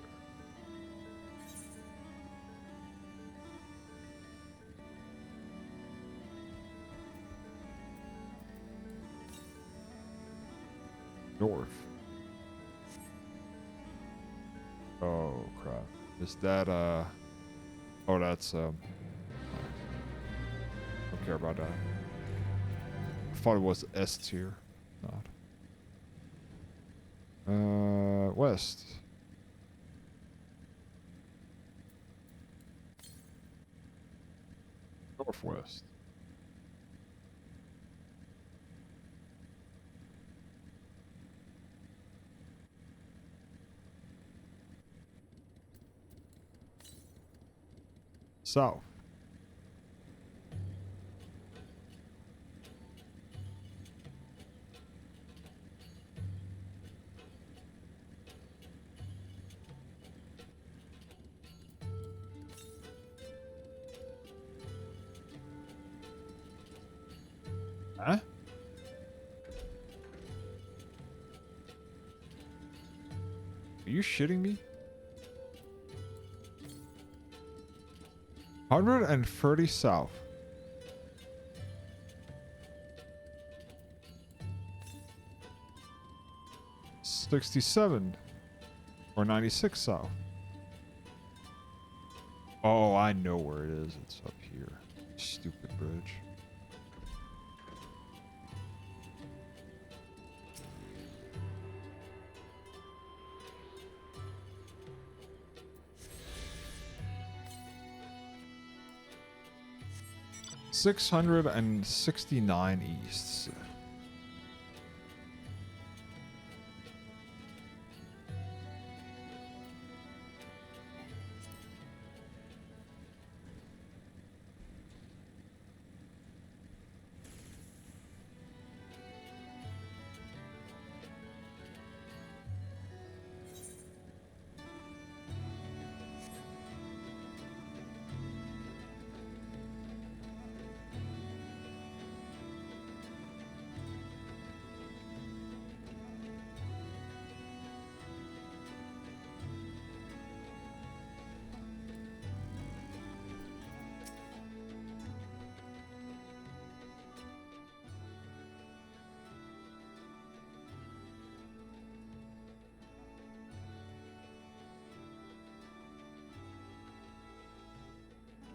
North. Oh crap. Is that oh, that's don't care about that. I thought it was S tier. Not. West. Northwest. South. Huh? Are you shitting me? 130 south. $67 or 96 south. Oh, I know where it is. It's up here. Stupid bridge. 669 east.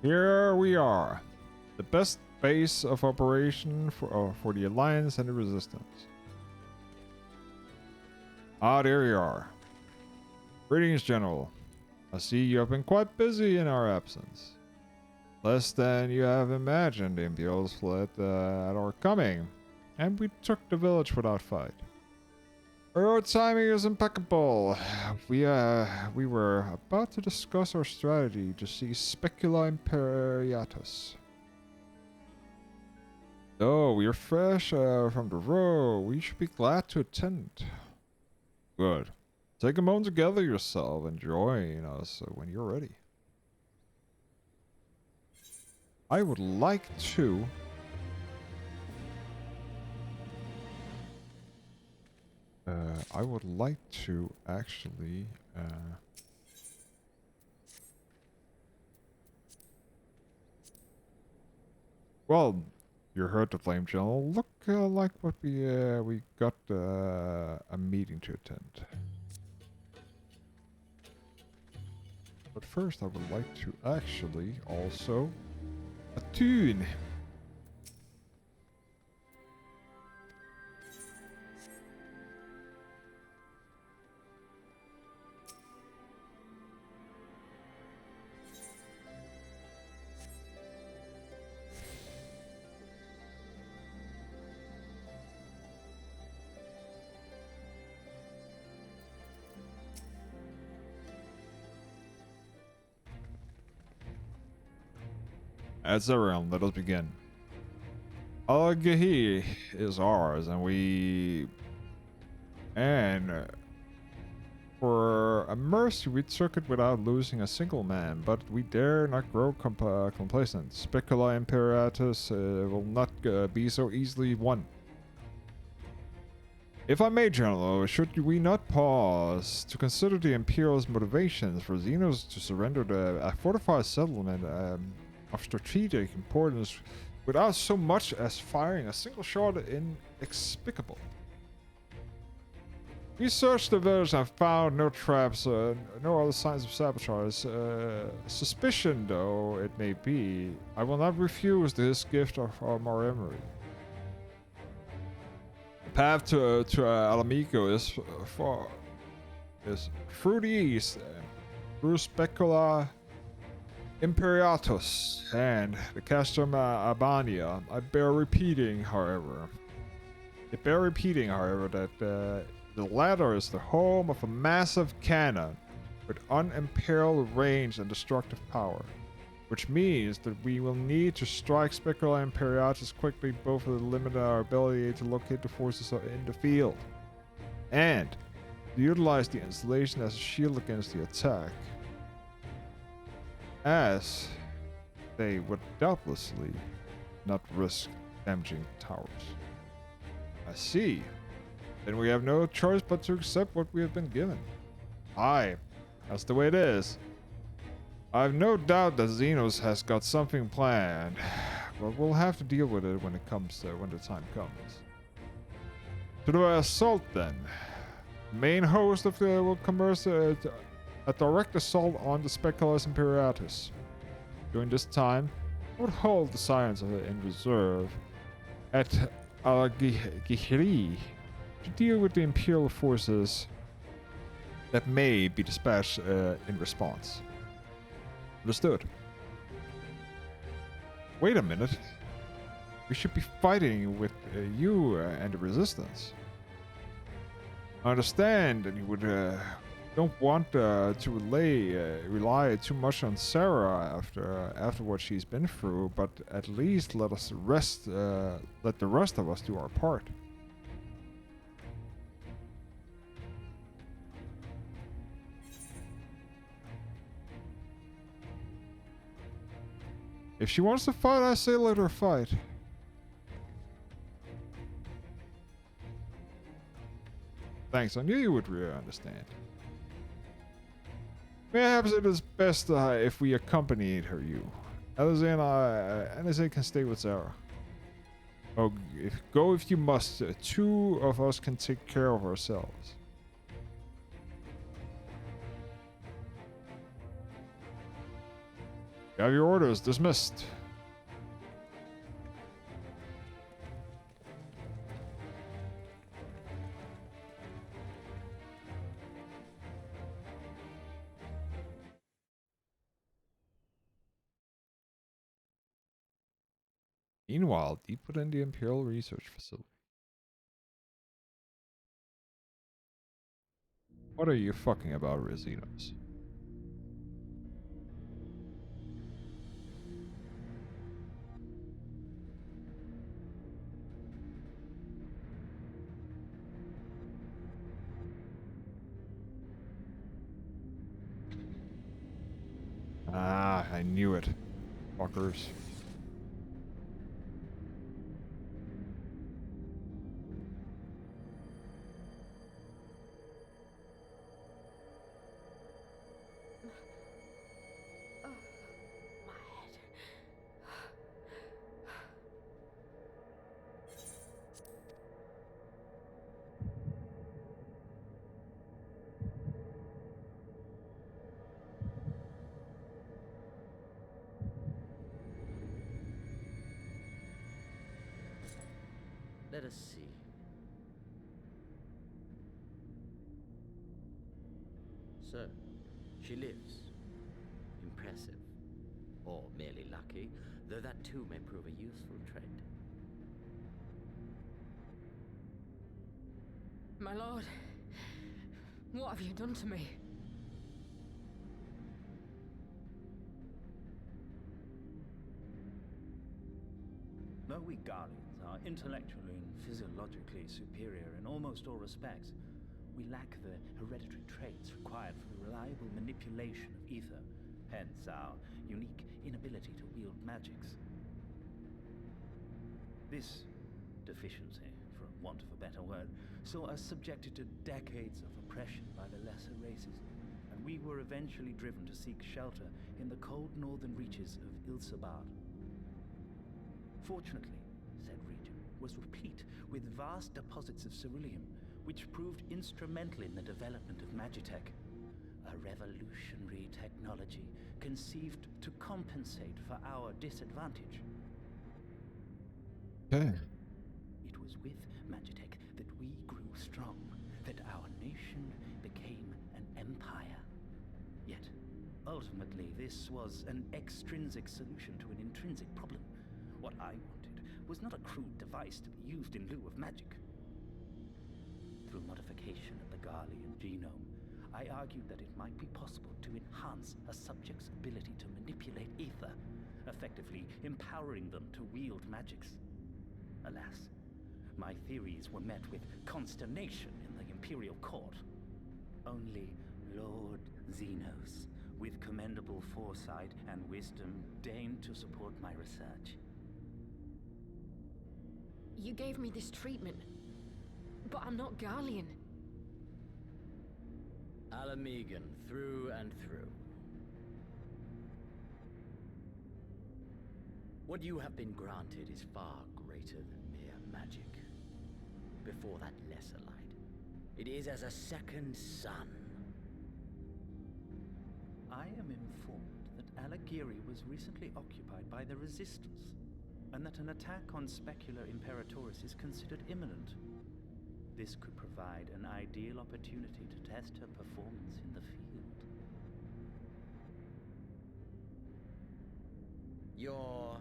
Here we are. The best base of operation for the Alliance and the Resistance. Ah, there you are. Greetings, General. I see you have been quite busy in our absence. Less than you have imagined, the Imperials fled at our coming, and we took the village without fight. Our timing is impeccable. We were about to discuss our strategy to see Specula Imperiatus. Oh, we are fresh from the road. We should be glad to attend. Good. Take a moment to gather yourself and join us when you're ready. I would like to... I would like to actually well, you heard the Flame General. Look like what we got a meeting to attend. But first I would like to actually also attune. As a realm, let us begin. Al-Gahi is ours, for a mercy we took it without losing a single man, but we dare not grow complacent. Specula Imperatus will not be so easily won. If I may, General, should we not pause to consider the Imperial's motivations for Xenos to surrender a fortified settlement of strategic importance without so much as firing a single shot inexplicable? We searched the village and found no traps, no other signs of sabotage. Suspicion, though it may be, I will not refuse this gift of our memory. The path to Alamico is through the east, through Specula Imperatus and the Castrum Albania. It bear repeating, however, that the latter is the home of a massive cannon with unimpaired range and destructive power, which means that we will need to strike Specula Imperatus quickly, both to limit our ability to locate the forces in the field, and to utilize the installation as a shield against the attack, as they would doubtlessly not risk damaging towers. I see. Then we have no choice but to accept what we have been given. Aye, that's the way it is. I have no doubt that Xenos has got something planned, but we'll have to deal with it when it comes when the time comes. To the assault then. The main host of the will commence a direct assault on the Specula Imperatus. During this time, I would hold the science in reserve at Al-Gihri to deal with the Imperial forces that may be dispatched in response. Understood. Wait a minute. We should be fighting with you and the resistance. I understand that you would don't want to rely too much on Sarah after what she's been through, but at least let the rest of us do our part. If she wants to fight, I say let her fight. Thanks, I knew you would really understand. Perhaps it is best if we accompanied her, you. Alize can stay with Sarah. Oh, go if you must. Two of us can take care of ourselves. You have your orders. Dismissed. Meanwhile, deep within the Imperial Research Facility. What are you fucking about, Resinos? Ah, I knew it. Fuckers. Let us see. So, she lives. Impressive. Or merely lucky, though that too may prove a useful trait. My lord, what have you done to me? Though we Guardians are intellectually and physiologically superior in almost all respects, we lack the hereditary traits required for the reliable manipulation of ether, hence our unique inability to wield magics. This deficiency, for want of a better word, saw us subjected to decades of oppression by the lesser races, and we were eventually driven to seek shelter in the cold northern reaches of Ilsabad. Fortunately, said region was replete with vast deposits of ceruleum, which proved instrumental in the development of Magitech, a revolutionary technology conceived to compensate for our disadvantage. Okay. It was with Magitech that we grew strong, that our nation became an empire. Yet, ultimately, this was an extrinsic solution to an intrinsic problem. What I wanted was not a crude device to be used in lieu of magic. Through modification of the Garlean genome, I argued that it might be possible to enhance a subject's ability to manipulate ether, effectively empowering them to wield magics. Alas, my theories were met with consternation in the Imperial Court. Only Lord Xenos, with commendable foresight and wisdom, deigned to support my research. You gave me this treatment, but I'm not Garlean. Alamegan, through and through. What you have been granted is far greater than mere magic. Before that lesser light, it is as a second sun. I am informed that Alagiri was recently occupied by the Resistance, and that an attack on Specular Imperatoris is considered imminent. This could provide an ideal opportunity to test her performance in the field. Your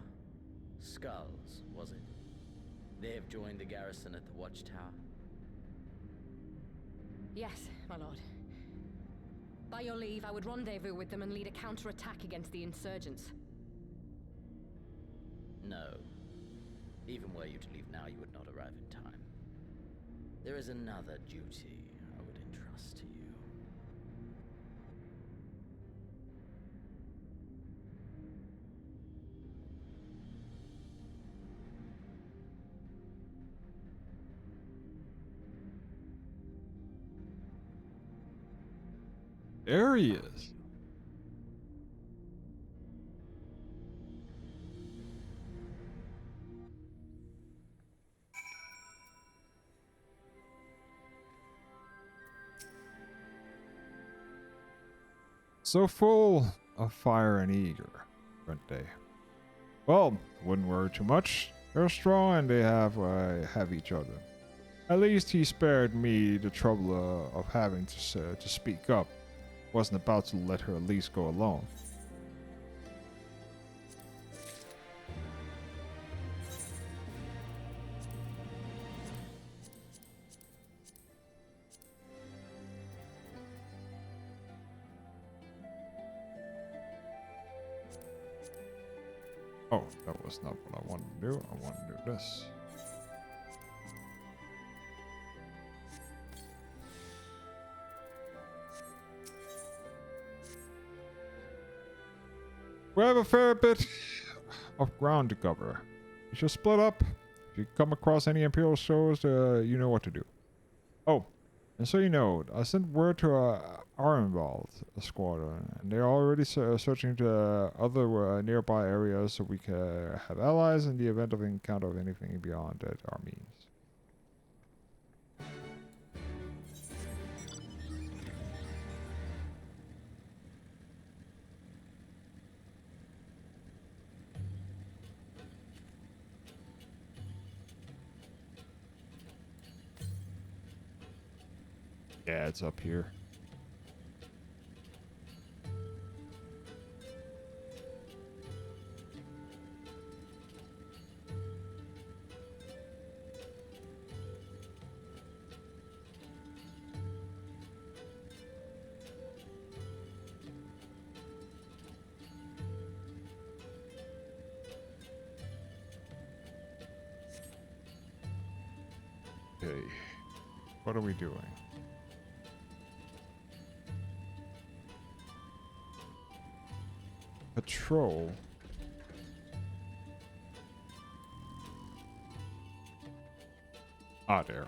skulls, was it? They have joined the garrison at the watchtower. Yes, my lord. By your leave, I would rendezvous with them and lead a counterattack against the insurgents. No. Even were you to leave now, you would not arrive in time. There is another duty I would entrust to you. There he is. So full of fire and eager, weren't they? Well, wouldn't worry too much. They're strong and they have each other. At least he spared me the trouble of having to speak up. Wasn't about to let her at least go alone. Oh, that was not what I wanted to do. I wanted to do this. We have a fair bit of ground to cover. You should split up. If you come across any Imperial shows, you know what to do. Oh, and so you know, I sent word to our involved squadron, and they're already searching the other nearby areas so we can have allies in the event of encounter of anything beyond our means. Yeah, it's up here. Okay, what are we doing? Patrol. Ah, there.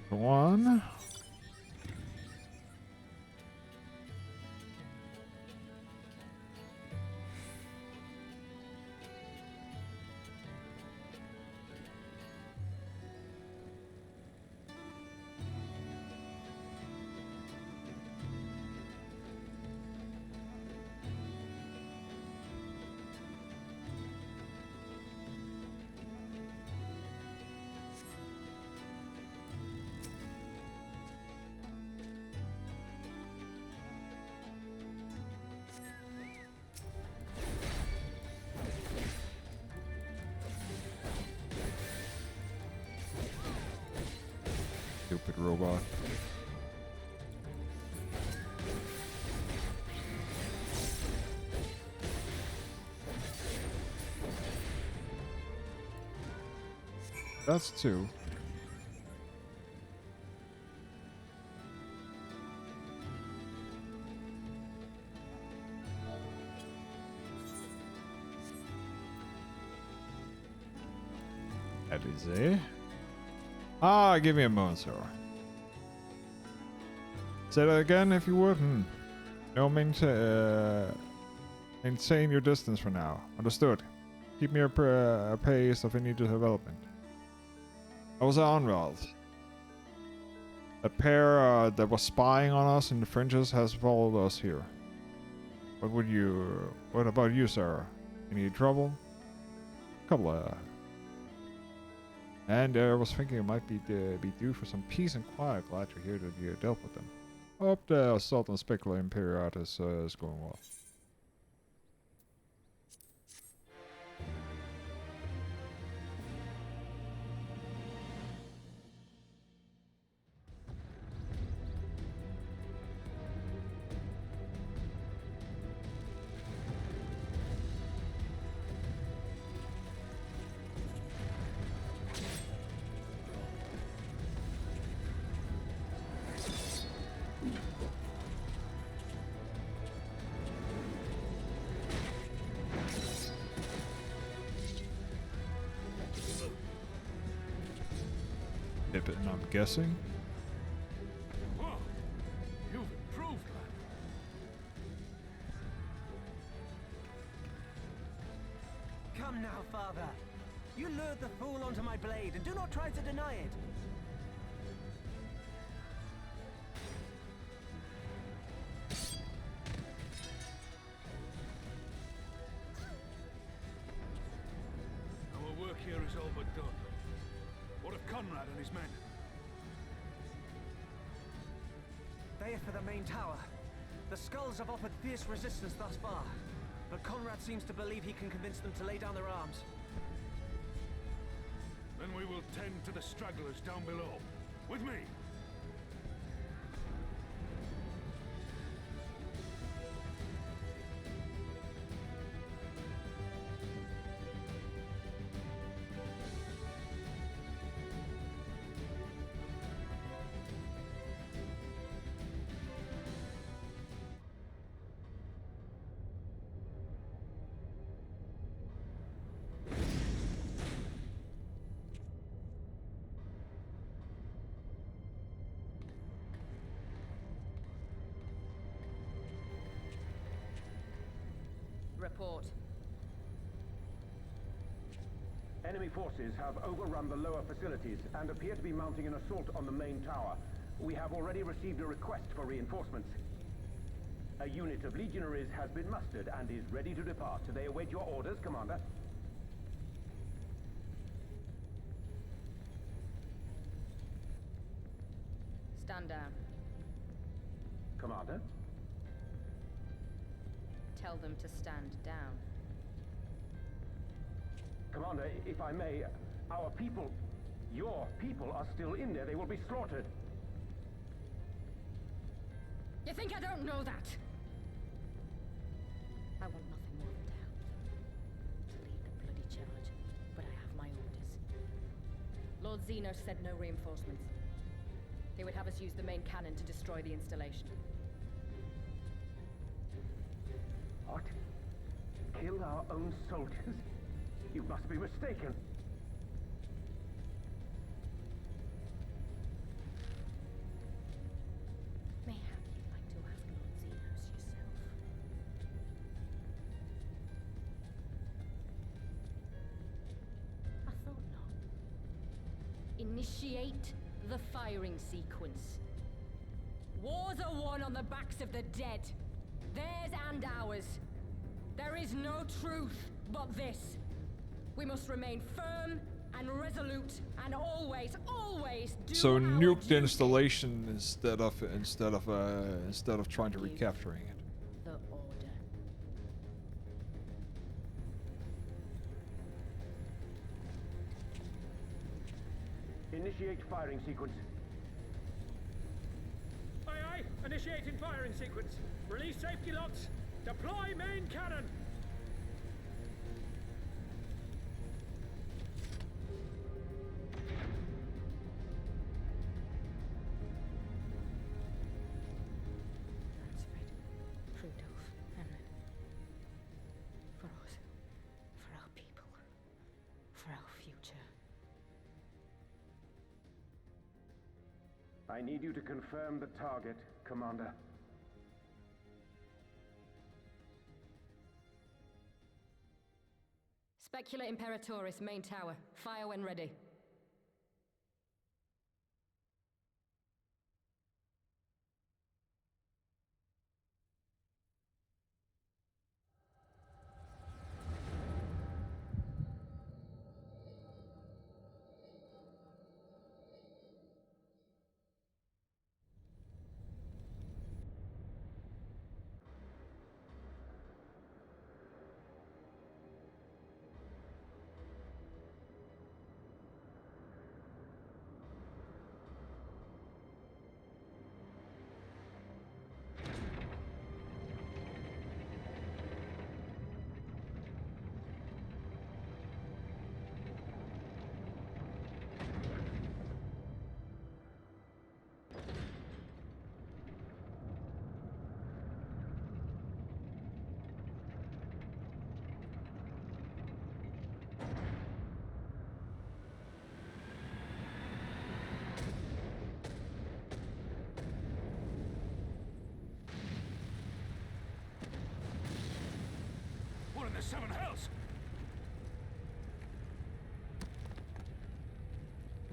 One. Stupid robot. That's two. That is it. Ah, give me a moment, sir. Say that again, if you would. No, maintain your distance for now. Understood. Keep me appraised of any development. I was on Vods. That pair that was spying on us in the fringes has followed us here. What about you, Sarah? Any trouble? Couple of... And I was thinking it might be due for some peace and quiet. Glad to hear that you dealt with them. Hope the assault on Specula Imperiatus is going well. And I'm guessing. Whoa, you've improved, lad. Come now, father. You lured the fool onto my blade, and do not try to deny it. Our work here is all but done. What of Conrad and his men? They are for the main tower. The skulls have offered fierce resistance thus far, but Conrad seems to believe he can convince them to lay down their arms. Then we will tend to the stragglers down below. With me! Report. Enemy forces have overrun the lower facilities and appear to be mounting an assault on the main tower. We have already received a request for reinforcements. A unit of legionaries has been mustered and is ready to depart. They await your orders, Commander. Stand down. Commander? Tell them to stand down. Commander, if I may, our people, your people are still in there. They will be slaughtered. You think I don't know that? I want nothing more than to help them. To lead the bloody charge. But I have my orders. Lord Xenos said no reinforcements. He would have us use the main cannon to destroy the installation. What? Kill our own soldiers? You must be mistaken. Mayhap you'd like to ask Lord Xenos yourself. I thought not. Initiate the firing sequence. Wars are won on the backs of the dead. Theirs and ours. There is no truth but this. We must remain firm and resolute and always, always do So our nuke the duty. installation instead of trying to recapturing it. The order. Initiate firing sequence. Aye, aye. Initiating firing sequence. Release safety locks. Deploy main cannon. For us, for our people, for our future. I need you to confirm the target, Commander. Specula Imperatoris, main tower. Fire when ready. What in the seven hells?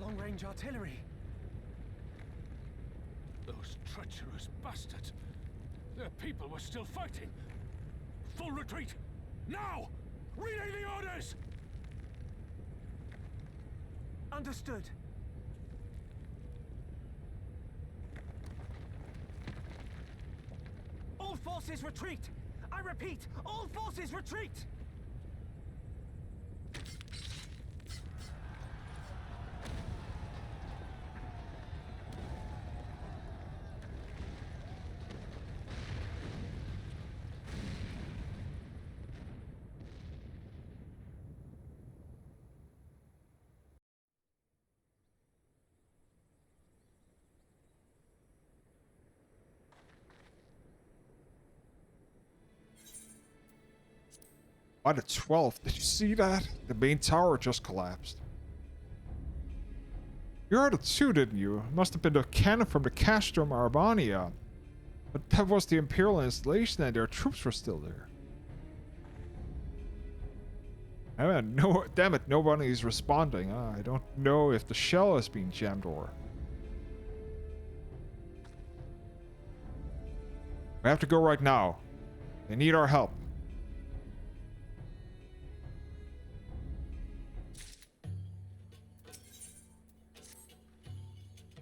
Long-range artillery. Those treacherous bastards. Their people were still fighting. Full retreat! Now! Relay the orders! Understood. All forces retreat! I repeat, all forces retreat! By the 12th, did you see that? The main tower just collapsed. You heard it too, didn't you? It must have been the cannon from the Castrum Arbania. But that was the Imperial installation and their troops were still there. No, damn it, nobody's responding. I don't know if the shell has been jammed or... We have to go right now. They need our help.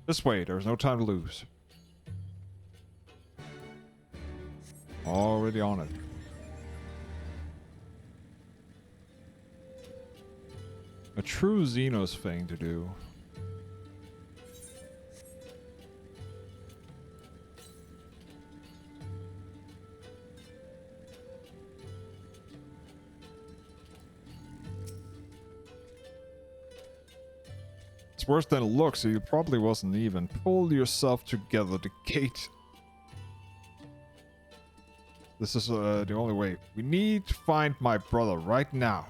This way, there's no time to lose. Already on it. A true Xenos thing to do. It's worse than it looks, so you probably wasn't even. Pull yourself together, the gate. This is the only way. We need to find my brother right now.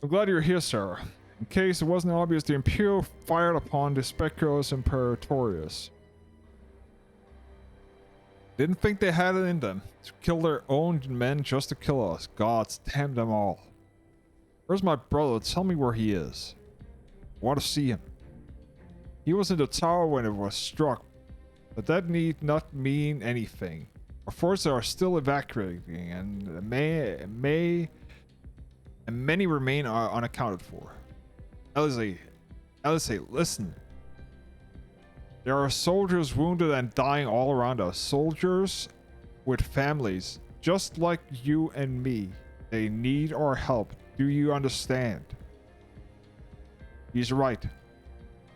I'm glad you're here, Sarah. In case it wasn't obvious, the Imperial fired upon the Speculos Imperatorius. Didn't think they had it in them to kill their own men just to kill us. Gods damn them all. Where's my brother? Tell me where he is. I want to see him. He was in the tower when it was struck, but that need not mean anything. Our forces are still evacuating, and many remain unaccounted for. Elise, listen. There are soldiers wounded and dying all around us. Soldiers with families, just like you and me. They need our help. Do you understand? He's right.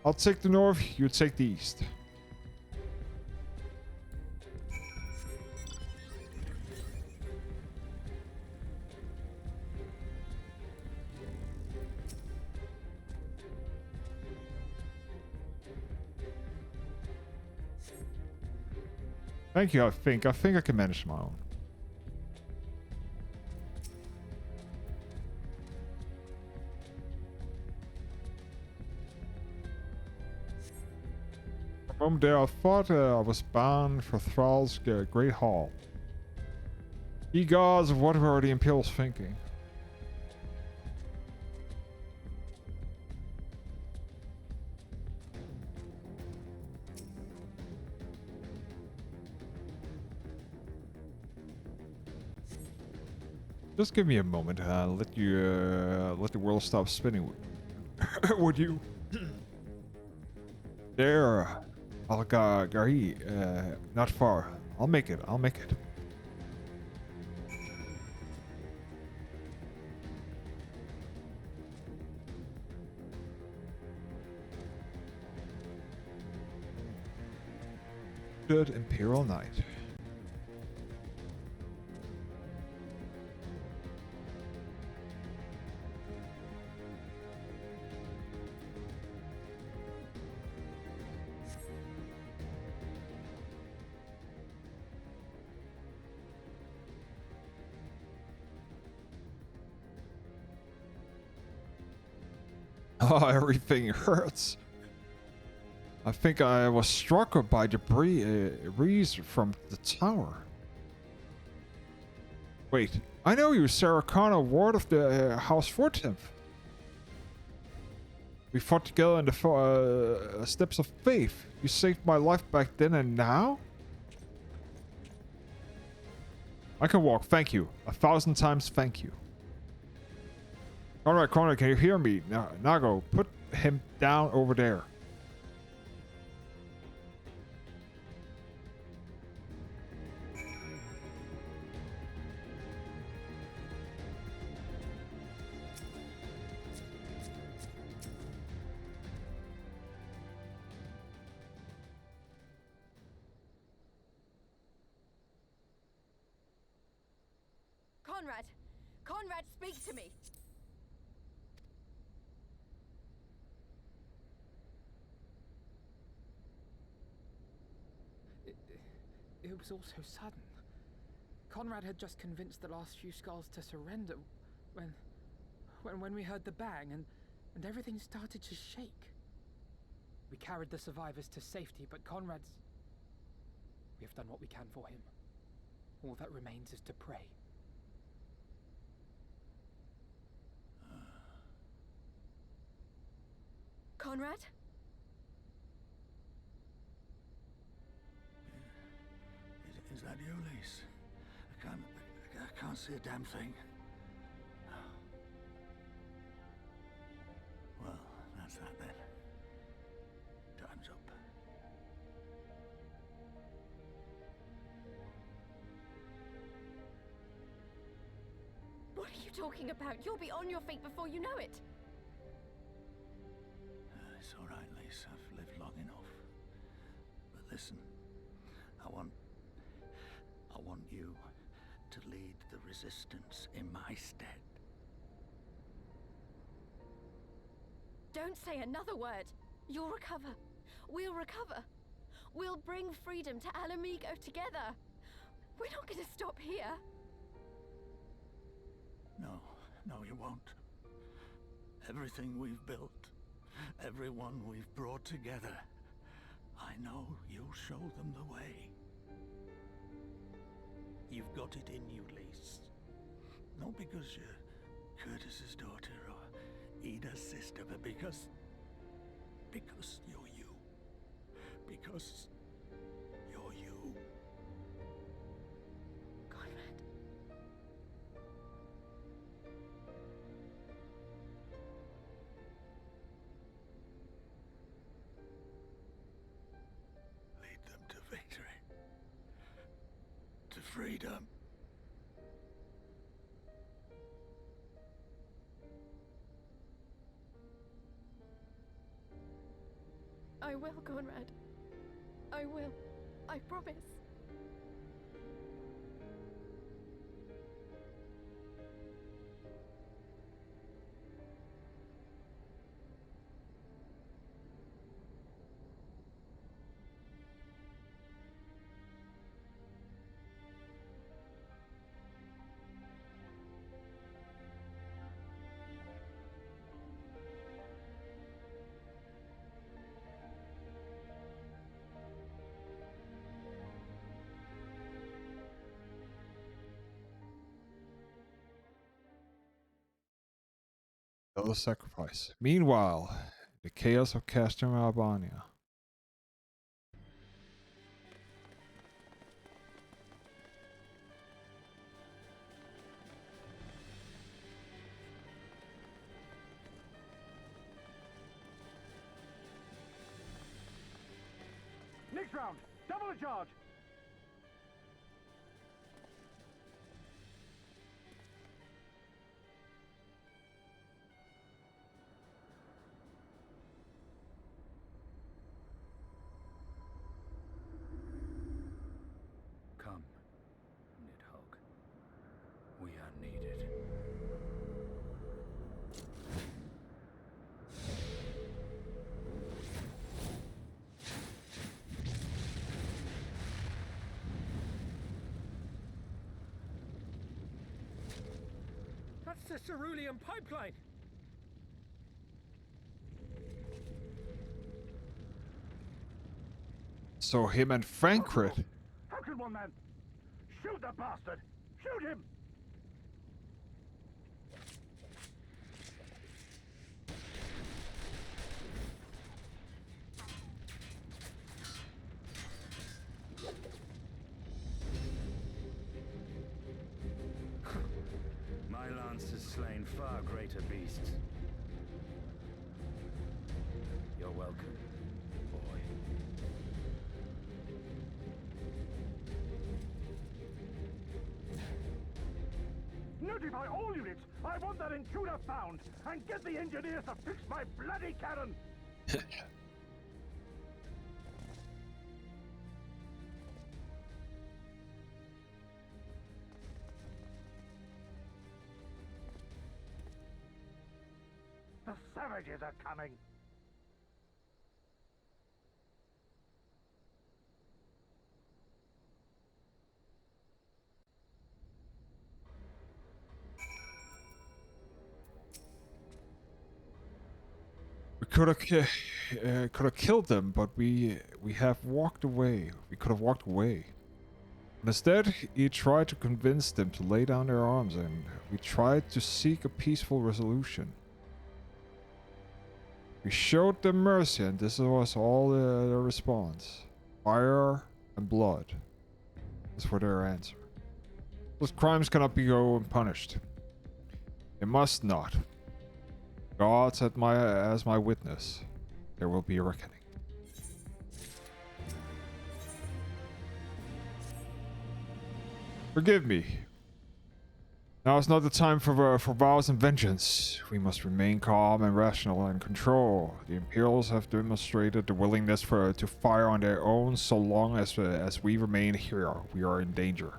I'll take the north, you take the east. Thank you, I think. I think I can manage my own. For a moment there, I thought I was bound for Thrall's Great Hall. Ye gods, what were the Imperials thinking? Just give me a moment. Let the world stop spinning. Would you? There, Algari. Not far. I'll make it. I'll make it. Good Imperial Knight. Oh, everything hurts. I think I was struck by debris from the tower. Wait, I know you, Sarah Connor, ward of the House Fortemp. We fought together in the steps of faith. You saved my life back then and now? I can walk, thank you. 1,000 times thank you. Alright, Connor, can you hear me? Nago, put him down over there. Conrad! Conrad, speak to me! It was all so sudden. Conrad had just convinced the last few skulls to surrender when we heard the bang and everything started to shake. We carried the survivors to safety, but Conrad's... We have done what we can for him. All that remains is to pray. Conrad? Is that you, Lise? I can't see a damn thing. Well, that's that then. Time's up. What are you talking about? You'll be on your feet before you know it. It's all right, Lise. I've lived long enough. But listen, I want you to lead the resistance in my stead. Don't say another word. You'll recover. We'll recover. We'll bring freedom to Alamigo together. We're not going to stop here. No, you won't. Everything we've built, everyone we've brought together, I know you'll show them the way. You've got it in you, Lise. Not because you're Curtis's daughter or Ida's sister, but because you're you. Because you're you. Conrad. Lead them to victory. To freedom. I will, Conrad. I will. I promise. Another sacrifice. Meanwhile, the chaos of Castrum Albania. Next round, double the charge. Come, Nidhogg. We are needed. That's the cerulean pipeline! So him and Frankrit. How can one man shoot the bastard? Shoot him! My lance has slain far greater beasts. You're welcome, boy. Notify all units! I want that intruder found! And get the engineers to fix my bloody cannon! The savages are coming! We could have killed them, but we have walked away. We could have walked away. Instead, he tried to convince them to lay down their arms, and we tried to seek a peaceful resolution. We showed them mercy, and this was all their response. Fire and blood. That's for their answer. Those crimes cannot be go unpunished. They must not. God set as my witness. There will be a reckoning. Forgive me. Now is not the time for vows and vengeance. We must remain calm and rational and control. The Imperials have demonstrated the willingness to fire on their own so long as we remain here. We are in danger.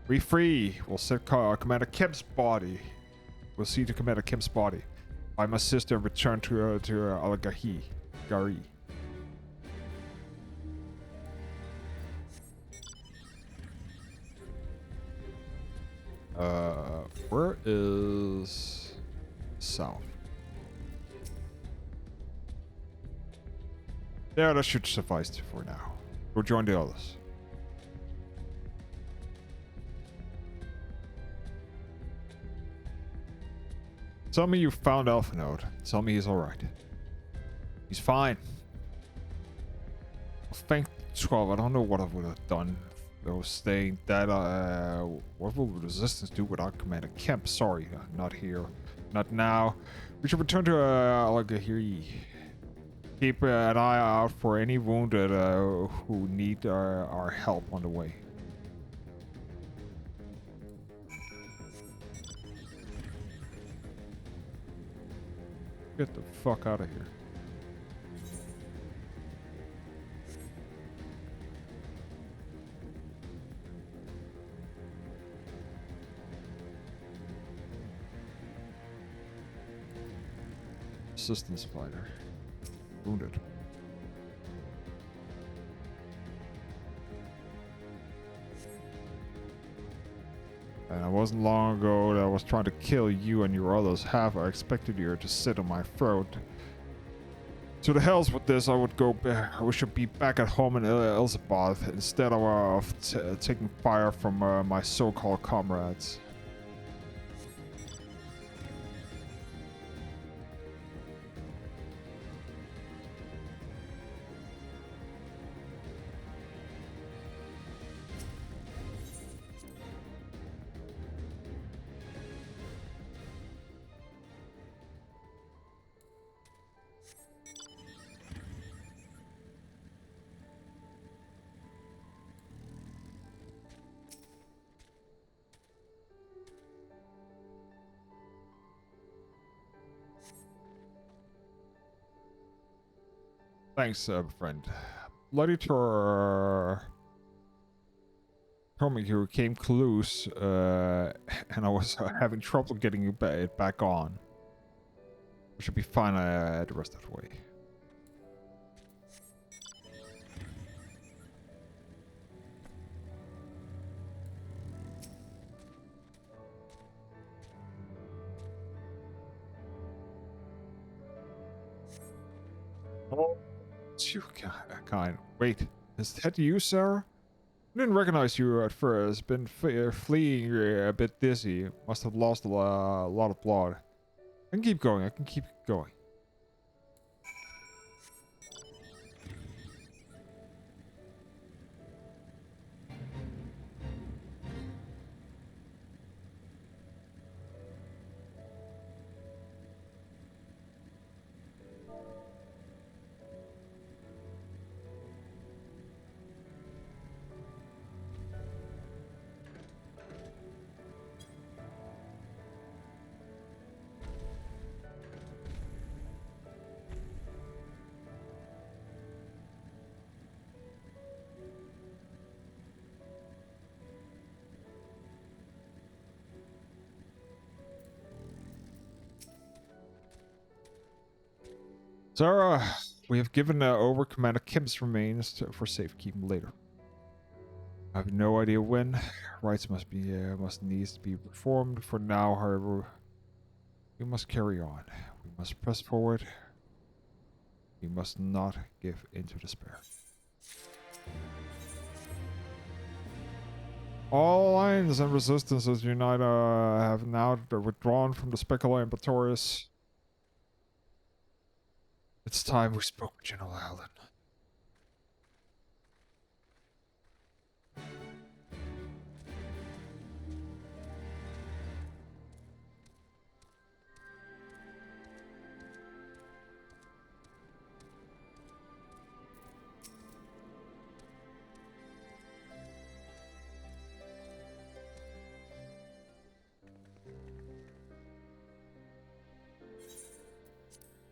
We free. We'll set Commander Kemp's body. We'll see to Commander Kemp's body. I my sister return to Al-Gahi. Gari. Where is south? Yeah, that should suffice for now. Go join the others. Tell me you found Alphanode. Tell me he's alright. He's fine. Thank 12. I don't know what I would have done. I was saying that, what will Resistance do without Commander Kemp? Sorry, not here. Not now. We should return to Al-Gahiri. Keep an eye out for any wounded who need our help on the way. Get the fuck out of here. Assistance fighter. Wounded. And it wasn't long ago that I was trying to kill you and your others. Half I expected you to sit on my throat. To the hells with this, I would go back. We should be back at home in Elizabeth instead of taking fire from my so-called comrades. Thanks, friend. Bloody told me you came close, and I was having trouble getting it back on. We should be fine the rest of the way. Oh, you kind. Wait, is that you, Sarah? I didn't recognize you at first. Been fleeing a bit dizzy. Must have lost a lot of blood. I can keep going. I can keep going. Sarah, we have given over Commander Kim's remains for safekeeping later. I have no idea when. Rites must needs to be performed. For now, however, we must carry on. We must press forward. We must not give in to despair. All alliance and resistances unite have now withdrawn from the Specula Imperatorius. It's time we spoke with General Allen.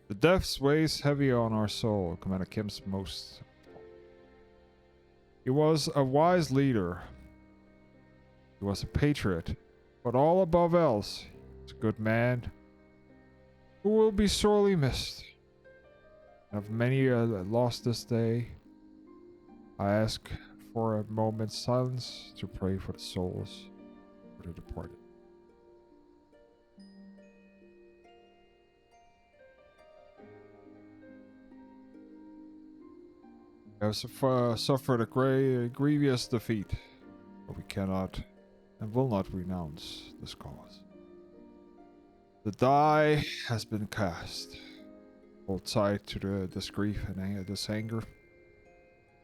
The death weighs heavy on our soul, Commander Kim's most. He was a wise leader. He was a patriot. But all above else, he was a good man who will be sorely missed. Of many lost this day, I ask for a moment's silence to pray for the souls of the departed. We have suffered a grievous defeat, but we cannot and will not renounce this cause. The die has been cast. Hold tight to this grief and this anger.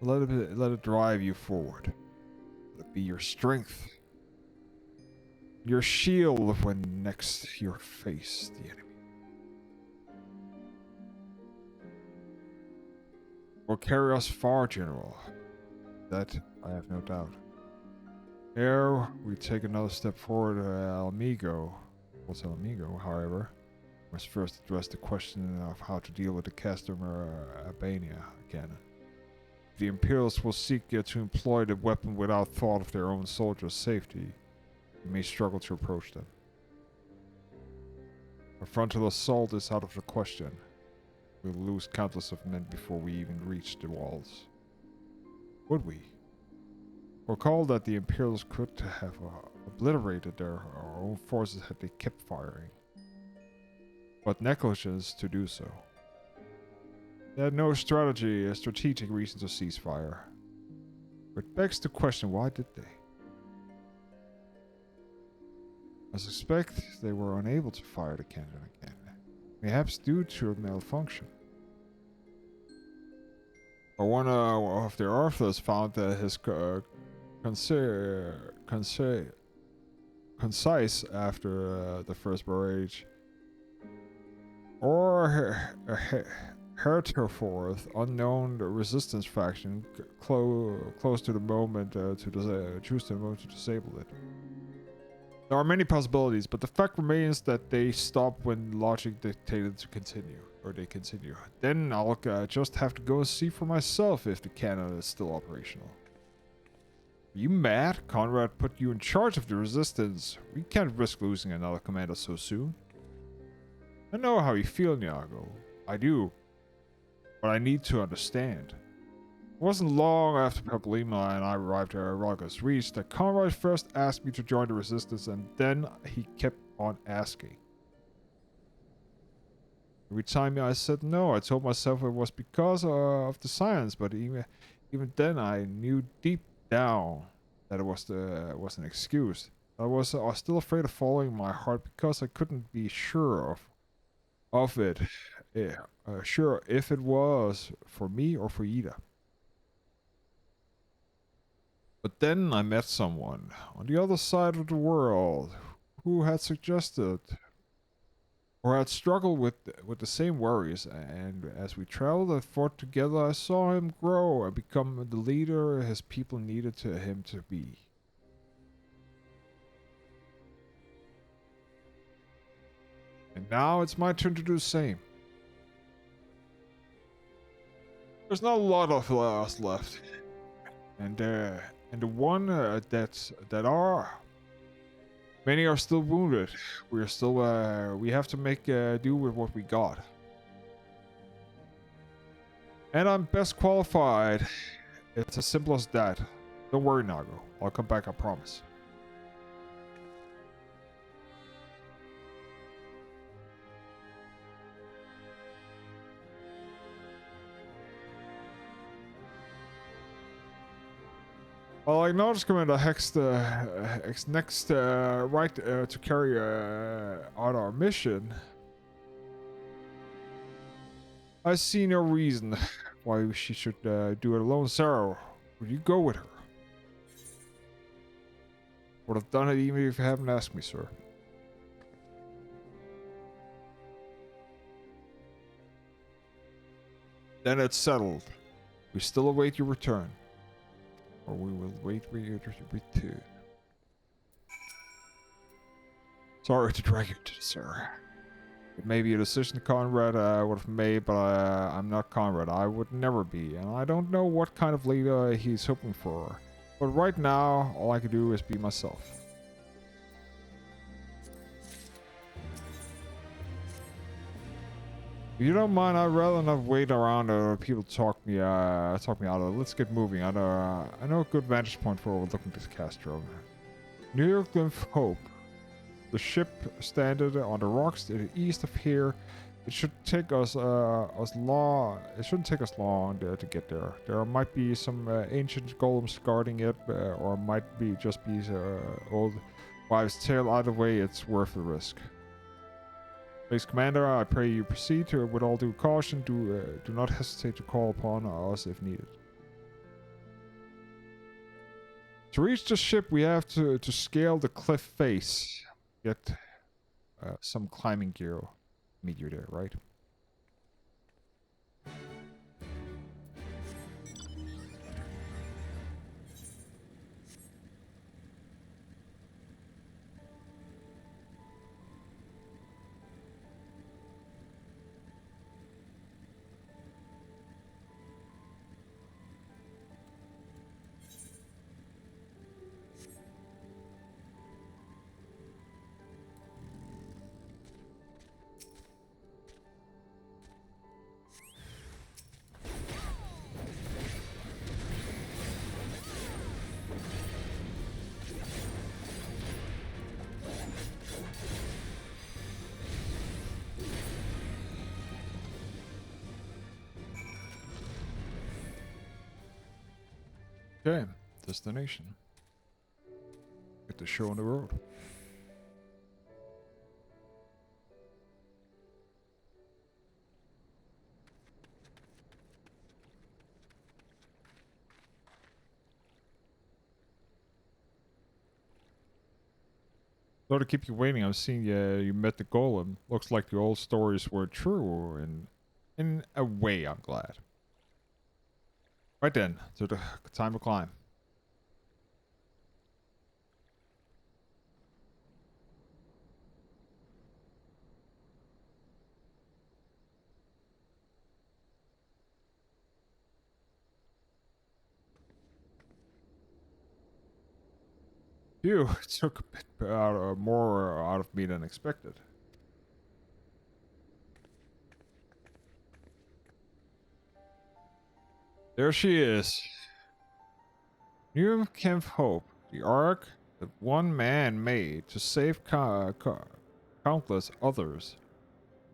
Let it drive you forward. Let it be your strength, your shield when next you face the enemy. Will carry us far, General. That I have no doubt. Ere we take another step forward, towards Almigo, however, we must first address the question of how to deal with the customer Albania cannon. The Imperials will seek to employ the weapon without thought of their own soldiers' safety. We may struggle to approach them. A frontal assault is out of the question. We'll lose countless of men before we even reach the walls. Would we? Recall that the Imperials could have obliterated our own forces had they kept firing. But negligence to do so. They had no strategic reason to cease fire. Which begs the question, why did they? I suspect they were unable to fire the cannon again. Perhaps due to a malfunction. Or one of their authors found that his concise after the first barrage. Or heretofore unknown resistance faction close to the moment choose the moment to disable it. There are many possibilities, but the fact remains that they stop when logic dictated to continue, or they continue. Then I'll just have to go and see for myself if the cannon is still operational. Are you mad? Conrad put you in charge of the resistance. We can't risk losing another commander so soon. I know how you feel, Niago. I do. But I need to understand. It wasn't long after Papolima and I arrived at Araga's Reach that Conrad first asked me to join the resistance, and then he kept on asking. Every time I said no, I told myself it was because of the science, but even then I knew deep down that it was an excuse. I was still afraid of following my heart because I couldn't be sure of it. Yeah, sure if it was for me or for Ida. But then I met someone on the other side of the world who had suggested or had struggled with the same worries, and as we traveled and fought together, I saw him grow and become the leader his people needed him to be. And now it's my turn to do the same. There's not a lot of us left, and the one that are, many are still wounded. We have to make do with what we got. And I'm best qualified. It's as simple as that. Don't worry, Nago. I'll come back, I promise. Well, I noticed, Commander Hex next right to carry out our mission. I see no reason why she should do it alone. Sarah, would you go with her? Would have done it even if you haven't asked me, sir. Then it's settled. We still await your return. Or we will wait for you to return. Sorry to drag you to this, sir. It may be a decision Conrad would have made, but I'm not Conrad. I would never be, and I don't know what kind of leader he's hoping for. But right now, all I can do is be myself. If you don't mind, I'd rather not wait around or people talk me out of it. Let's get moving. I know a good vantage point for overlooking this Castro. New York Glymph Hope. The ship stranded on the rocks to the east of here. It should take us long. It shouldn't take us long to get there. There might be some ancient golems guarding it, or might be just be old wives' tale. Either way, it's worth the risk. Please, Commander, I pray you proceed with all due caution. Do not hesitate to call upon us if needed. To reach the ship, we have to scale the cliff face. Get some climbing gear. Meet you there, right? Okay, destination. Get the show on the road. Sorry to keep you waiting. I've seen you met the golem. Looks like the old stories were true, and in a way, I'm glad. Right then, so the time to climb. Phew, it took a bit more out of me than expected. There she is. New Camp Hope, the ark that one man made to save countless others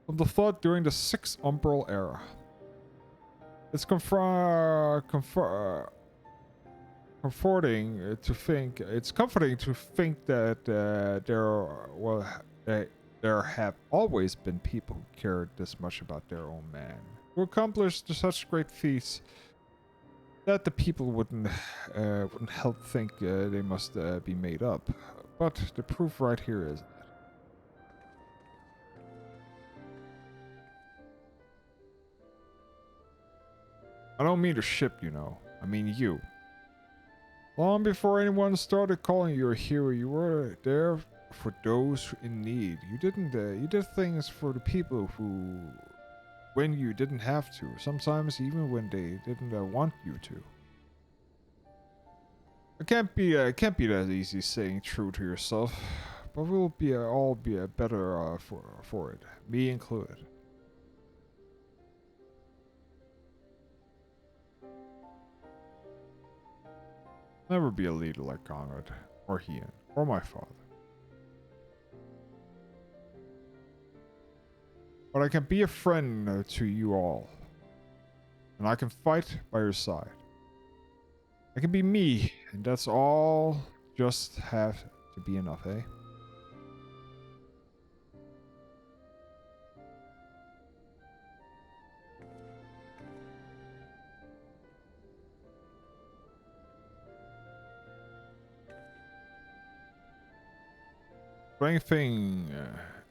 from the flood during the 6th Umbral era. It's comforting to think. It's comforting to think that there have always been people who cared this much about their own man, who accomplished such great feats that the people wouldn't help think they must be made up. But the proof right here is. I don't mean the ship, you know. I mean you. Long before anyone started calling you a hero, you were there for those in need. You did things for the people who, when you didn't have to. Sometimes even when they didn't want you to. It can't be that easy saying true to yourself, but we'll all be better for it, me included. Never be a leader like Conrad, or Ian, or my father. But I can be a friend to you all. And I can fight by your side. I can be me, and that's all just have to be enough, eh?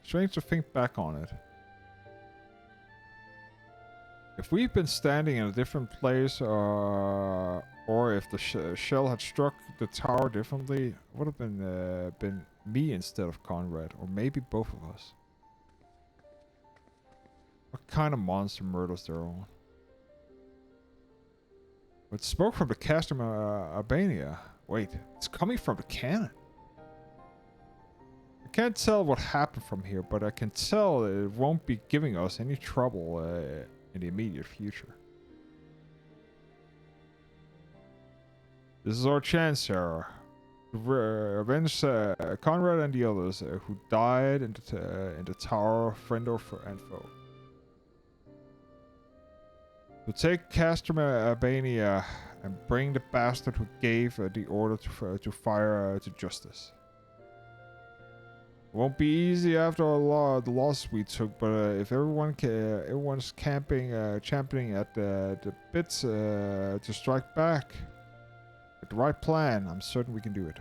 Strange to think back on it. If we'd been standing in a different place, or if the shell had struck the tower differently, it would have been me instead of Conrad, or maybe both of us. What kind of monster murders their own? But smoke from the castrum Albania. Wait, it's coming from the cannon. I can't tell what happened from here, but I can tell it won't be giving us any trouble in the immediate future. This is our chance, Sarah, to avenge Conrad and the others who died in the tower, friend and foe. To take Castrum Albania and bring the bastard who gave the order to fire to justice. It won't be easy after the loss we took, but if everyone's championing at the bits to strike back with the right plan, I'm certain we can do it.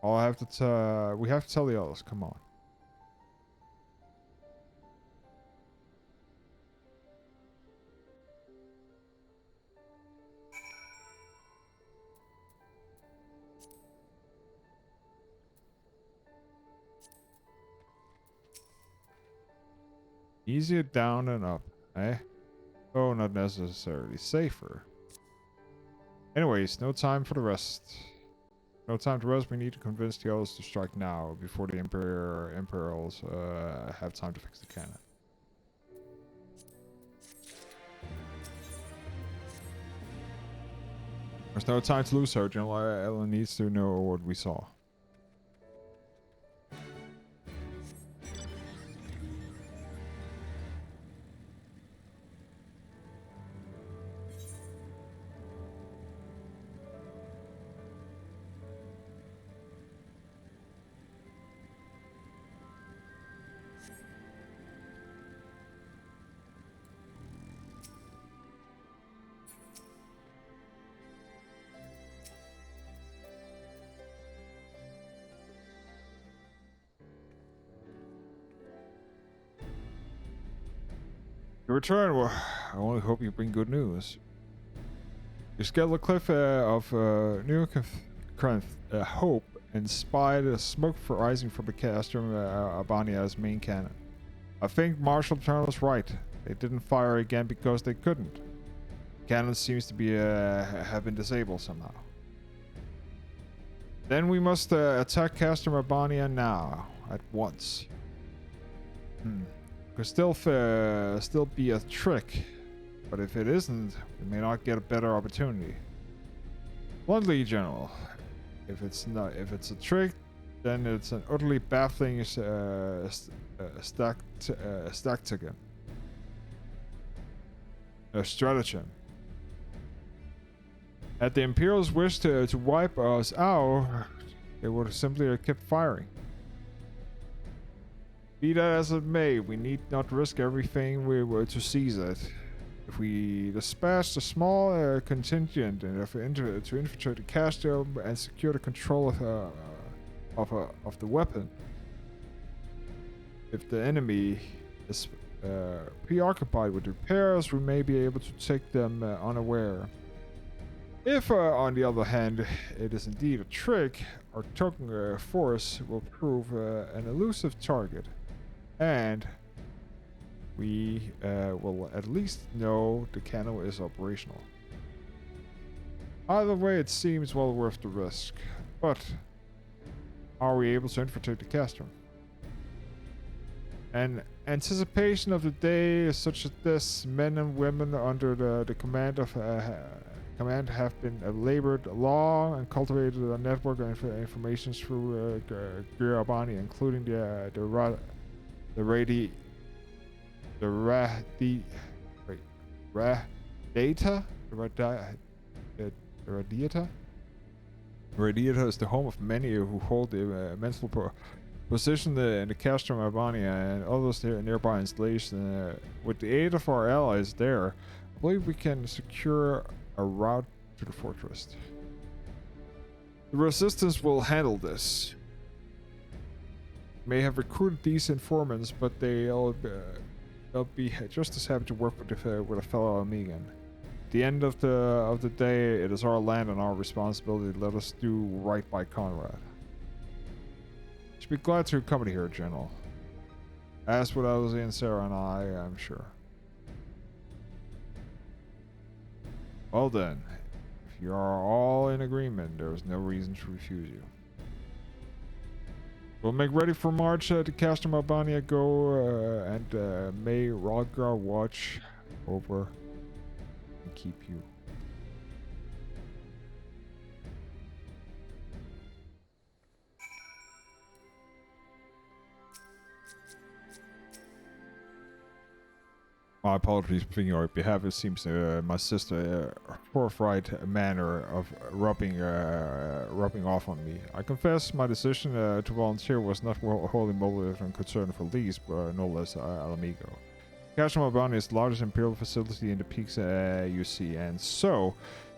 We have to tell the others. Come on. Easier down and up, eh? Oh, not necessarily safer. Anyways, no time for the rest. No time to rest. We need to convince the others to strike now before the Imperials have time to fix the cannon. There's no time to lose, Sergeant. Ellen needs to know what we saw. Your return, well, I only hope you bring good news. You scaled the cliff of New Hope and spied a smoke rising from the Castrum Albania's main cannon. I think Marshal Turner was right. They didn't fire again because they couldn't. Cannon seems to be have been disabled somehow. Then we must attack Castor Mabania now, at once. Could still be a trick, but if it isn't, we may not get a better opportunity. Bluntly, General, if it's a trick, then it's an utterly baffling stratagem. Had the Imperials wished to wipe us out, they would have simply kept firing. Be that as it may, we need not risk everything we were to seize it. If we dispatch a small contingent to infiltrate the Castor and secure the control of the weapon, if the enemy is preoccupied with repairs, we may be able to take them unaware. If, on the other hand, it is indeed a trick, our token force will prove an elusive target, and we will at least know the cannon is operational. Either way, it seems well worth the risk, but are we able to infiltrate the Castor? In anticipation of the day such as this, men and women under the command have been labored long and cultivated a network of information through Girabani, including the Radiata. Radiata is the home of many who hold the mental position in the Castor Mabania and others nearby installations. With the aid of our allies there, I believe we can secure a route to the fortress. The resistance will handle this. May have recruited these informants, but they'll be just as happy to work with a fellow Amigan. At the end of the day, it is our land and our responsibility. Let us do right by Conrad. Should be glad to accompany here, General. As with Elsie and Sarah and I, I'm sure. Well then, if you are all in agreement, there is no reason to refuse you. We'll make ready for march to Castor Mabania. Go and may Rodgar watch over and keep you. My apologies for your behalf. It seems my sister forthright manner of rubbing off on me. I confess my decision to volunteer was not wholly motivated and concerned for Lise, but no less Alamigo. Castor Mabania is the largest imperial facility in the peaks you see, and so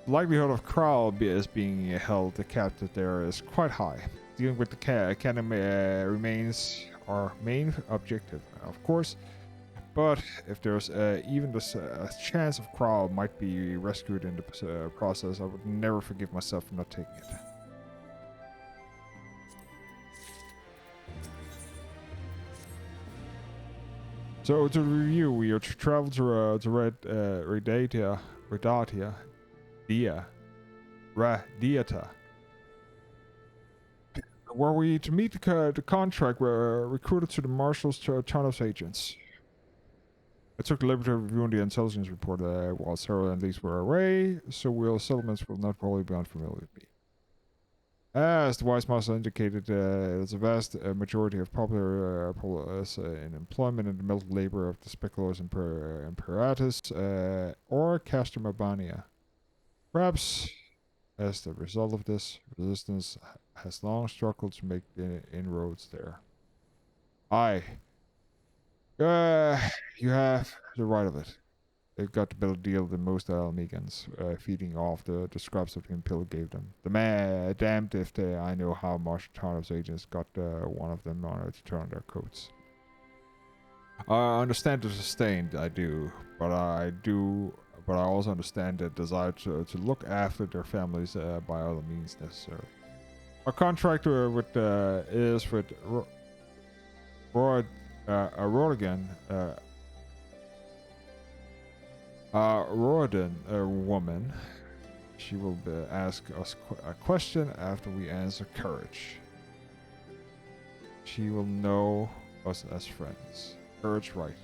the likelihood of Krile is being held captive there is quite high. Dealing with the cannon remains our main objective, of course. But if there's even a chance of Krile might be rescued in the process, I would never forgive myself for not taking it. So to review, we are to travel to Radiata, where we to meet the contract were recruited to the Marshal's Charnos agents. I took the liberty of reviewing the intelligence report while Sarah and Lise were away, so Will settlements will not probably be unfamiliar with me. As the Wise Master indicated, there's a vast majority of popular in employment in the melted labor of the Speculos Imperatus or Castor Mabania. Perhaps, as the result of this, resistance has long struggled to make inroads there. You have the right of it. They've got a better deal than most Almegans, feeding off the scraps of the Imperial gave them. The man, damned if I know how Marshal Tarnov's agents got one of them on to turn their coats. I understand the sustained, I do, but I also understand the desire to look after their families by other means necessary. Our contract is with Rodigan. Roden, a woman. She will ask us a question after we answer courage. She will know us as friends. Courage, right.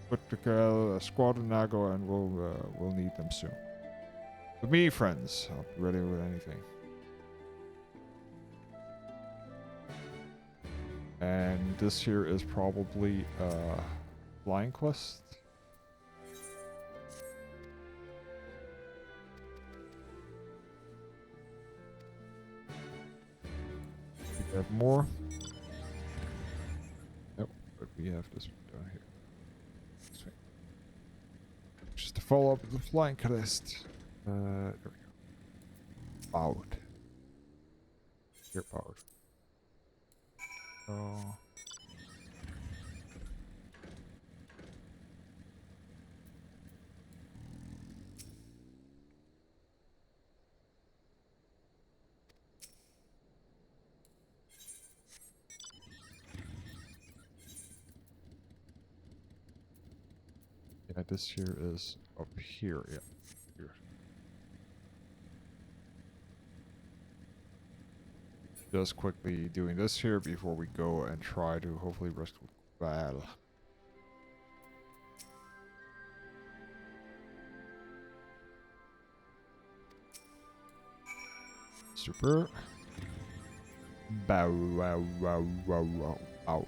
Put together a squad of Nago and we'll need them soon. With me, friends. I'll be ready with anything. And this here is probably a flying quest. We have more. Nope, but we have this one down here. Sweet. Just to follow up with the flying quest. There we go. Powered. Here, powered. Oh. Yeah, this here is up here, yeah. Here. Just quickly doing this here before we go and try to hopefully rescue Val. Super. Bow wow wow wow wow wow.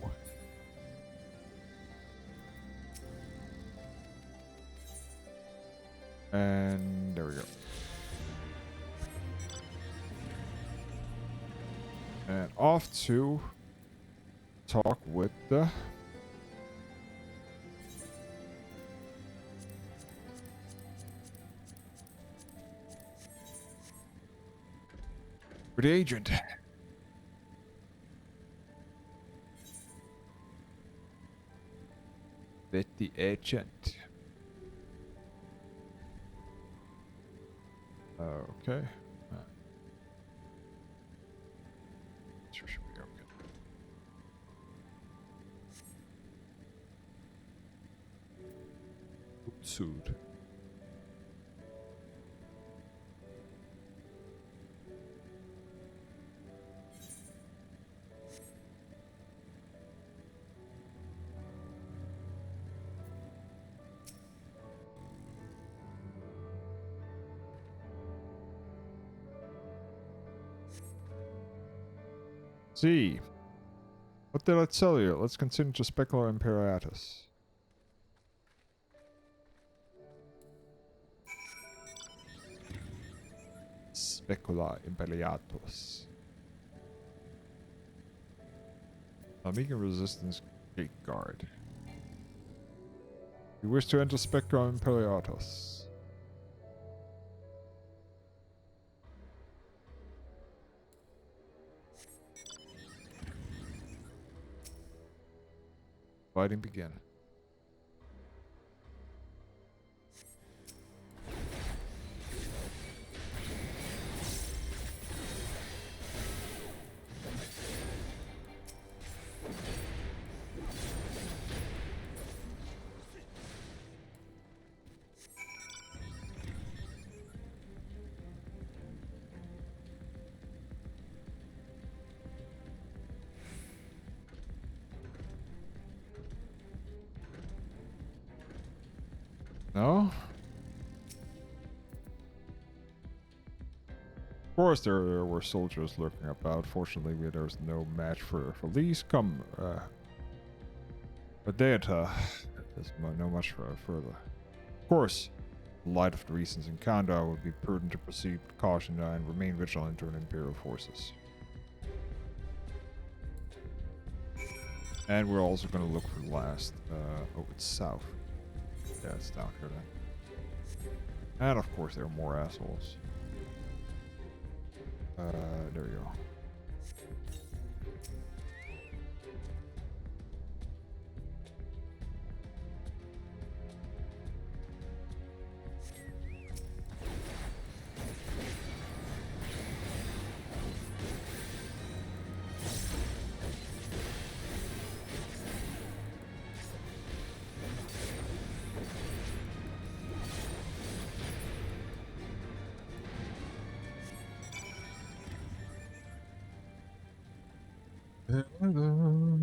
And there we go. And off to talk with the agent. With the agent. Okay. Sure, should we go get sued. See. What did I tell you? Let's continue to Specula Imperatus. Specula Imperatus. Amiga Resistance Gate Guard. You wish to enter Specula Imperatus. Fighting begin. No? Of course there were soldiers lurking about. Fortunately, there was no match for these. Come, but data there's no much further. Of course, in light of the recent encounter, it would be prudent to proceed with caution and remain vigilant during Imperial forces. And we're also going to look for the last. Oh, it's south. Yeah, it's down here then. And of course there are more assholes. There we go.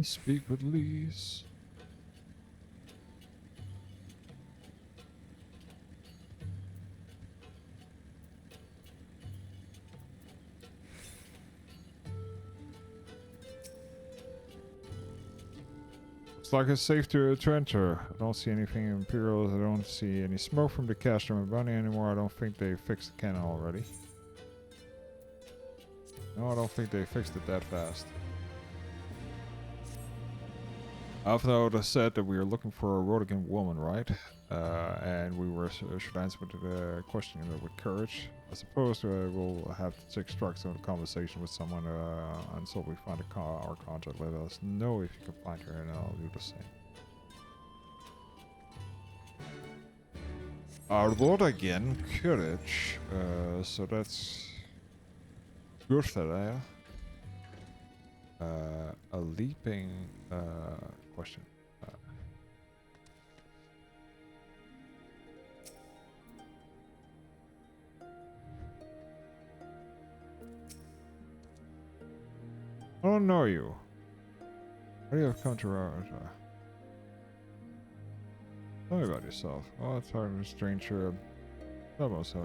Speak with Lise. Looks like it's safe to enter. I don't see anything Imperial. I don't see any smoke from the Castro and Bunny anymore. I don't think they fixed the cannon already. No, I don't think they fixed it that fast. Alpha said that we are looking for a Rodigan woman, right? And we were should answer with the question with courage. I suppose we'll have to take strikes on a conversation with someone until we find our contact. Let us know if you can find her, and I'll do the same. Our Rodigan courage. So that's good for that. A leaping question. I don't know you. How do you have come to tell me about yourself. Oh, it's hard and stranger. Not myself.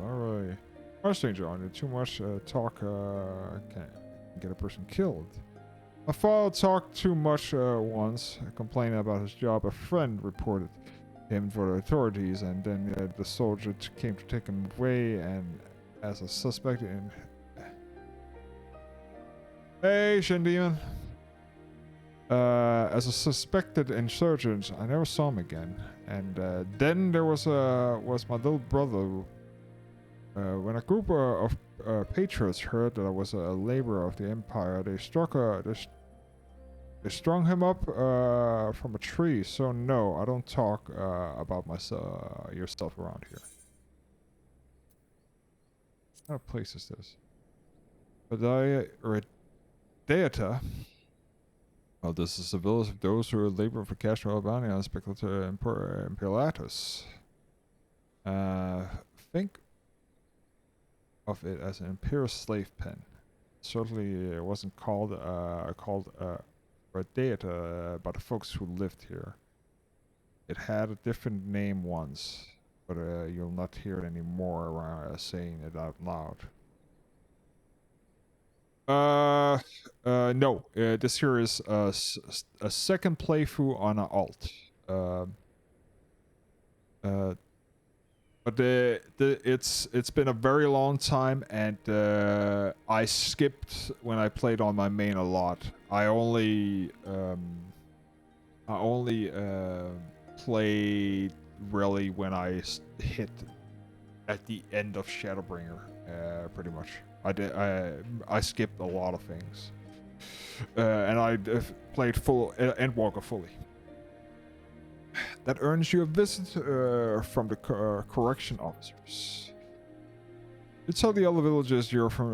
Our stranger on it. Too much talk can get a person killed. My father talked too much once, complaining about his job. A friend reported him for the authorities, and then the soldier came to take him away, and as a suspect in... Hey, Shin Demon. As a suspected insurgent, I never saw him again. And then there was my little brother. When a group of patriots heard that I was a laborer of the Empire, they strung him up from a tree. So no, I don't talk about yourself around here. What kind of place is this? Deata. Well, this is the village of those who are laboring for cash or bounty on speculator Imperiatus. Think of it as an imperial slave pen. Certainly it wasn't called Deata by the folks who lived here. It had a different name once, but you'll not hear it anymore saying it out loud. No. This here is a second playthrough on an alt. But it's been a very long time, and I skipped when I played on my main a lot. I only played really when I hit at the end of Shadowbringer, pretty much. I skipped a lot of things, and I played full Endwalker fully. That earns you a visit from the correction officers. You tell the other villagers you're from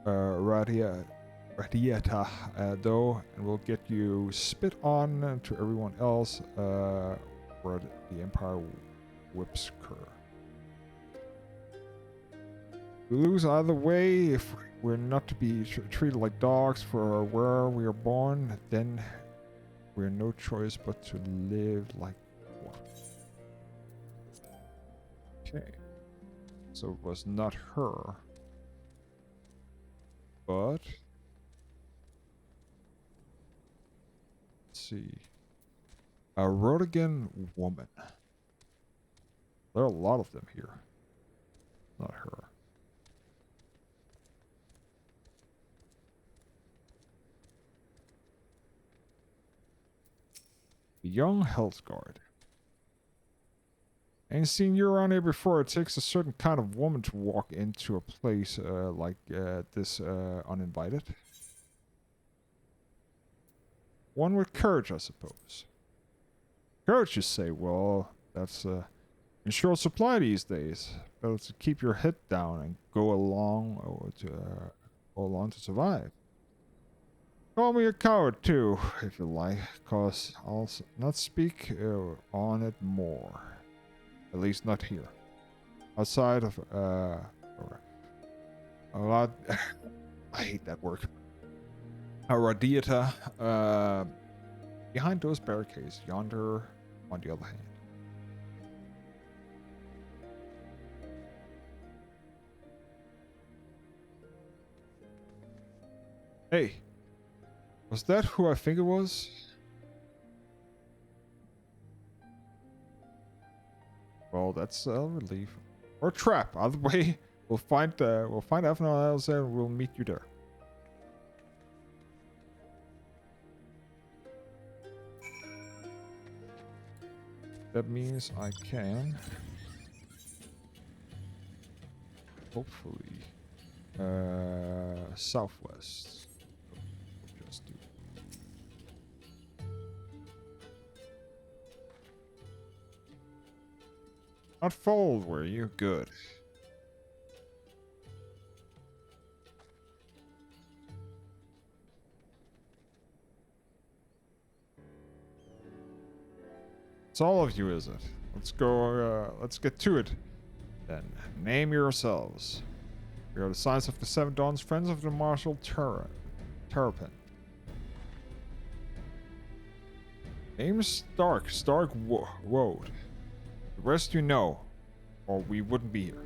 Radiata, though, and we'll get you spit on to everyone else where the Empire whips cur. We lose either way. If we're not to be treated like dogs for where we are born, then we have no choice but to live like one. Okay. So it was not her. But... let's see. A Rodigan woman. There are a lot of them here. Not her. Young health guard. Ain't seen you around here before. It takes a certain kind of woman to walk into a place like this uninvited. One with courage, I suppose. Courage, you say? Well, that's in short supply these days. Better to keep your head down and go along to survive. Call me a coward too, if you like, cause I'll not speak on it more. At least not here. Outside of, a lot... I hate that word. Our Dieta, behind those barricades, yonder, on the other hand. Hey, was that who I think it was? Well, that's a relief. Or a trap. Either way, we'll find everyone else and we'll meet you there. That means I can hopefully southwest. Just do. Not fold, were you? Good. It's all of you, is it? Let's go, let's get to it. Then, name yourselves. We are the Sons of the Seven Dawns, Friends of the Martial Terrapin. Name Stark Woad. The rest you know, or we wouldn't be here.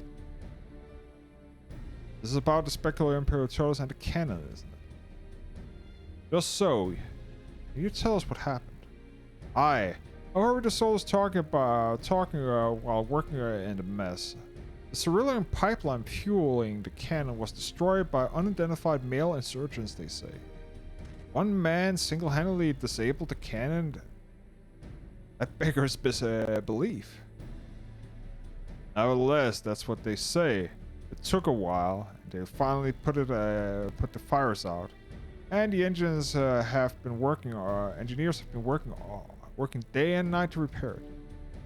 This is about the Specular Imperial Turtles and the cannon, isn't it? Just so, can you tell us what happened? I heard the souls talking while working in the mess. The cerulean pipeline fueling the cannon was destroyed by unidentified male insurgents, they say. One man single-handedly disabled the cannon. That beggars belief. Nevertheless, that's what they say. It took a while, and they finally put the fires out. And the engines have been working, engineers have been working day and night to repair it.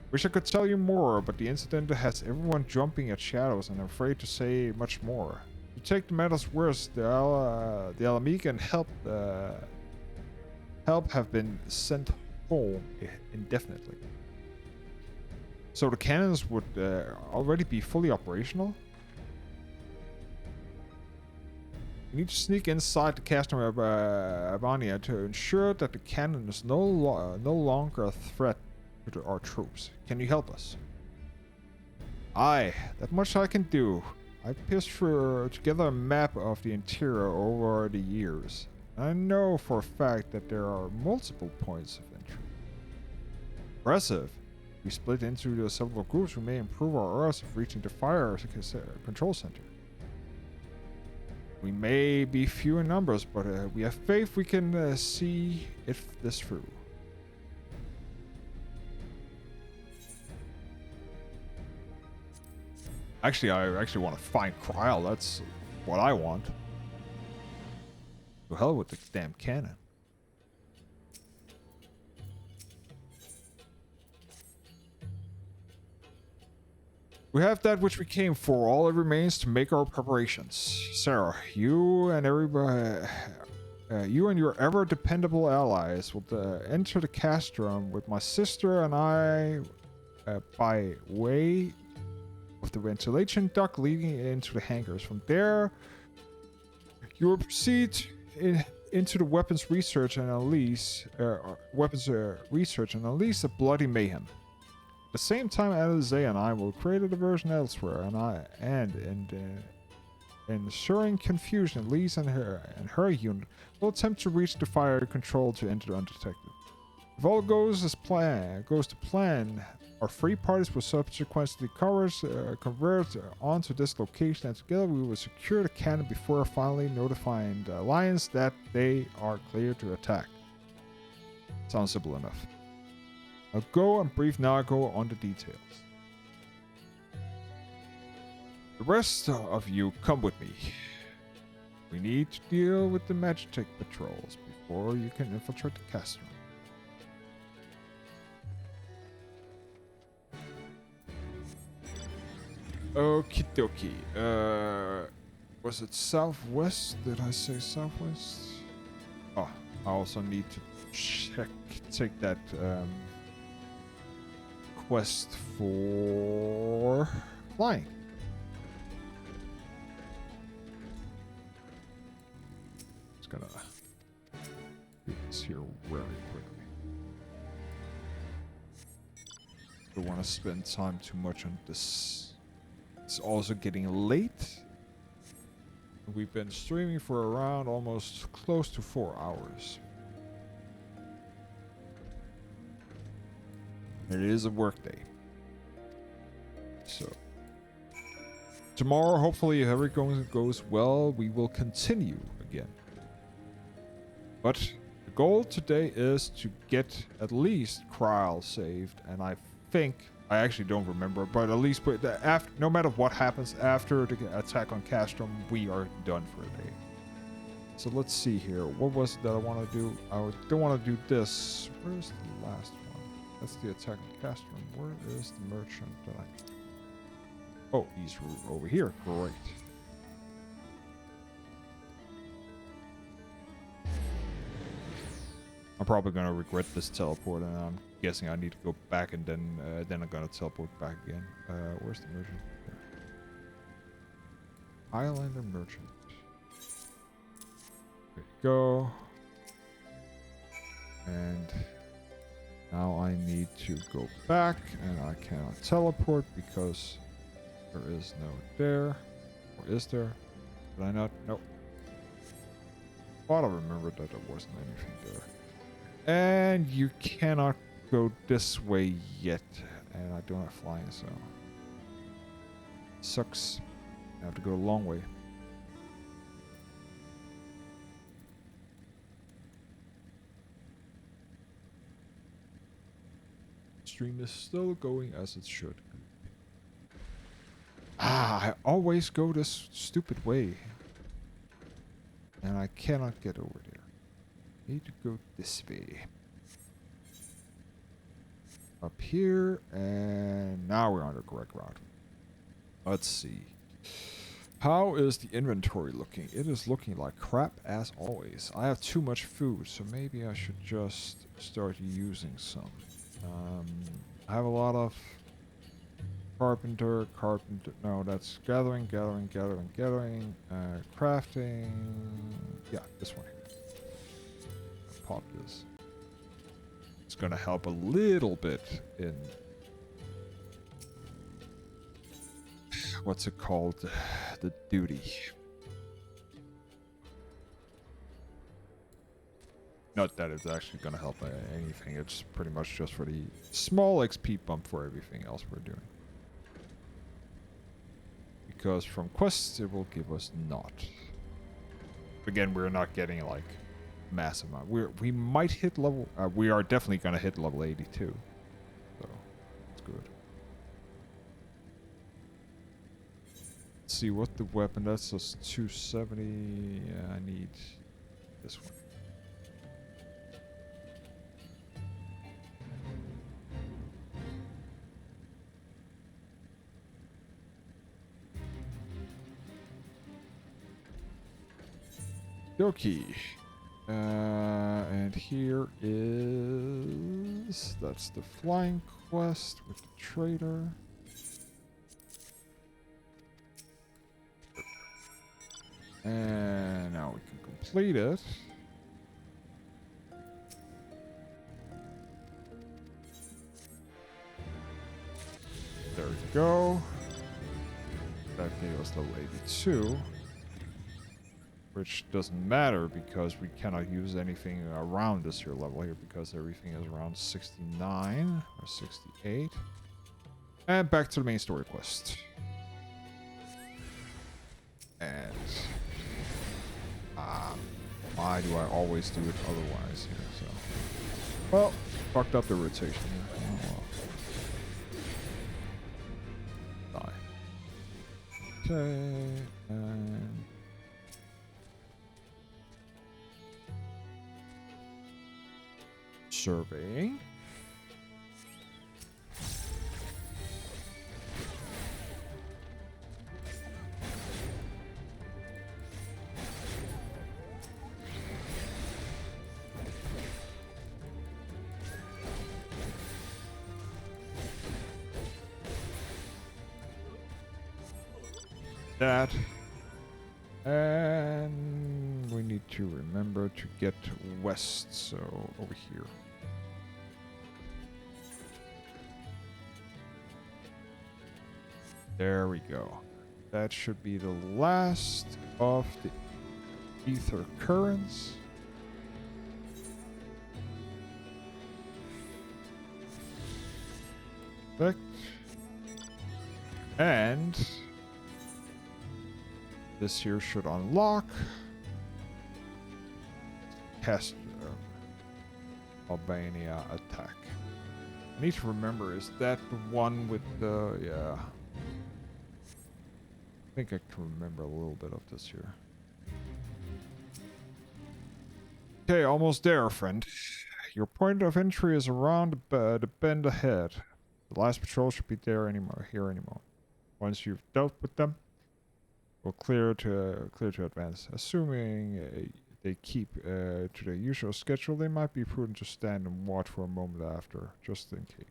Wish I could tell you more, but the incident has everyone jumping at shadows and I'm afraid to say much more. To take the matters worse, the Alamik and help have been sent home indefinitely. So the cannons would already be fully operational? We need to sneak inside the Castle of Abania to ensure that the cannon is no longer a threat to our troops. Can you help us? Aye, that much I can do. I pieced together a map of the interior over the years. I know for a fact that there are multiple points of entry. Impressive. We split into several groups. We may improve our odds of reaching the fire control center. We may be few in numbers, but we have faith we can see this through. Actually, I actually want to find Krile. That's what I want. To hell with the damn cannon. We have that which we came for. All it remains to make our preparations. Sarah, you and everybody, you and your ever dependable allies will enter the castrum with my sister and I by way of the ventilation duct leading into the hangars. From there, you will proceed into the weapons research and unleash a bloody mayhem. At the same time, Alize and I will create a diversion elsewhere, and ensuring confusion, Lise and her unit will attempt to reach the fire control to enter undetected. If all goes to plan, our three parties will subsequently convert onto this location, and together we will secure the cannon before finally notifying the Alliance that they are clear to attack. Sounds simple enough. I'll go and brief Nago on the details. The rest of you come with me. We need to deal with the Magitek patrols before you can infiltrate the castle. Okie dokie. Was it southwest? Did I say southwest? Oh, I also need to take that quest for flying. Just gonna here very quickly. Don't want to spend time too much on this. It's also getting late. We've been streaming for around almost close to 4 hours. It is a work day. So tomorrow, hopefully, if everything goes well, we will continue again. But the goal today is to get at least Krile saved, and I actually don't remember, but at least no matter what happens after the attack on Castrum, we are done for the day. So let's see here. What was it that I want to do? I don't want to do this. Where's the last one? That's the attack on Castrum. Where is the merchant that I... Oh, he's over here. Great. I'm probably going to regret this teleport, and I'm guessing I need to go back, and then I'm going to teleport back again. Where's the merchant? Here. Islander merchant. There you go. And now I need to go back, and I cannot teleport because there is no there. Or is there? Did I not? Nope. Thought I remembered that there wasn't anything there. And you cannot go this way yet. And I don't have flying, so... Sucks. I have to go a long way. Stream is still going as it should. I always go this stupid way. And I cannot get over there. Need to go this way. Up here, and now we're on the correct route. Let's see. How is the inventory looking? It is looking like crap as always. I have too much food, so maybe I should just start using some. I have a lot of carpenter, no, that's gathering, crafting. Yeah, this one here. Pop this. It's gonna help a little bit in what's it called? The duty. Not that it's actually gonna help anything, it's pretty much just for the small XP bump for everything else we're doing. Because from quests it will give us naught. Again, we're not getting like massive amount. We might hit level... we are definitely going to hit level 82. So, that's good. Let's see what the weapon... That's just 270. Yeah, I need this one. Yoki. And here is... That's the flying quest with the trader. And now we can complete it. There we go. That gave us level 82. Which doesn't matter because we cannot use anything around this here level here because everything is around 69 or 68. And back to the main story quest. And why do I always do it otherwise here? So, well, fucked up the rotation here. Oh, well. Die. Okay, and surveying. That. And we need need to remember to get west, so over here. There we go. That should be the last of the ether currents. Perfect. And this here should unlock. Test Albania attack. I need to remember, is that the one with the, yeah. I think I can remember a little bit of this here. Okay, almost there, friend. Your point of entry is around the bend ahead. The last patrol should be there anymore. Once you've dealt with them, we'll clear to advance. Assuming they keep to their usual schedule, they might be prudent to stand and watch for a moment after, just in case.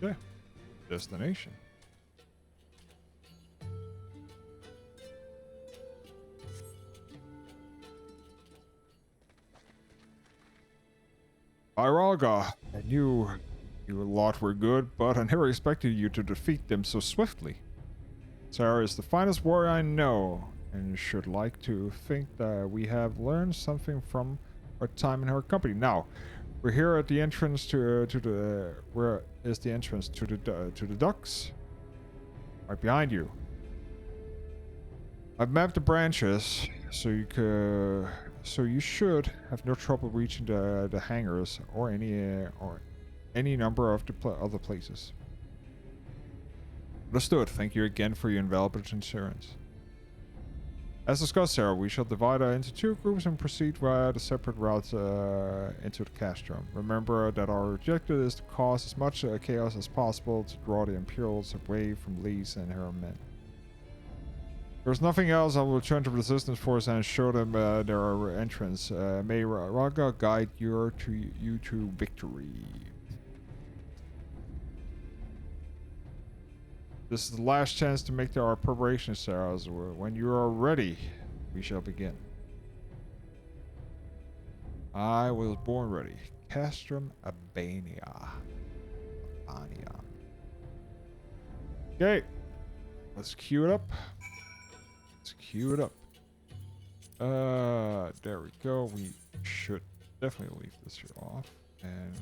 Yeah. Destination. Iraga, I knew you lot were good, but I never expected you to defeat them so swiftly. Sarah is the finest warrior I know, and should like to think that we have learned something from our time in her company. Now, we're here at the entrance to the where is the entrance to the docks? Right behind you. I've mapped the branches, so you should have no trouble reaching the hangars or any number of the other places. Understood. Thank you again for your invaluable insurance. As discussed, Sarah, we shall divide into two groups and proceed via the separate routes into the castrum. Remember that our objective is to cause as much chaos as possible to draw the Imperials away from Lise and her men. If there's nothing else, I will return to the Resistance Force and show them their entrance. May Raga guide you to victory. This is the last chance to make our preparations, Sarah. When you are ready, we shall begin. I was born ready. Castrum, Albania. Okay. Let's queue it up. There we go. We should definitely leave this here off. And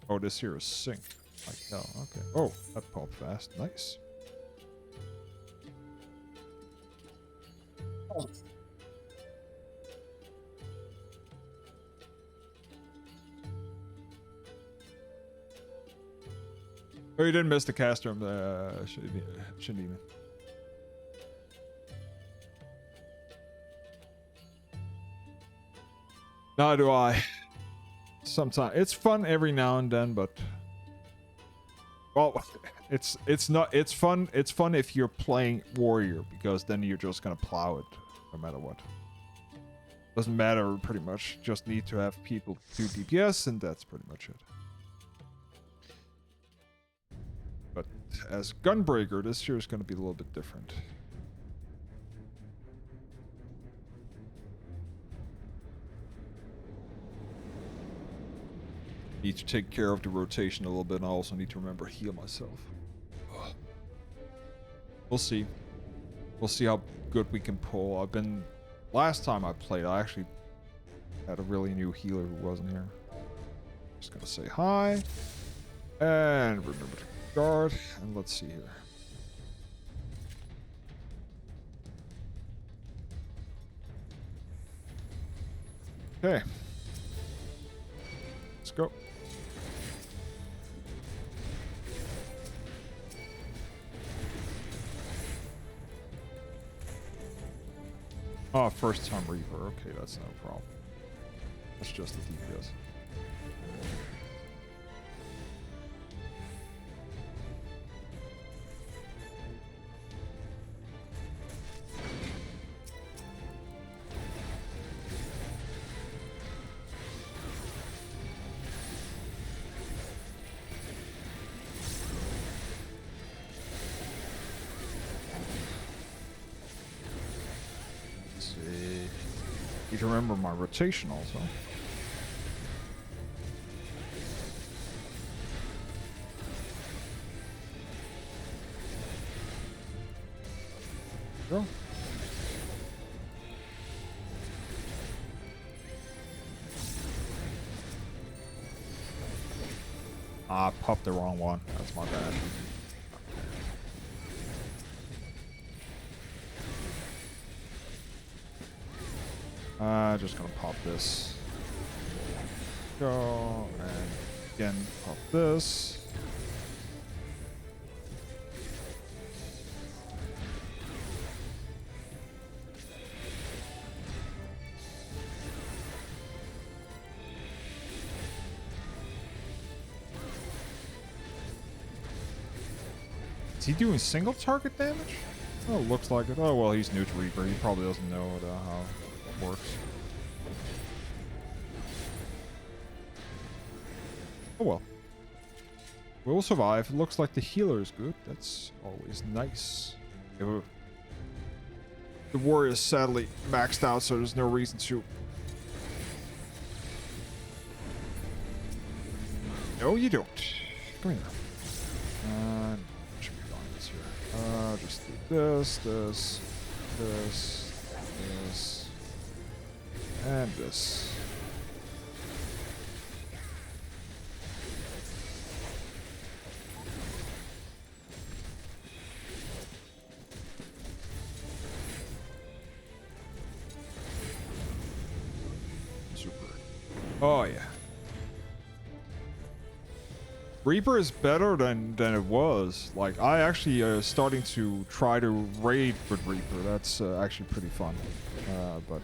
oh, this here is synced. Like hell. Okay. Oh, that popped fast. Nice. Oh, you didn't miss the castrum, shouldn't even. Neither do I. Sometimes it's fun every now and then, but well, it's fun if you're playing warrior, because then you're just gonna plow it no matter what. Doesn't matter pretty much. Just need to have people do DPS, and that's pretty much it. But as Gunbreaker, this year is going to be a little bit different. Need to take care of the rotation a little bit, and I also need to remember to heal myself. Ugh. We'll see. We'll see how good we can pull. Last time I played, I actually had a really new healer who wasn't here. Just gonna say hi. And remember to guard, and let's see here. Okay. Let's go. Oh, first time Reaper. Okay, that's no problem. That's just the DPS. Need to remember my rotation also. Go. Ah, I popped the wrong one. That's my bad. Just gonna pop this. Go, and again, pop this. Is he doing single target damage? Oh, looks like it. Oh, well, he's new to Reaper. He probably doesn't know how it works. Oh, well. We'll survive. Looks like the healer is good. That's always nice. The warrior is sadly maxed out, so there's no reason to. No, you don't. Come here. Just do this, and this. Super. Oh, yeah. Reaper is better than it was. Like, I actually starting to try to raid with Reaper. That's actually pretty fun. But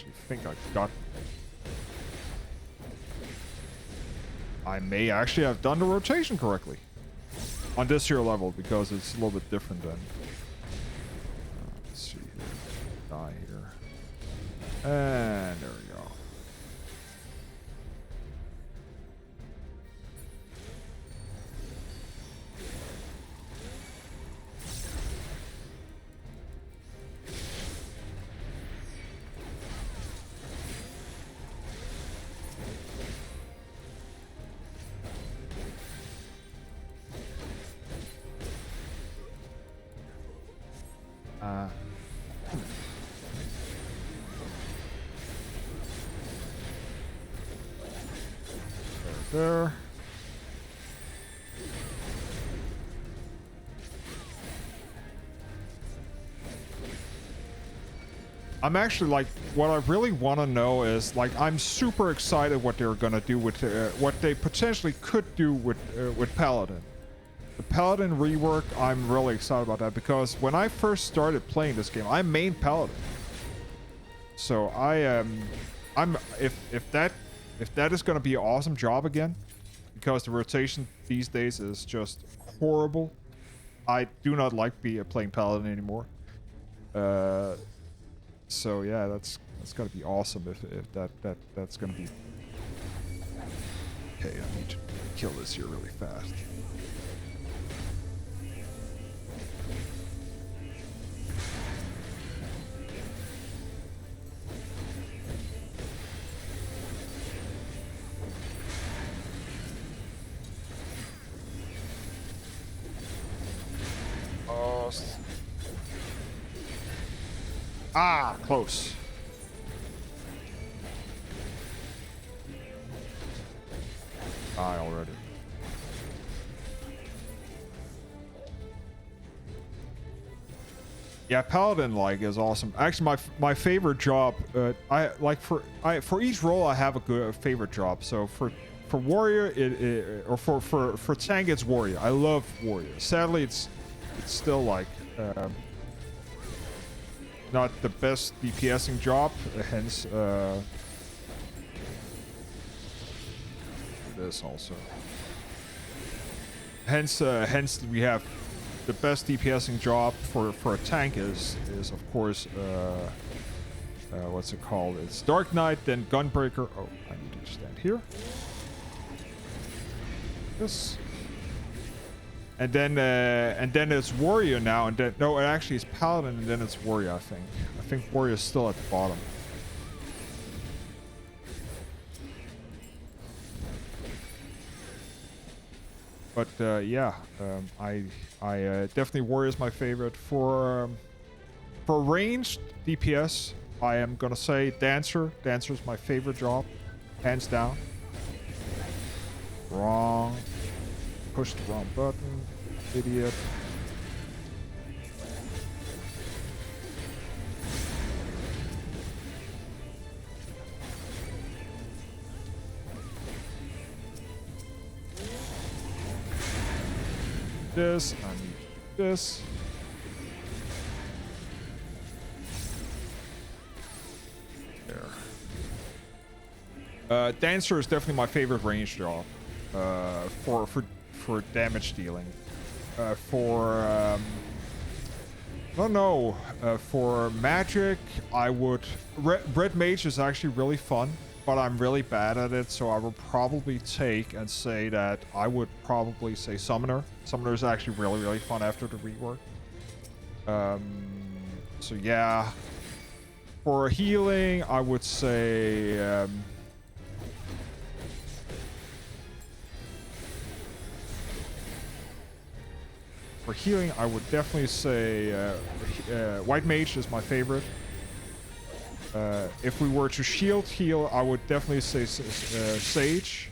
I think I got. I may actually have done the rotation correctly on this here level because it's a little bit different than. Let's see here. Die here. And there we go. There. I'm actually like, what I really want to know is like, I'm super excited what they're gonna do with what they potentially could do with Paladin. The Paladin rework, I'm really excited about that because when I first started playing this game, I main Paladin. So I am, if that is going to be an awesome job again, because the rotation these days is just horrible. I do not like playing Paladin anymore. So yeah, that's going to be awesome if that's going to be. Okay, I need to kill this here really fast. Ah, close. Die already. Yeah, Paladin like is awesome. Actually, my favorite job. I like for each role I have a favorite job. So for warrior, or for tank it's warrior. I love warrior. Sadly, it's still like. Not the best DPSing job, hence this also. Hence we have the best DPSing job for a tank is of course what's it called? It's Dark Knight, then Gunbreaker. Oh, I need to stand here. This. And then it's Warrior now, and then no, it actually is Paladin, and then it's Warrior. I think Warrior is still at the bottom. But yeah, I definitely Warrior is my favorite for ranged DPS. I am gonna say Dancer. Dancer is my favorite job, hands down. Wrong. Pushed the wrong button. Idiot. This. I need this. There. Dancer is definitely my favorite range job. For damage dealing. For magic, I would... Red Mage is actually really fun, but I'm really bad at it, so I will probably take and say that I would probably say Summoner. Summoner is actually really, really fun after the rework. So yeah. For healing, I would say... for healing, I would definitely say White Mage is my favorite. If we were to shield heal, I would definitely say Sage.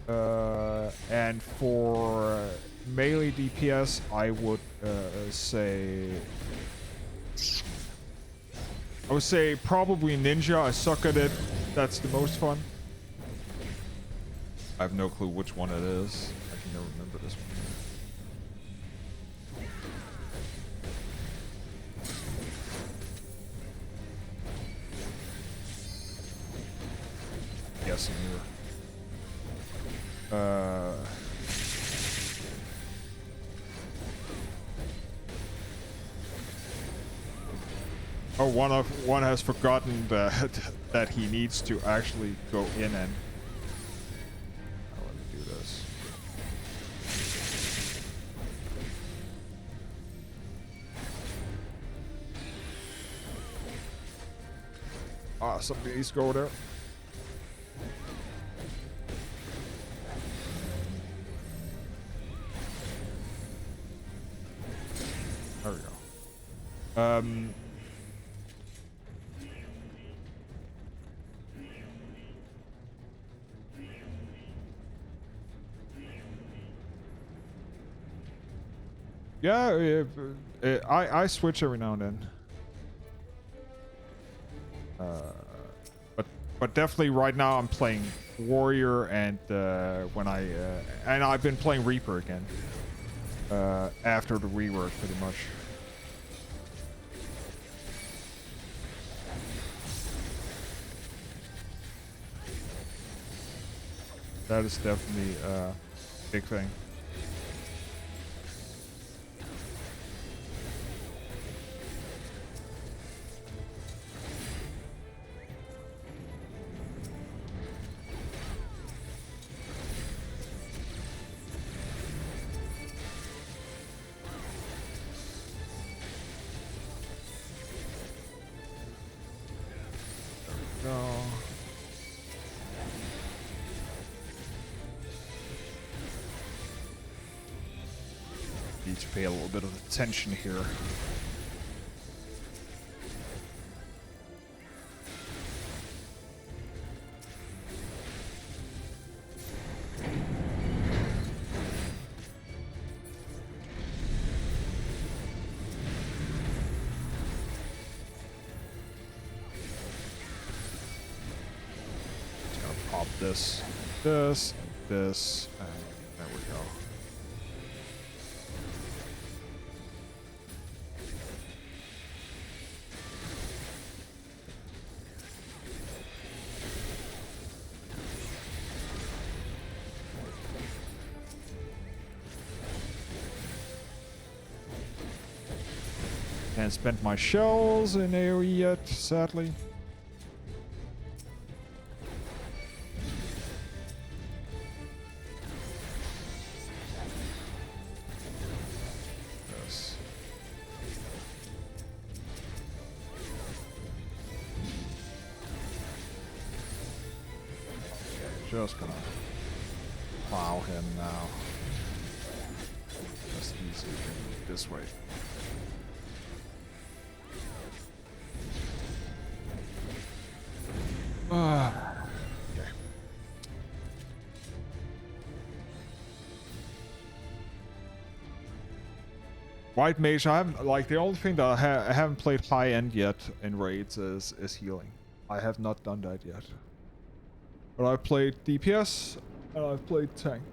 And for melee DPS, I would say... I would say probably Ninja. I suck at it. That's the most fun. I have no clue which one it is. I can never remember this one. Yes, oh, one has forgotten that he needs to actually go in and... Oh, let me do this. Ah, somebody needs to go there. There we go. Yeah, I switch every now and then. But definitely right now I'm playing Warrior, and and I've been playing Reaper again. After the rework, pretty much. That is definitely a big thing. Need to pay a little bit of attention here. Just gonna pop this, and there we go. Can't spend my shells in AoE yet, sadly. Yes. Just gonna plow him now. Just easy this way. Okay. White Mage, I haven't, like, the only thing that I haven't played high end yet in raids is healing. I have not done that yet. But I've played DPS and I've played tank.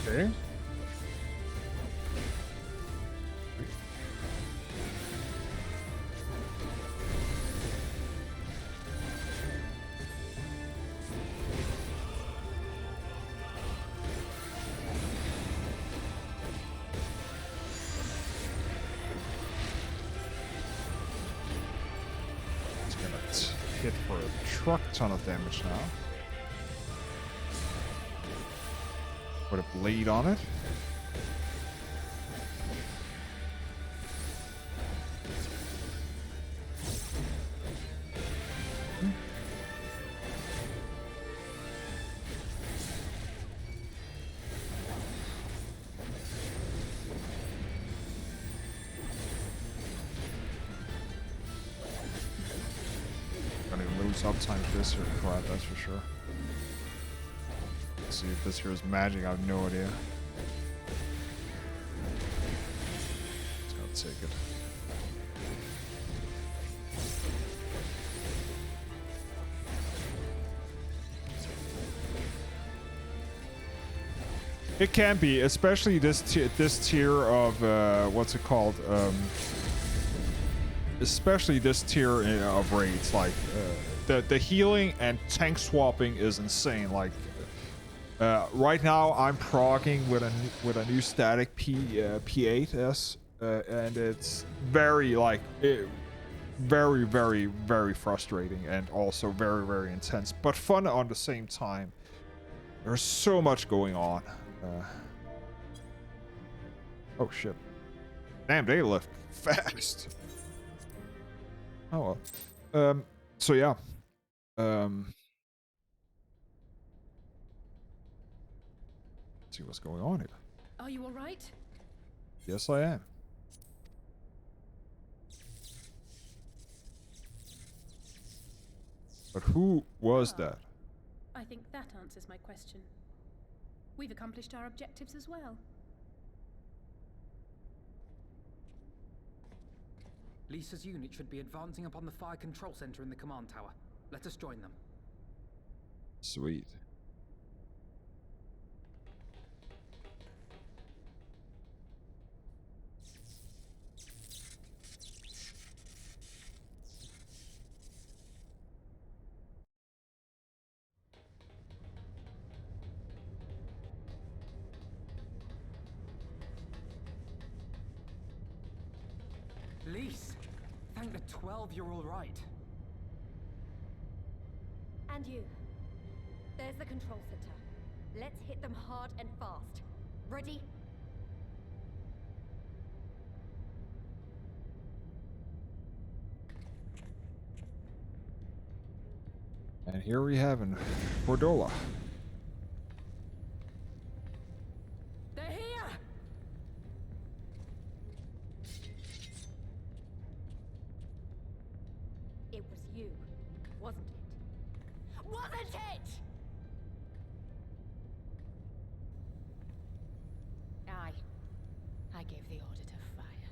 Okay. It's gonna hit for a truck ton of damage now. Put a blade on it. Gonna lose uptime to this here crap, that's for sure. See if this here is magic, I have no idea. Just gonna take it. It can be, especially this tier of what's it called? Especially this tier of raids, like the healing and tank swapping is insane. Like. Right now, I'm proccing with a new static P8S, and it's very very frustrating and also very intense, but fun on the same time. There's so much going on. Oh shit! Damn, they left fast. Oh well. So yeah. See what's going on here. Are you all right? Yes, I am. But who was that? I think that answers my question. We've accomplished our objectives as well. Lisa's unit should be advancing upon the fire control center in the command tower. Let us join them. Sweet. Lise, thank the 12 you're all right. And you. There's the control center. Let's hit them hard and fast. Ready? And here we have in Cordola. you, wasn't it? Wasn't it? I gave the order to fire.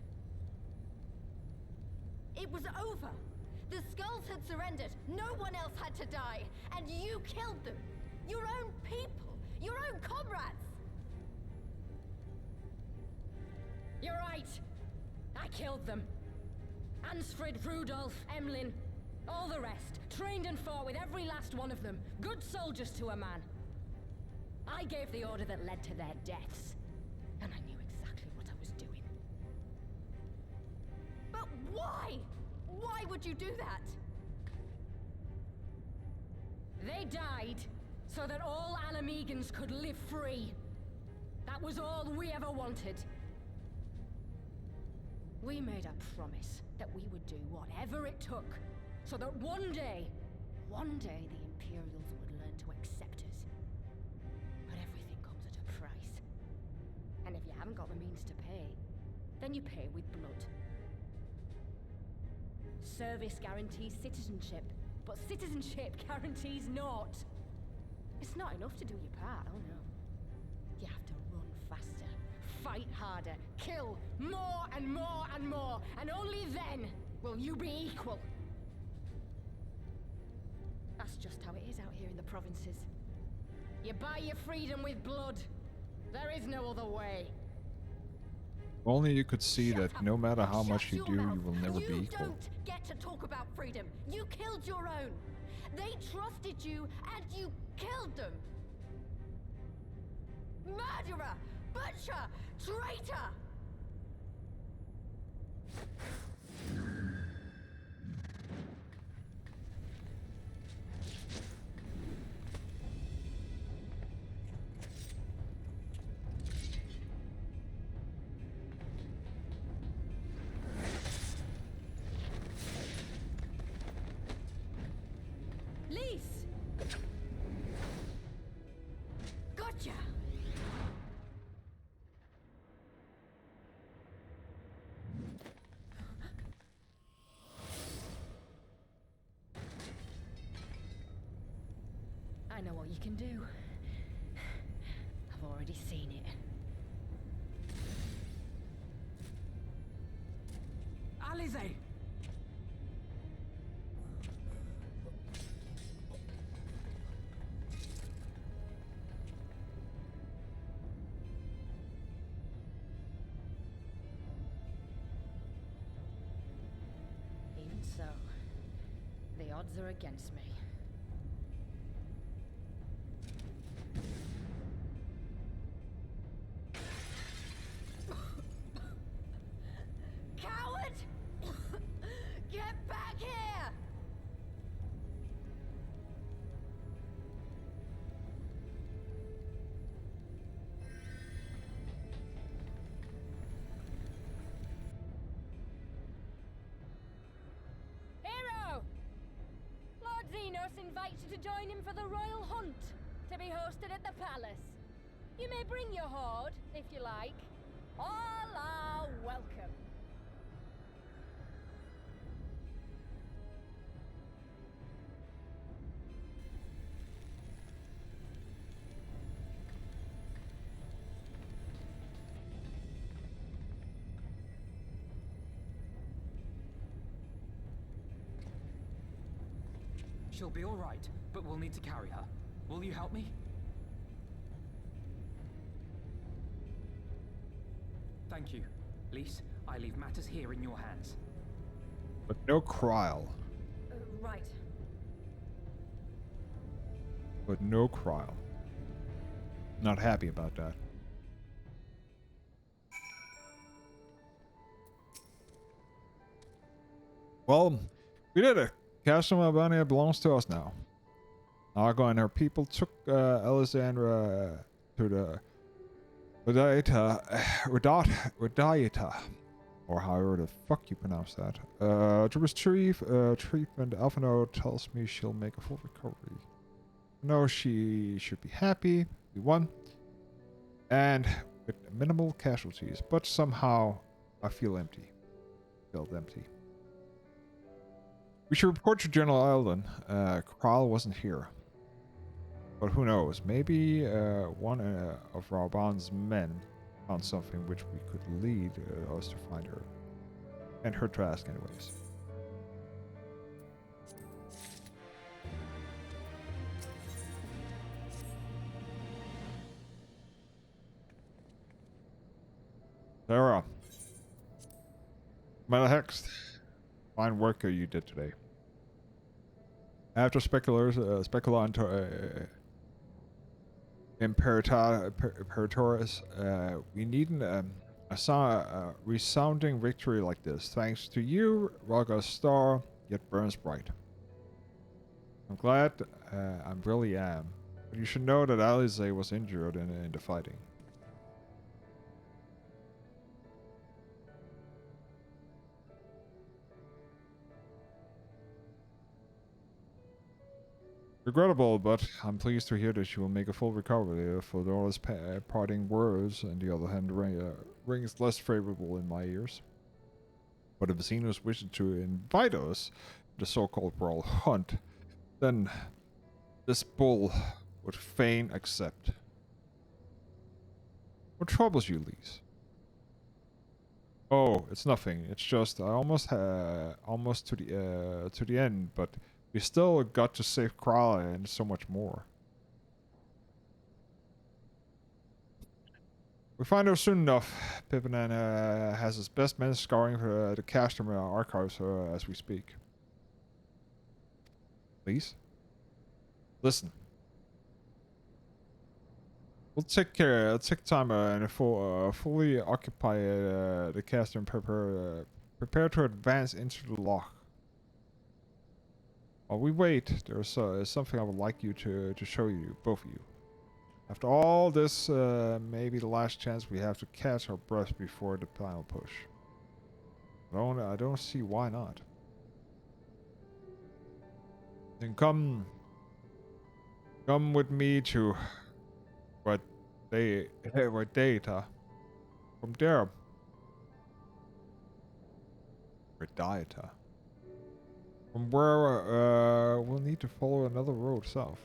It was over. The Skulls had surrendered. No one else had to die. And you killed them. Your own people. Your own comrades. You're right. I killed them. Ansfrid, Rudolf, Emlyn, all the rest. Trained and fought with every last one of them. Good soldiers to a man. I gave the order that led to their deaths. And I knew exactly what I was doing. But why? Why would you do that? They died so that all Alamegans could live free. That was all we ever wanted. We made a promise that we would do whatever it took, so that one day the Imperials would learn to accept us. But everything comes at a price. And if you haven't got the means to pay, then you pay with blood. Service guarantees citizenship, but citizenship guarantees naught. It's not enough to do your part, oh no. You have to run faster, fight harder, kill more and more and more, and only then will you be equal. That's just how it is out here in the provinces. You buy your freedom with blood. There is no other way. If only you could see that no matter how much you do, you will never be You equal. don't get to talk about freedom. You killed your own. They trusted you, and you killed them. Murderer! Butcher! Traitor! Lise! Gotcha! I know what you can do. I've already seen it. Alize! Even so, the odds are against me. Coward! Get back here! Hero! Lord Xenos invites you to join him for the royal hunt, to be hosted at the palace. You may bring your horde, if you like. All are welcome. She'll be all right, but we'll need to carry her. Will you help me? Thank you. Lise, I leave matters here in your hands. But no Krile. Right. But no Krile. Not happy about that. Well, we did it. Castle Albania belongs to us now. Naga and her people took Alexandra to the Wadayata, or however the fuck you pronounce that, to retrieve treatment. Alphino tells me she'll make a full recovery. No, she should be happy. We won. And with minimal casualties, but somehow I feel empty. Felt empty. We should report to General Eldon. Krile wasn't here. But who knows? Maybe one of Raban's men found something which we could lead us to find her. And her to ask anyways. Sarah. Hex. Fine work you did today. After Speculant Imperatoris, we need a resounding victory like this. Thanks to you, Raga's star yet burns bright. I'm glad, I really am. But you should know that Alize was injured in the fighting. Regrettable, but I'm pleased to hear that she will make a full recovery. For those parting words, on the other hand, rings less favorable in my ears. But if Xenos wishes to invite us to the so-called Brawl Hunt, then this bull would fain accept. What troubles you, Lise? Oh, it's nothing. It's just I almost to the end, but we still got to save Krile and so much more. We find her soon enough. Pippin has his best men scouring for the Castor archives as we speak. Please? Listen. We'll take time and fully occupy the Castor and prepare to advance into the loch. While we wait, there's something I would like you to show you, both of you. After all this, maybe the last chance we have to catch our breath before the final push. I don't see why not. Then come with me to data. From there, Radiata. From where we'll need to follow another road south.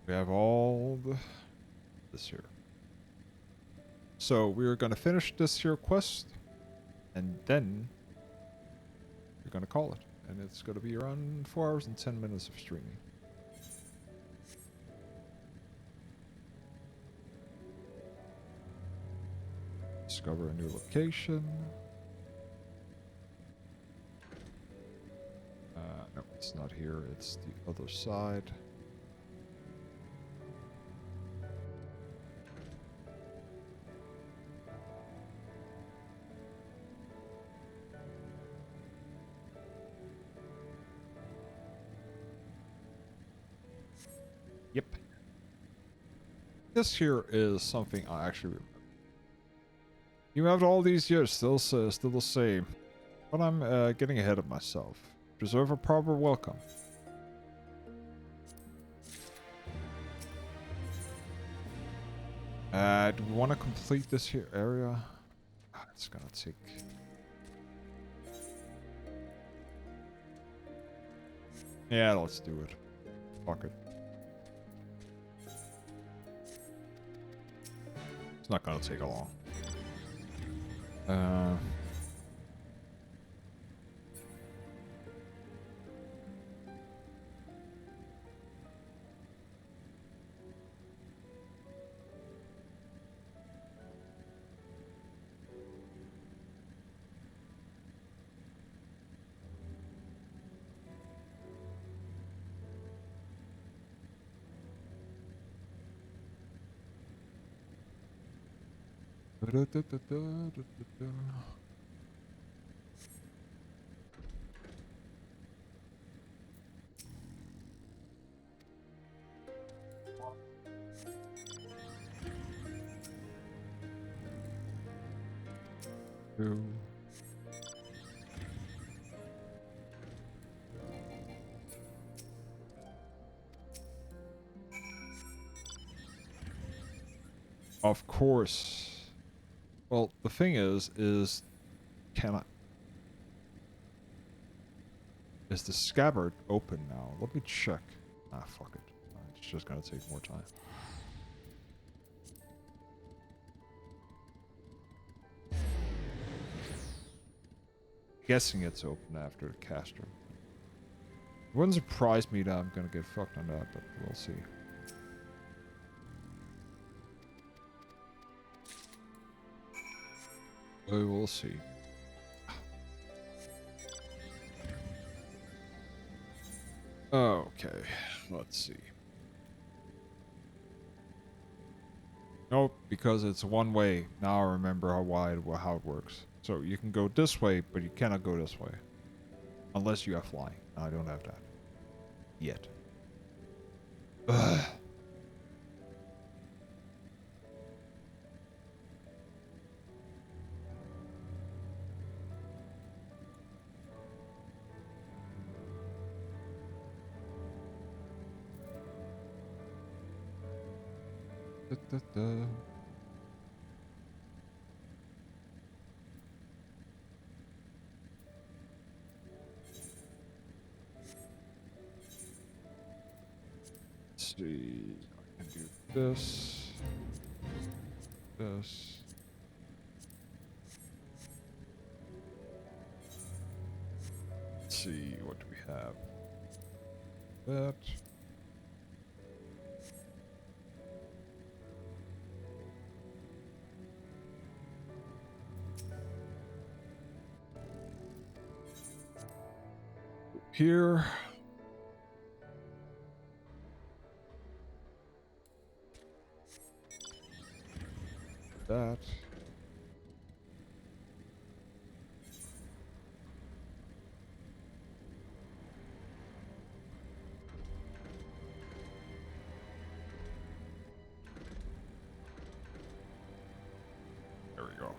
We have all this here. So we're gonna finish this here quest, and then we're gonna call it. And it's gonna be around 4 hours and 10 minutes of streaming. Discover a new location. No, it's not here, it's the other side. Yep. This here is something I actually remember. You have all these years, still the same. But I'm getting ahead of myself. Deserve a proper welcome. Do we want to complete this here area? It's gonna take... Yeah, let's do it. Fuck it. It's not gonna take long. 2. Of course. Well, the thing is can I... Is the scabbard open now? Let me check. Ah, fuck it. It's just gonna take more time. Guessing it's open after the caster. It wouldn't surprise me that I'm gonna get fucked on that, but we'll see. We will see. Okay, let's see. Nope, because it's one way. Now I remember how it works. So you can go this way, but you cannot go this way. Unless you have flying. I don't have that. Yet. Ugh. Da, da, da. Let's see. I can do this. This. Let's see. What do we have? That. Here. That. There we go.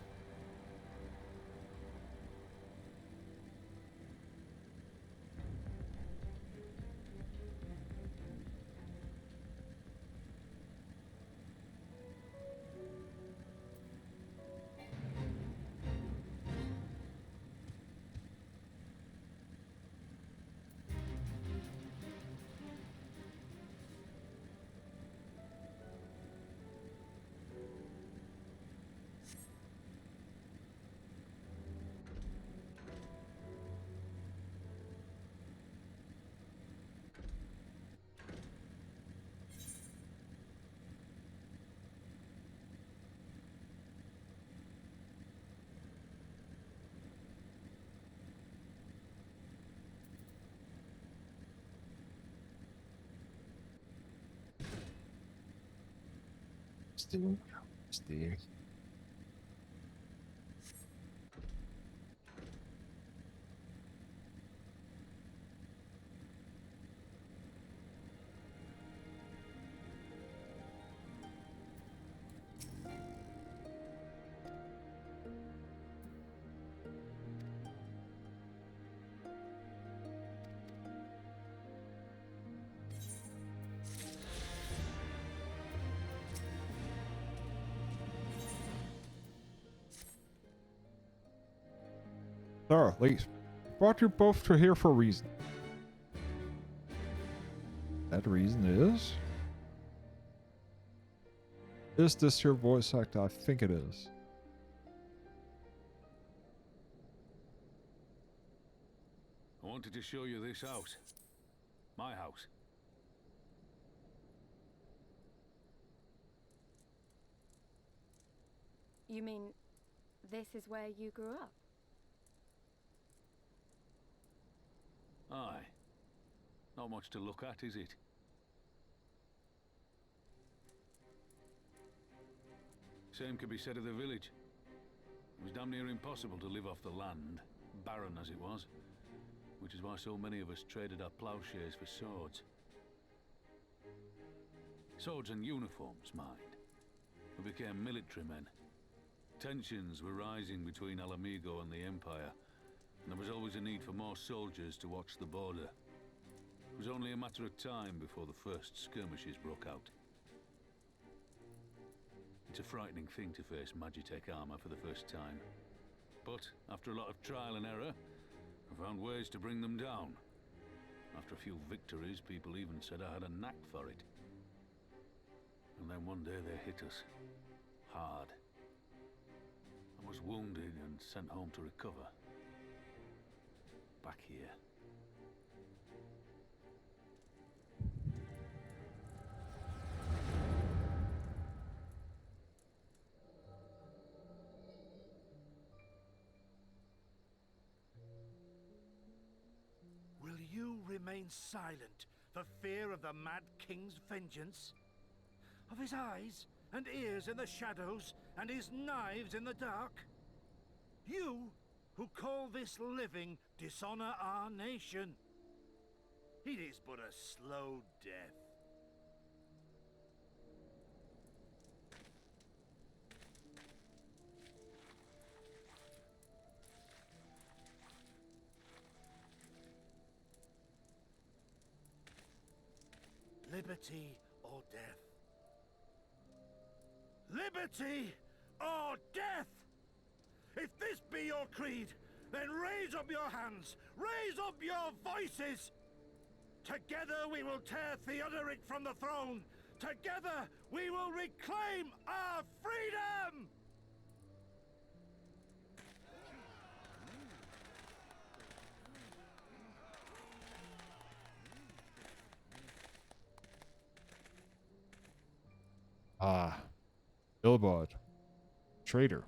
Stay. There, ladies. Brought you both to here for a reason. That reason is... Is this your voice actor? I think it is. I wanted to show you this house. My house. You mean this is where you grew up? Aye. Not much to look at, is it? Same could be said of the village. It was damn near impossible to live off the land, barren as it was. Which is why so many of us traded our plowshares for swords. Swords and uniforms, mind. We became military men. Tensions were rising between Alamigo and the Empire, and there was always a need for more soldiers to watch the border. It was only a matter of time before the first skirmishes broke out. It's a frightening thing to face Magitech armor for the first time. But after a lot of trial and error, I found ways to bring them down. After a few victories, people even said I had a knack for it. And then one day they hit us. Hard. I was wounded and sent home to recover. Back here. Will you remain silent for fear of the Mad King's vengeance? Of his eyes and ears in the shadows and his knives in the dark? You, who call this living dishonor our nation. It is but a slow death. Liberty or death? Liberty or death? If this be your creed, then raise up your hands, raise up your voices! Together we will tear Theodoric from the throne! Together we will reclaim our freedom! Ah. Billboard. Traitor.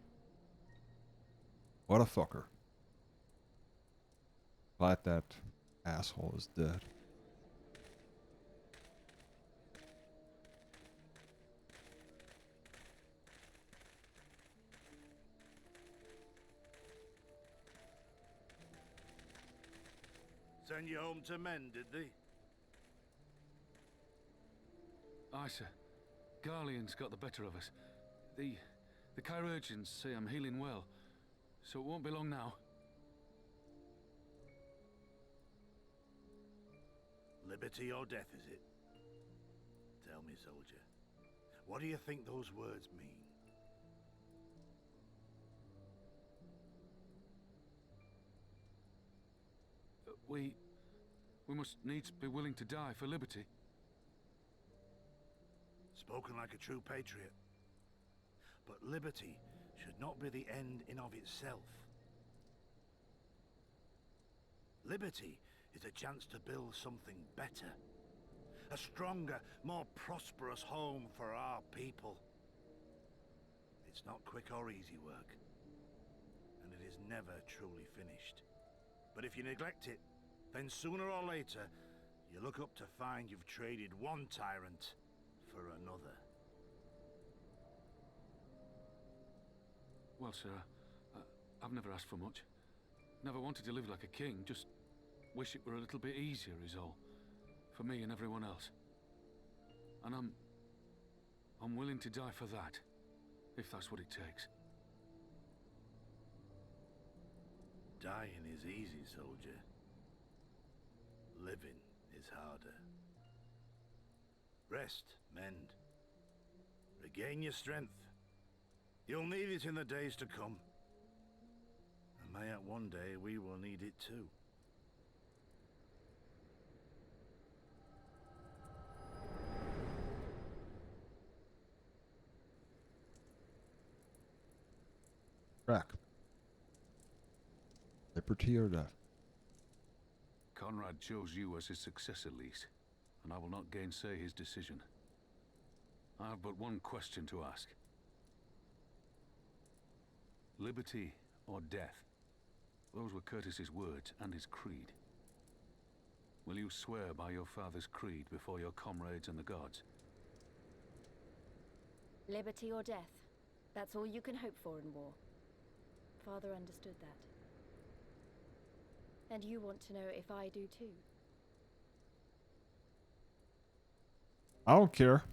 What a fucker. Glad that asshole is dead. Send you home to mend, did they? Aye, sir. Garlean's got the better of us. The chirurgeons say I'm healing well, so it won't be long now. Liberty or death, is it? Tell me, soldier. What do you think those words mean? We must needs be willing to die for liberty. Spoken like a true patriot. But liberty should not be the end in of itself. Liberty is a chance to build something better. A stronger, more prosperous home for our people. It's not quick or easy work. And it is never truly finished. But if you neglect it, then sooner or later, you look up to find you've traded one tyrant for another. Well, sir, I've never asked for much. Never wanted to live like a king, just wish it were a little bit easier is all. For me and everyone else. And I'm willing to die for that, if that's what it takes. Dying is easy, soldier. Living is harder. Rest, mend. Regain your strength. You'll need it in the days to come. And mayhap one day we will need it too. Crack. Liberty or death? Conrad chose you as his successor, Lise, and I will not gainsay his decision. I have but one question to ask. Liberty or death? Those were Curtis's words and his creed. Will you swear by your father's creed before your comrades and the gods? Liberty or death. That's all you can hope for in war. Father understood that. And you want to know if I do too? I don't care.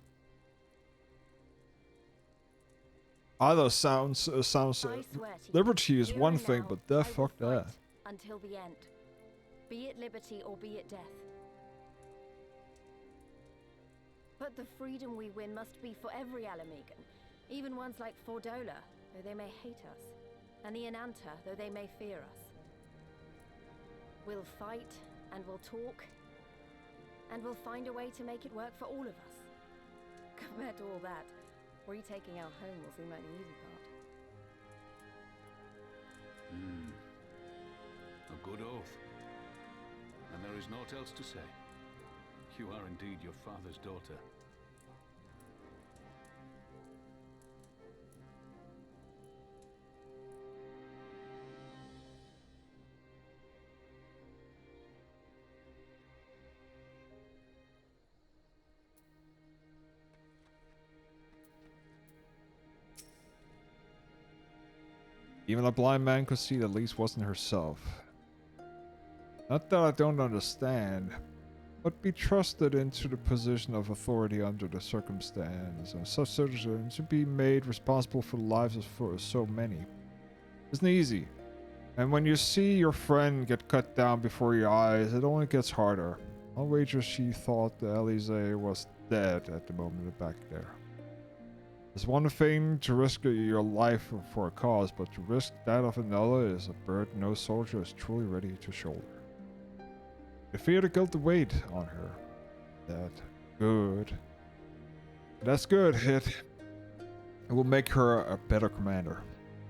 Other sounds, I swear to you, liberty is here one and thing, now, but I death, will fuck that. fight until the end. Be it liberty or be it death. But the freedom we win must be for every Alamegan, even ones like Fordola, though they may hate us, and the Enanta, though they may fear us. We'll fight, and we'll talk, and we'll find a way to make it work for all of us. Compared to all that, retaking our home will seem like the easy part. A good oath. And there is naught else to say. You are indeed your father's daughter. Even a blind man could see that Lise wasn't herself. Not that I don't understand, but be trusted into the position of authority under the circumstance, and such citizens to be made responsible for the lives of so many. Isn't easy. And when you see your friend get cut down before your eyes, it only gets harder. I'll wager she thought that Elise was dead at the moment back there. It's one thing to risk your life for a cause, but to risk that of another is a burden no soldier is truly ready to shoulder. You fear the guilt weight on her. That's good. It will make her a better commander.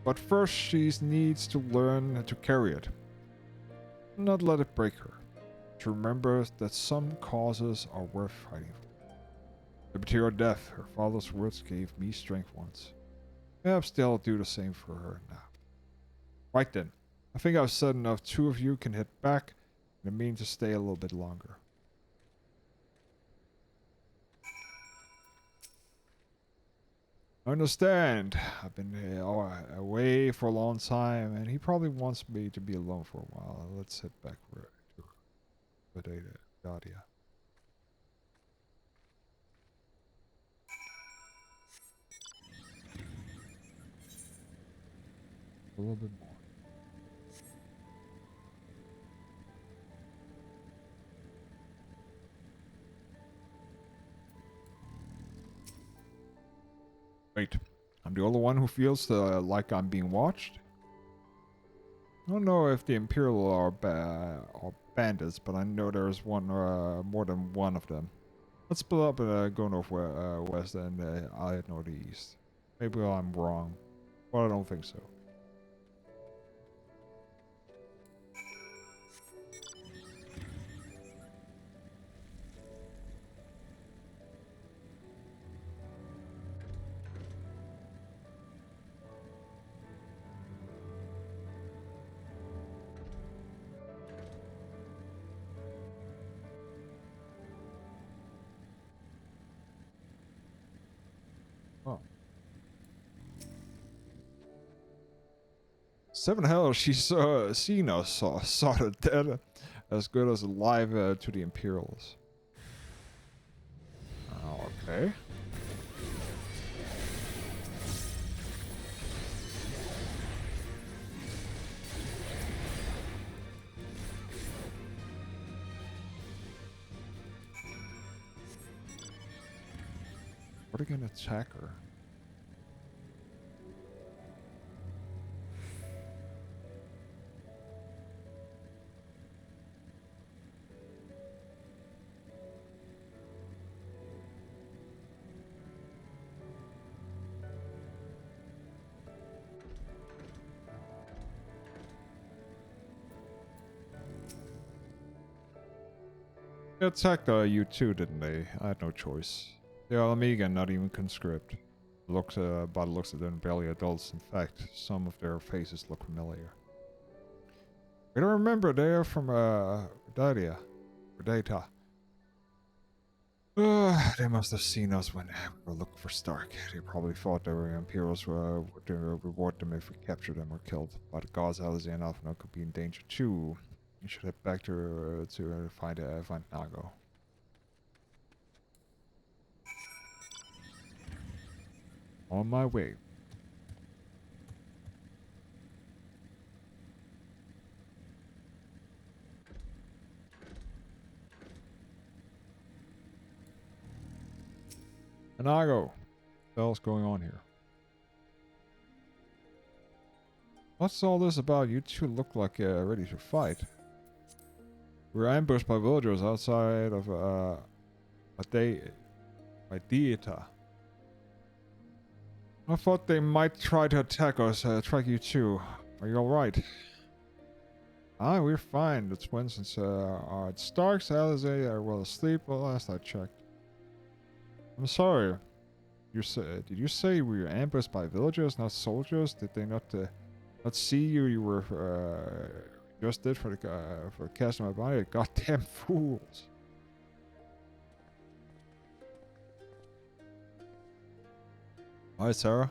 But first she needs to learn to carry it. Not let it break her. To remember that some causes are worth fighting for. Liberty or death, her father's words gave me strength once. Perhaps they'll do the same for her now. Right then. I think I've said enough. Two of you can head back. I mean to stay a little bit longer. I understand. I've been away for a long time, and he probably wants me to be alone for a while. Let's head back to Dadia. A little bit more. Wait, I'm the only one who feels like I'm being watched? I don't know if the Imperial are bandits, but I know there's more than one of them. Let's split up and go northwest and I'll head northeast. Maybe I'm wrong, but I don't think so. Oh. Seven hell, she's seen us, saw the dead as good as alive to the Imperials. Okay. What are they gonna attack her? They attacked you too, didn't they? I had no choice. They are Amiga, not even conscript. By the looks of them, barely adults. In fact, some of their faces look familiar. I don't remember. They are from Dadia. Data. They must have seen us when we were looking for Stark. They probably thought the Imperials would reward them if we captured them or killed. But the gods, Alice and Alphina could be in danger too. You should head back to find Nago. On my way. Anago, what the hell's going on here? What's all this about? You two look like ready to fight. We were ambushed by villagers outside of Dieta. I thought they might try to attack us, track you too. Are you alright? Ah, we're fine. The twins are at Stark's. Alizé are well asleep. Well, last I checked. I'm sorry. Did you say we were ambushed by villagers, not soldiers? Did they not see you? You were just did for casting my body. Goddamn fools! Hi, Sarah.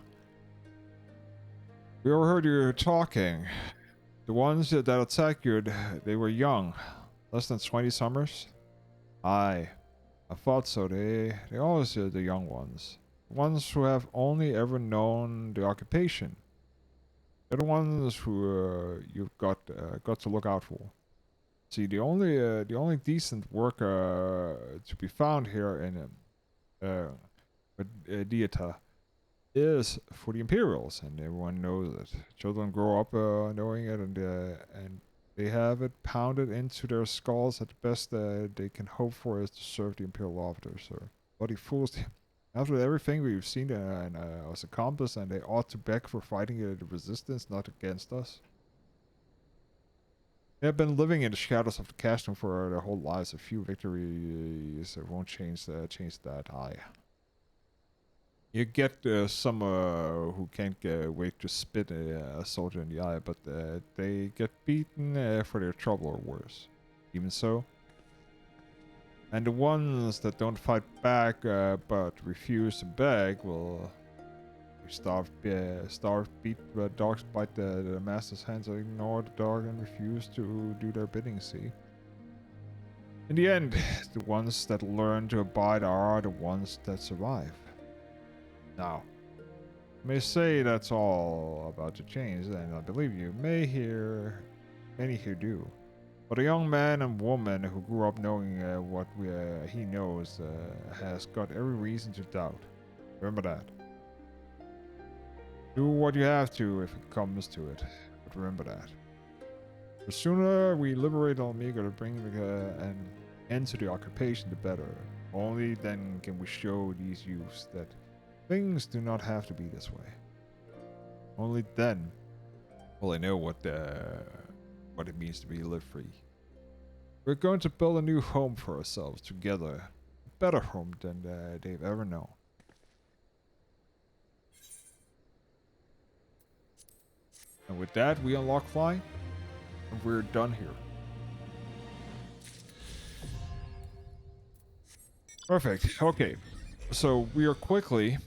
We overheard you talking. The ones that attacked you, they were young, less than 20 summers. Aye, I thought so. They always are the young ones. Ones who have only ever known the occupation. They're the ones who you've got to look out for. See, the only decent work to be found here in Dieta is for the Imperials, and everyone knows it. Children grow up knowing it, and they have it pounded into their skulls that the best they can hope for is to serve the Imperial officers. Bloody fools. After everything we've seen and was accomplished, and they ought to beg for fighting the resistance, not against us. They have been living in the shadows of the castle for their whole lives. A few victories won't change that. Aye. You get some who can't wait to spit a soldier in the eye, but they get beaten for their trouble or worse. Even so. And the ones that don't fight back but refuse to beg will starve, beat dogs bite the master's hands, or ignore the dog and refuse to do their bidding, see? In the end, the ones that learn to abide are the ones that survive. Now, you may say that's all about to change, and I believe you. Many here do. But a young man and woman who grew up knowing what he knows has got every reason to doubt. Remember that. Do what you have to if it comes to it, but remember that. The sooner we liberate Almega to bring an end to the occupation, the better. Only then can we show these youths that things do not have to be this way. Only then will they know what it means to be live free. We're going to build a new home for ourselves together. A better home than they've ever known. And with that, we unlock flying, and we're done here. Perfect. Okay. So we are quickly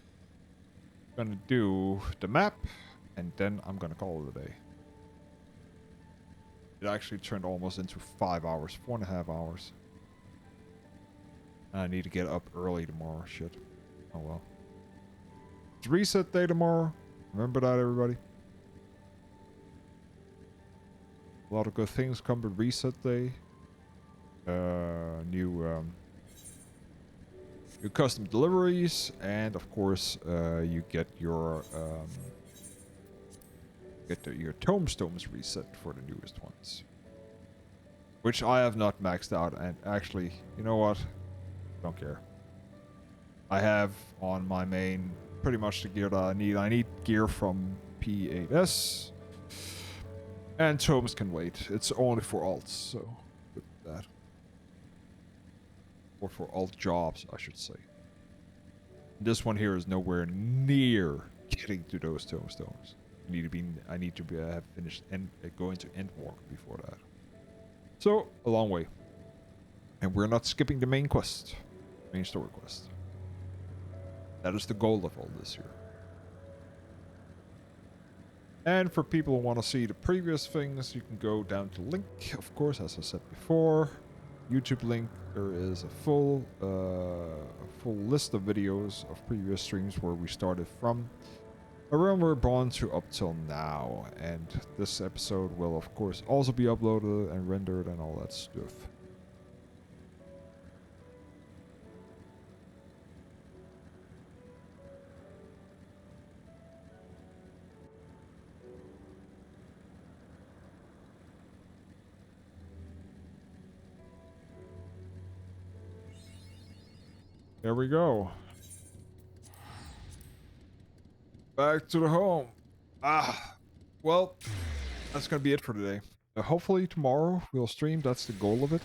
gonna do the map, and then I'm gonna call it a day. It actually turned almost into 5 hours, 4.5 hours. And I need to get up early tomorrow. Shit. Oh well. It's reset day tomorrow. Remember that, everybody. A lot of good things come with reset day. New custom deliveries, and of course, you get your your tombstones reset for the newest ones, which I have not maxed out. And actually, you know what? Don't care. I have on my main pretty much the gear that I need. I need gear from P8S. And tomes can wait. It's only for alts, so good with that. Or for alt jobs, I should say. This one here is nowhere near getting to those tombstones. I need to have finished and going to Endwalk before that. So a long way, and we're not skipping the main quest, main story quest. That is the goal of all this here. And for people who want to see the previous things, you can go down to link, of course, as I said before. YouTube link, there is a full list of videos of previous streams where we started from around we're born to up till now. And this episode will, of course, also be uploaded and rendered and all that stuff. There we go. Back to the home. Well, that's gonna be it for today. Hopefully tomorrow we'll stream. That's the goal of it.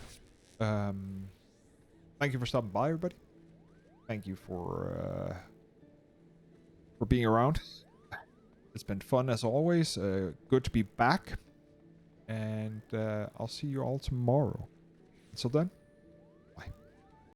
Thank you for stopping by, everybody. Thank you for being around. It's been fun as always. Good to be back. And I'll see you all tomorrow. Until then.